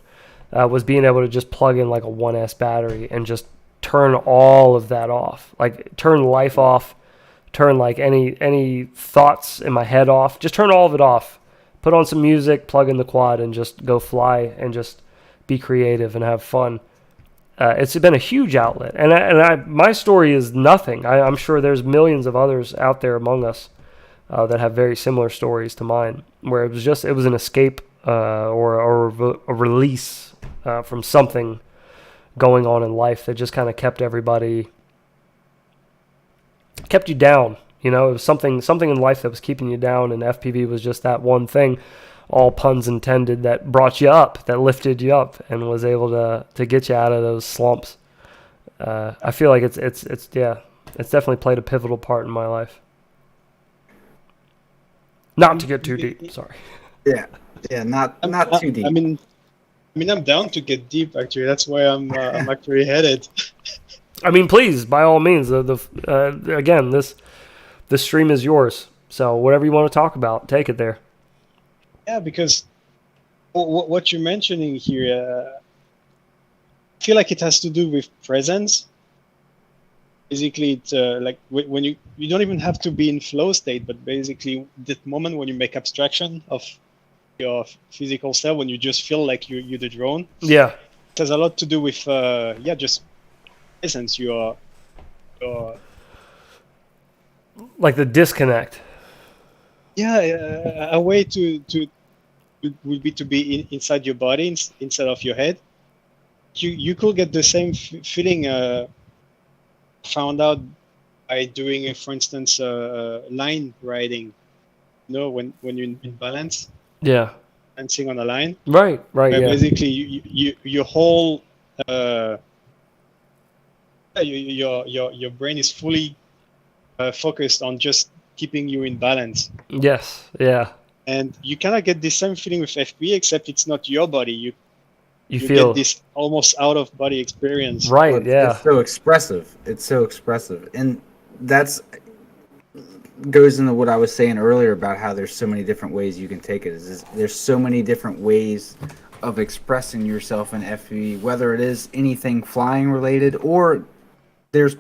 Was being able to just plug in like a 1S battery and just turn all of that off, like turn life off, turn like any thoughts in my head off, just turn all of it off, put on some music, plug in the quad, and just go fly and just be creative and have fun. It's been a huge outlet, and my story is nothing. I'm sure there's millions of others out there among us that have very similar stories to mine, where it was an escape or a release from something going on in life that just kind of kept you down. You know, it was something in life that was keeping you down, and FPV was just that one thing, all puns intended, that brought you up, that lifted you up, and was able to get you out of those slumps. I feel like it's definitely played a pivotal part in my life. Not to get too deep, sorry. Yeah, not too deep. I mean, I'm down to get deep. Actually, that's why I'm actually headed. I mean, please, by all means. Again, this stream is yours. So whatever you want to talk about, take it there. Yeah, because what you're mentioning here, I feel like it has to do with presence. Basically, it's like when you don't even have to be in flow state, but basically that moment when you make abstraction of your physical self, when you just feel like you're the drone. Yeah. It has a lot to do with just presence. You're like the disconnect. Yeah, a way to would be to be inside your body instead of your head. You could get the same feeling found out by doing, for instance, line riding. You know, when you're in balance. Yeah. Dancing on a line. Right. Yeah. Basically, your whole your brain is fully focused on just keeping you in balance. Yes. Yeah. And you cannot get the same feeling with FP, except it's not your body. You feel get this almost out of body experience. Right. Well, yeah. It's so expressive. And that's goes into what I was saying earlier about how there's so many different ways you can take it. There's so many different ways of expressing yourself in FPV, whether it is anything flying related or there's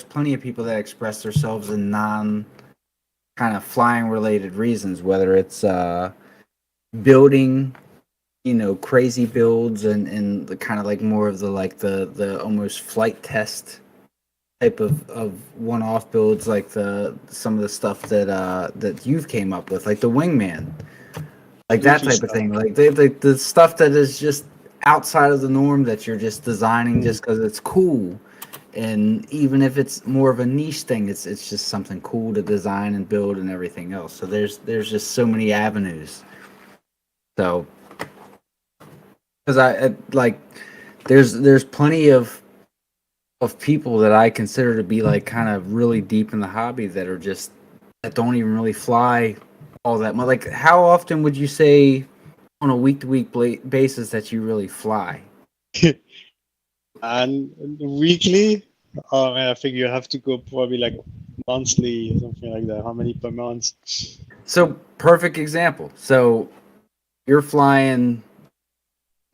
plenty of people that express themselves in non kind of flying related reasons, whether it's building, you know, crazy builds and the kind of like more of the almost flight test type of one-off builds, like some of the stuff that you've came up with, like the Wingman, like that Goofy type of stuff. thing, like the stuff that is just outside of the norm that you're just designing just because it's cool. And even if it's more of a niche thing, it's just something cool to design and build and everything else. So there's just so many avenues. So because I like there's plenty of people that I consider to be like kind of really deep in the hobby that are just that don't even really fly all that much. Like, how often would you say on a week to week basis that you really fly? And weekly, oh man, I think you have to go probably like monthly or something like that. How many per month? So perfect example. So you're flying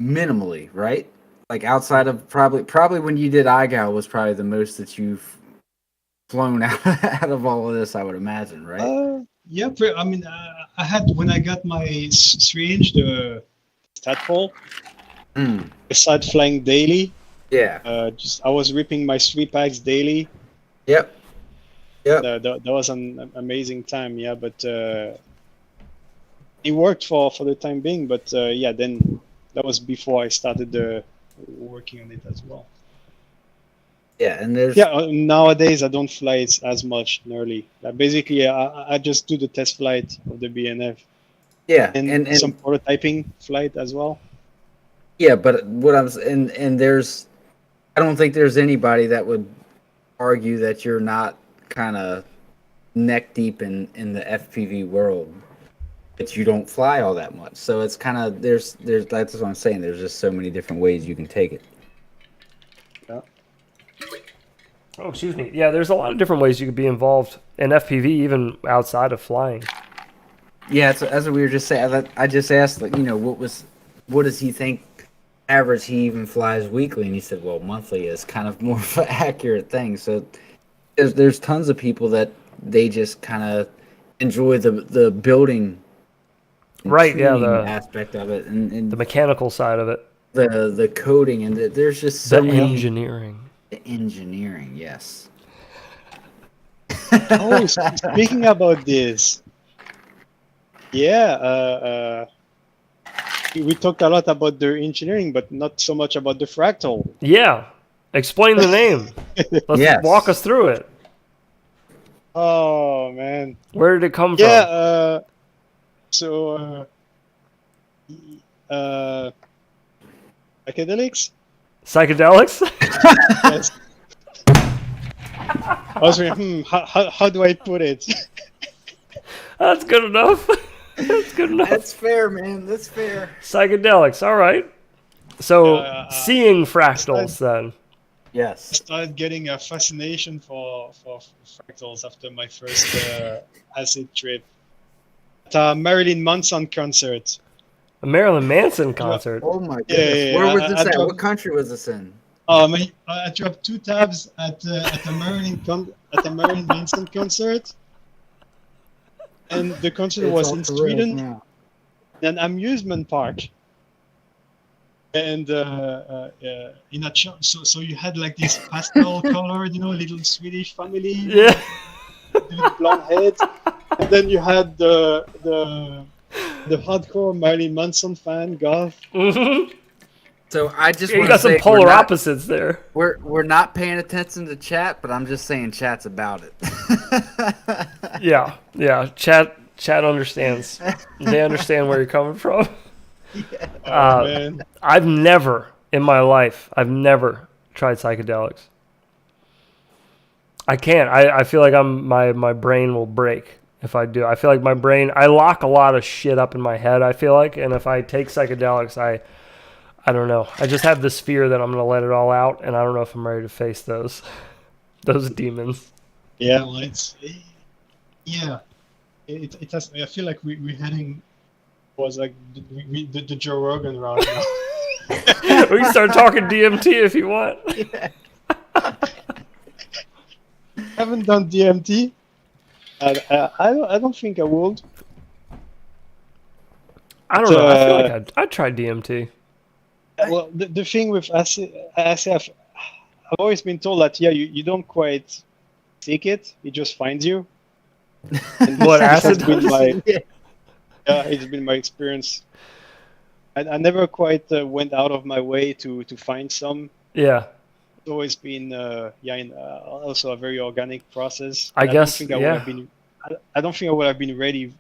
minimally, right? Like outside of probably when you did iGal was probably the most that you've flown out of all of this, I would imagine, right? Yeah, I mean, I had when I got my 3-inch, the Statfall, besides flying daily, Yeah. just I was ripping my 3 packs daily. Yep. That was an amazing time, yeah. But it worked for the time being. But yeah, then that was before I started working on it as well. Yeah, and there's Nowadays I don't fly it as much nearly. Basically, I just do the test flight of the BNF. Yeah, and some prototyping flight as well. Yeah, but what I'm and there's, I don't think there's anybody that would argue that you're not kind of neck deep in the FPV world, but you don't fly all that much. So it's kind of there's that's what I'm saying. There's just so many different ways you can take it. Yeah. Oh, excuse me. Yeah, there's a lot of different ways you could be involved in FPV, even outside of flying. Yeah, it's, as we were just saying, I just asked, like, what does he think average he even flies weekly? And he said, well, monthly is kind of more of an accurate thing. So there's tons of people that they just kind of enjoy the building, and right? Yeah, the aspect of it, and the mechanical side of it, the coding, and there's just so the many engineering. The engineering, yes. Oh, speaking about this, yeah, we talked a lot about the engineering, but not so much about the Fractal. Yeah, explain the name. Let's walk us through it. Oh man, where did it come from? Yeah, psychedelics. Psychedelics? Yes. I was thinking, how do I put it? That's good enough. That's good enough. That's fair, man. That's fair. Psychedelics. All right. So seeing fractals then. Yes. I started getting a fascination for fractals after my first acid trip at a Marilyn Manson concert. A Marilyn Manson concert? Oh my goodness. Where was this at? What country was this in? I dropped 2 tabs at a Marilyn Manson concert. And the concert was in Sweden, an amusement park. And in a so you had like this pastel colored, little Swedish family, yeah, with blonde heads, and then you had the hardcore Marilyn Manson fan, goth. Mm-hmm. So I just you got some polar opposites there. We're not paying attention to chat, but I'm just saying chat's about it. yeah. Chat understands. They understand where you're coming from. Yeah. Man. I've never in my life tried psychedelics. I can't. I feel like my brain will break if I do. I feel like my brain, I lock a lot of shit up in my head, I feel like, and if I take psychedelics, I don't know. I just have this fear that I'm going to let it all out, and I don't know if I'm ready to face those demons. Yeah, well, it has. I feel like we're heading was like the Joe Rogan route now. We can start talking DMT if you want. Yeah. Haven't done DMT. I don't think I would. I don't know. I feel like I'd try DMT. Well, the thing with acid, I've always been told that you don't quite seek it; it just finds you. And What this acid has been does? my it's been my experience. I never quite went out of my way to find some. Yeah. It's always been also a very organic process. I And guess, don't think I would yeah. have been. I don't think I would have been ready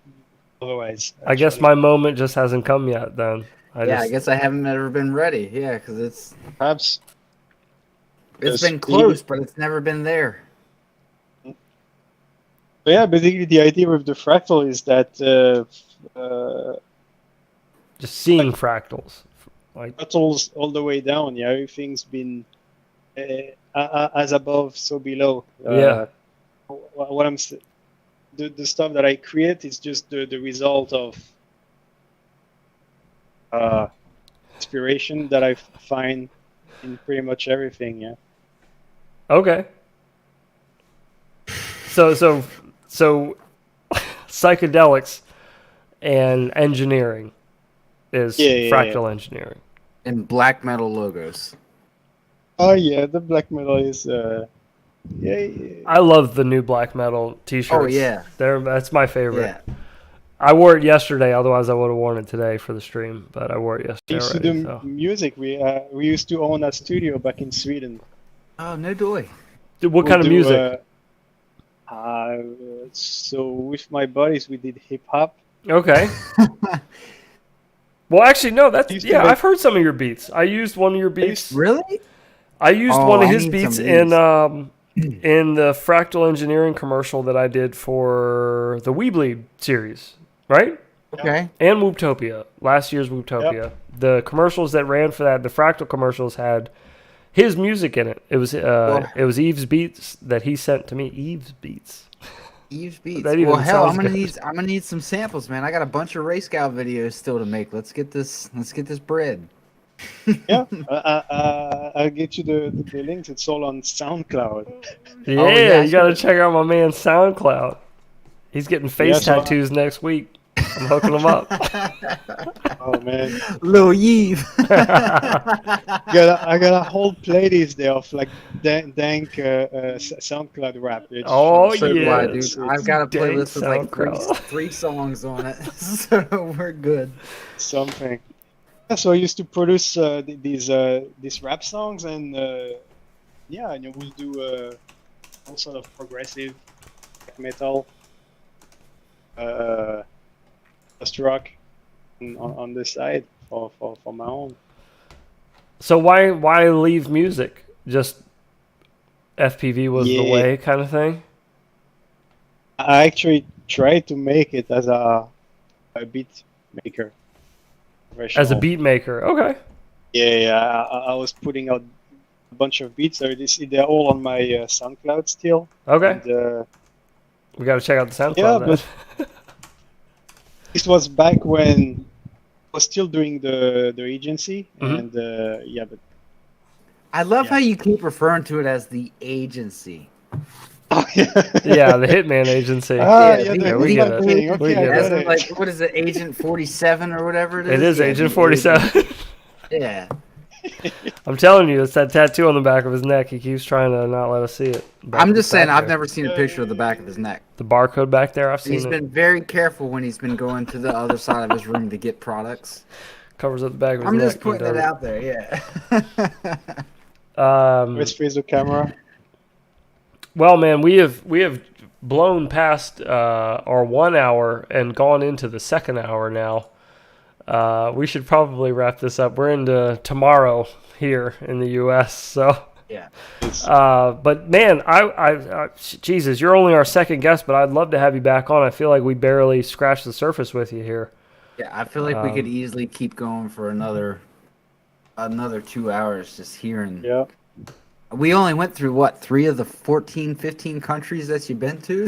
otherwise. I guess actually. my moment just hasn't come yet. Then I guess I haven't ever been ready. Yeah, because it's Perhaps been speed. close, but it's never been there. But yeah, basically the idea with the fractal is that just seeing fractals. Like, fractals all the way down. Yeah, everything's been as above, so below. Yeah. What the stuff that I create is just the result of inspiration that I find in pretty much everything. Yeah. okay. So psychedelics and engineering is Yeah. fractal engineering. And black metal logos. Oh yeah, the black metal is yeah. I love the new black metal t-shirts. Oh, yeah. That's my favorite. Yeah. I wore it yesterday, otherwise I would have worn it today for the stream, but I wore it We yesterday used to already. do So. music. We used to own a studio back in Sweden. Oh, no doy. Dude, what We kind of do, music? So with my buddies, we did hip hop. Okay. Well, actually, no. That's Used to make- I've heard some of your beats. I used one of your beats. Really? I used Oh, one of I his need beats some in the Fractal Engineering commercial that I did for the Weebly series, right? Okay. And Wooptopia, last year's Wooptopia. The commercials that ran for that, the Fractal commercials had his music in it. It was Yves beats that he sent to me. Yves beats. Eve's Beats. That even Well, hell, sounds I'm gonna need some samples, man. I got a bunch of Ray Scout videos still to make. Let's get this bread. Yeah, I'll get you the links. It's all on SoundCloud. Yeah, Oh, yeah, you got to check out my man SoundCloud. He's getting face Yeah, so- tattoos next week. I'm hooking him up. Oh man, Lil Yves. I got a whole playlist there of like dank SoundCloud rap. It's Oh, So do yeah. I, dude. I've got a Dang playlist with like SoundCloud. three songs on it, so we're good. something. Yeah, so I used to produce these rap songs, and yeah, and we'll do all sort of progressive black metal, post rock on the side for my own. So why leave music? Just FPV was the Yeah. way kind of thing? I actually tried to make it as a beat maker. As a professional. beat maker. Okay. Yeah, I was putting out a bunch of beats. They're all on my SoundCloud still. Okay. And, We got to check out the SoundCloud yeah, then. but this was back when I was still doing the agency, Mhm. and yeah, but I love Yeah. how you keep referring to it as the agency. Yeah, the Hitman Agency. we get it. Okay, We get I As got in, it. like, what is it, Agent 47 or whatever it is? It is Yeah, Agent the 47. Yeah. I'm telling you, it's that tattoo on the back of his neck. He keeps trying to not let us see it. But I'm it's just saying, back I've there. never seen a picture of the back of his neck. The barcode back there, I've seen He's it. been very careful when he's been going to the other side of his room to get products. Covers up the back of his I'm neck. just putting it out there, yeah. Let's face the camera. Well, man, we have blown past our 1 hour and gone into the second hour now. We should probably wrap this up. We're into tomorrow here in the U.S. So, Yeah. but man, I Jesus, you're only our second guest, but I'd love to have you back on. I feel like we barely scratched the surface with you here. Yeah, I feel like we could easily keep going for another 2 hours just hearing. Yeah. We only went through, what, 3 of the 14, 15 countries that you've been to?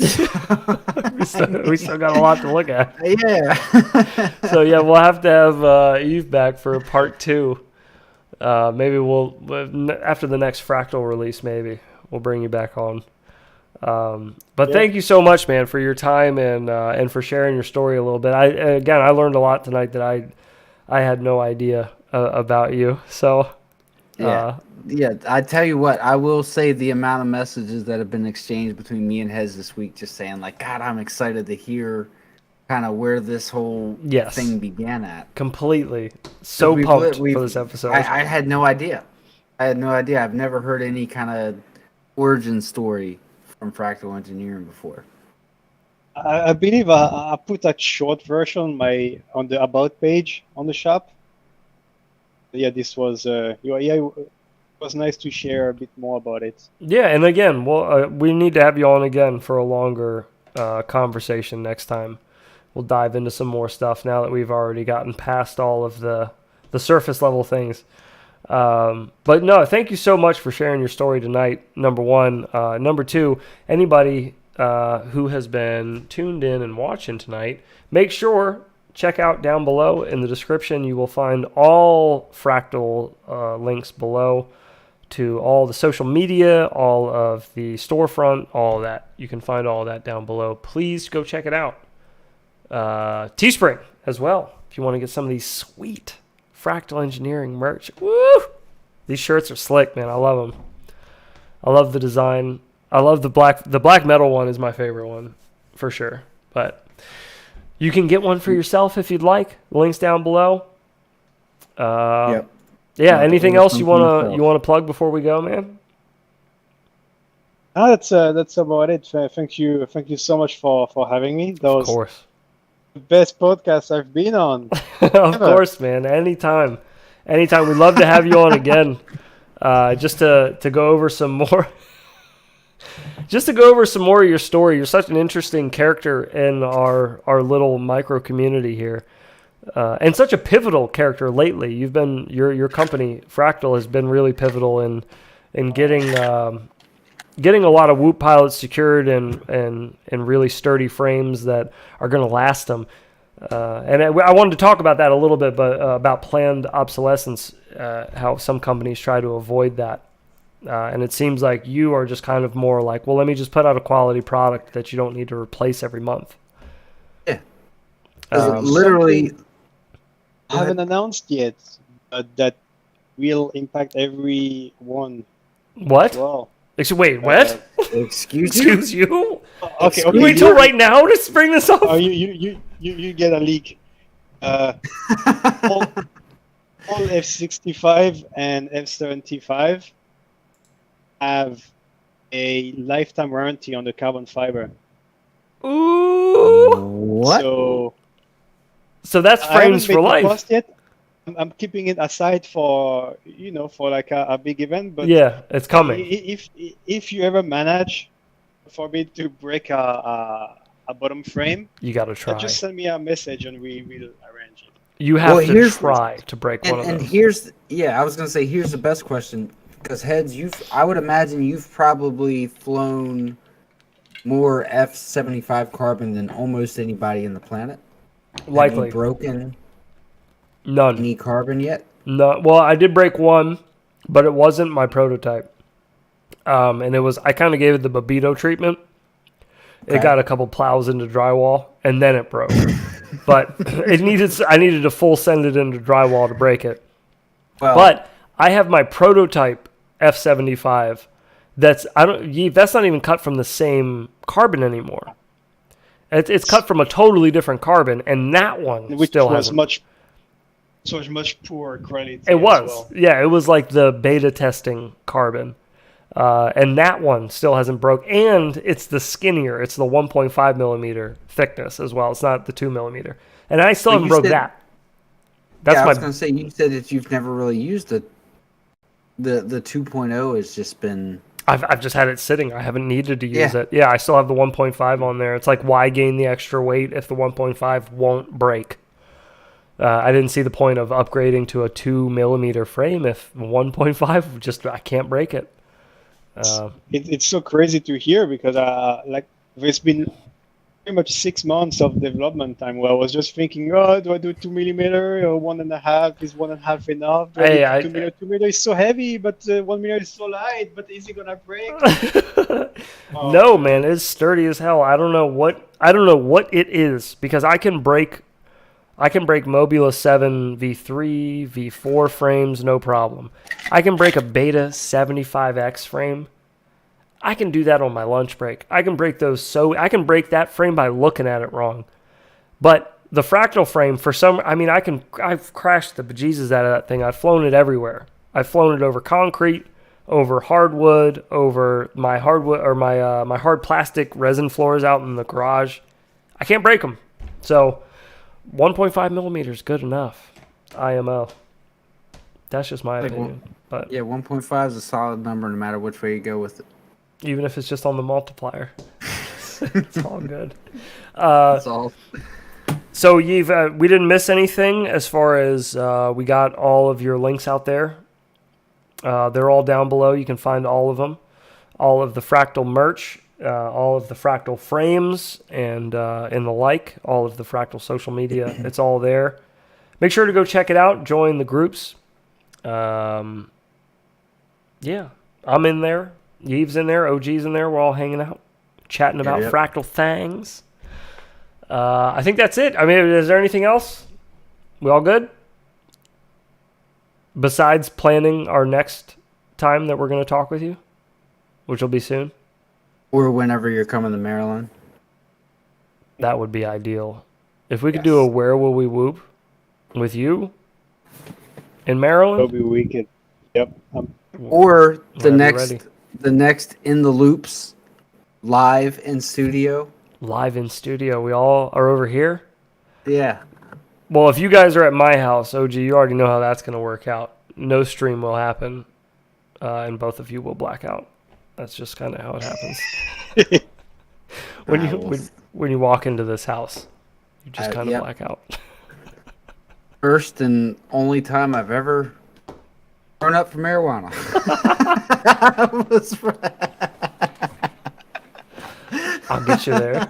We still got a lot to look at. Yeah. So yeah, we'll have to have Eve back for part 2. Maybe we'll after the next Fractal release. Maybe we'll bring you back on. But thank you so much, man, for your time and for sharing your story a little bit. I learned a lot tonight that I had no idea about you. So Yeah, I tell you what, I will say the amount of messages that have been exchanged between me and Hez this week, just saying like, God, I'm excited to hear kind of where this whole Yes. thing began at. Completely. So pumped for this episode. I had no idea. I've never heard any kind of origin story from Fractal Engineering before. I believe I put a short version on the about page on the shop. Yeah, this was it was nice to share a bit more about it. Yeah, and again, we need to have you on again for a longer conversation next time. We'll dive into some more stuff now that we've already gotten past all of the surface level things. But no, thank you so much for sharing your story tonight, number one. Number two, anybody who has been tuned in and watching tonight, make sure check out down below in the description. You will find all Fractal links below to all the social media, all of the storefront, all of that. You can find all of that down below. Please go check it out. Teespring as well, if you want to get some of these sweet Fractal Engineering merch. Woo! These shirts are slick, man. I love them. I love the design. I love the black metal one is my favorite one for sure. But you can get one for yourself if you'd like. The link's down below. Yep. Yeah. Anything else you wanna plug before we go, man? That's about it. Thank you so much for having me. That was Of course. the best podcast I've been on. Of course, man. Anytime. We'd love to have you on again. Just to go over some more. Just to go over some more of your story. You're such an interesting character in our little micro community here, and such a pivotal character lately. You've been your company Fractal has been really pivotal in getting a lot of Whoop pilots secured and really sturdy frames that are going to last them. And I wanted to talk about that a little bit, but about planned obsolescence, how some companies try to avoid that. And it seems like you are just kind of more like, well, let me just put out a quality product that you don't need to replace every month. Yeah. Literally, I haven't announced yet, but that will impact everyone. What? Well, wait, what? Excuse you? Okay. You wait till right now to bring this up? Oh, you get a leak. All F65 and F75 have a lifetime warranty on the carbon fiber. Ooh. What? So that's frames for life. Cost yet. I'm keeping it aside for like a big event. But yeah, it's coming. If you ever manage for me to break a bottom frame, you got to try. Just send me a message and we will arrange it. You have to try to break one of those. And I was gonna say here's the best question. Because Heads, I would imagine you've probably flown more F75 carbon than almost anybody in the planet. Likely. Have you broken none any carbon yet? No. Well, I did break one, but it wasn't my prototype. And it was I kind of gave it the Babito treatment. Okay. It got a couple plows into drywall, and then it broke. But I needed to full send it into drywall to break it. Well, but I have my prototype F75 that's not even cut from the same carbon anymore. It's cut from a totally different carbon, and that one still has much poor quality. It was, yeah, it was like the beta testing carbon, and that one still hasn't broke. And it's the skinnier; it's the 1.5 millimeter thickness as well. It's not the 2 millimeter, and I still haven't broke that. I was going to say you said that you've never really used it. The 2.0 has just been... I've just had it sitting. I haven't needed to use it. Yeah, I still have the 1.5 on there. It's like, why gain the extra weight if the 1.5 won't break? I didn't see the point of upgrading to a 2 millimeter frame if 1.5 I can't break it. It's so crazy to hear because there's been pretty much 6 months of development time where I was just thinking, oh, do I do 2 millimeter or 1.5? Is 1.5 enough? 2 millimeter? 2 millimeter is so heavy, but 1 millimeter is so light. But is it gonna break? No, man, it's sturdy as hell. I don't know what it is because I can break I can break Mobula 7 V3, V4 frames, no problem. I can break a Beta 75X frame. I can do that on my lunch break. I can break I can break that frame by looking at it wrong. But the Fractal frame, I've crashed the bejesus out of that thing. I've flown it everywhere. I've flown it over concrete, over hardwood, over my hardwood or my hard plastic resin floors out in the garage. I can't break them. So 1.5 millimeters, good enough. IMO. That's just my opinion. But yeah, 1.5 is a solid number no matter which way you go with it. Even if it's just on the multiplier. It's all good. That's all. So, Yves, we didn't miss anything as far as we got all of your links out there. They're all down below. You can find all of them. All of the Fractal merch, all of the Fractal frames, and the like, all of the Fractal social media. It's all there. Make sure to go check it out. Join the groups. Yeah, I'm in there. Yves in there. OG's in there. We're all hanging out, chatting about Fractal things. I think that's it. I mean, is there anything else? We all good? Besides planning our next time that we're going to talk with you, which will be soon. Or whenever you're coming to Maryland. That would be ideal. If we could do a Where Will We Whoop with you in Maryland. That'll be wicked. Yep. Or the Ready. next In the Loops live in studio. Live in studio. We all are over here. Yeah. Well, if you guys are at my house, OG, you already know how that's going to work out. No stream will happen, and both of you will black out. That's just kind of how it happens. when you walk into this house, you just kind of black out. First and only time I've ever grown up for marijuana. I'll get you there.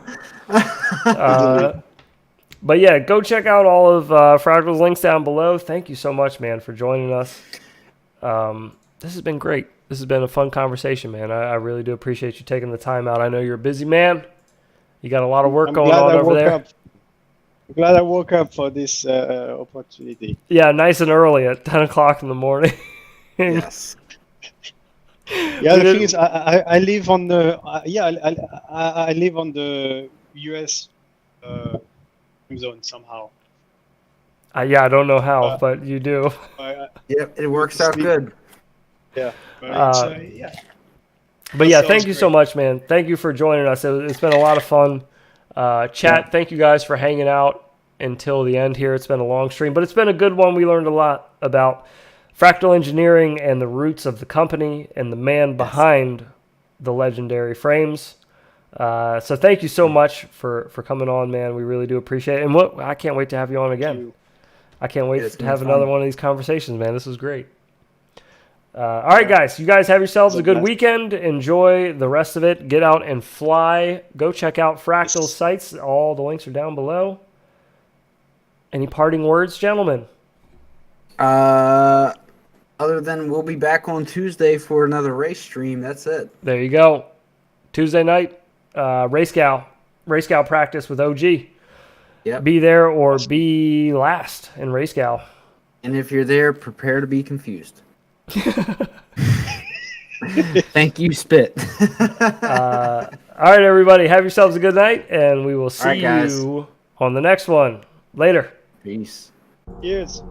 But yeah, go check out all of Fractal's links down below. Thank you so much, man, for joining us. This has been great. This has been a fun conversation, man. I really do appreciate you taking the time out. I know you're a busy man. You got a lot of work going on over there. I'm glad I woke up for this opportunity. Yeah, nice and early at 10 o'clock in the morning. Yes. Yeah, the thing is, I live on the I live on the US zone somehow. Yeah, I don't know how, but you do. Yep, it works out good. Yeah. But yeah, thank you so much, man. Thank you for joining us. It's been a lot of fun. Chat, thank you guys for hanging out until the end here. It's been a long stream, but it's been a good one. We learned a lot about Fractal Engineering and the roots of the company and the man behind the legendary frames. So thank you so much for coming on, man. We really do appreciate it. And I can't wait to have you on again. I can't wait to have another one of these conversations, man. This was great. All right, guys. You guys have yourselves a good weekend. Enjoy the rest of it. Get out and fly. Go check out Fractal's sites. All the links are down below. Any parting words, gentlemen? Other than we'll be back on Tuesday for another race stream. That's it. There you go. Tuesday night, race gal practice with OG. Yep. Be there or be last in race gal. And if you're there, prepare to be confused. Thank you, Spit. All right, everybody. Have yourselves a good night, and we will see you on the next one. Later. Peace. Cheers.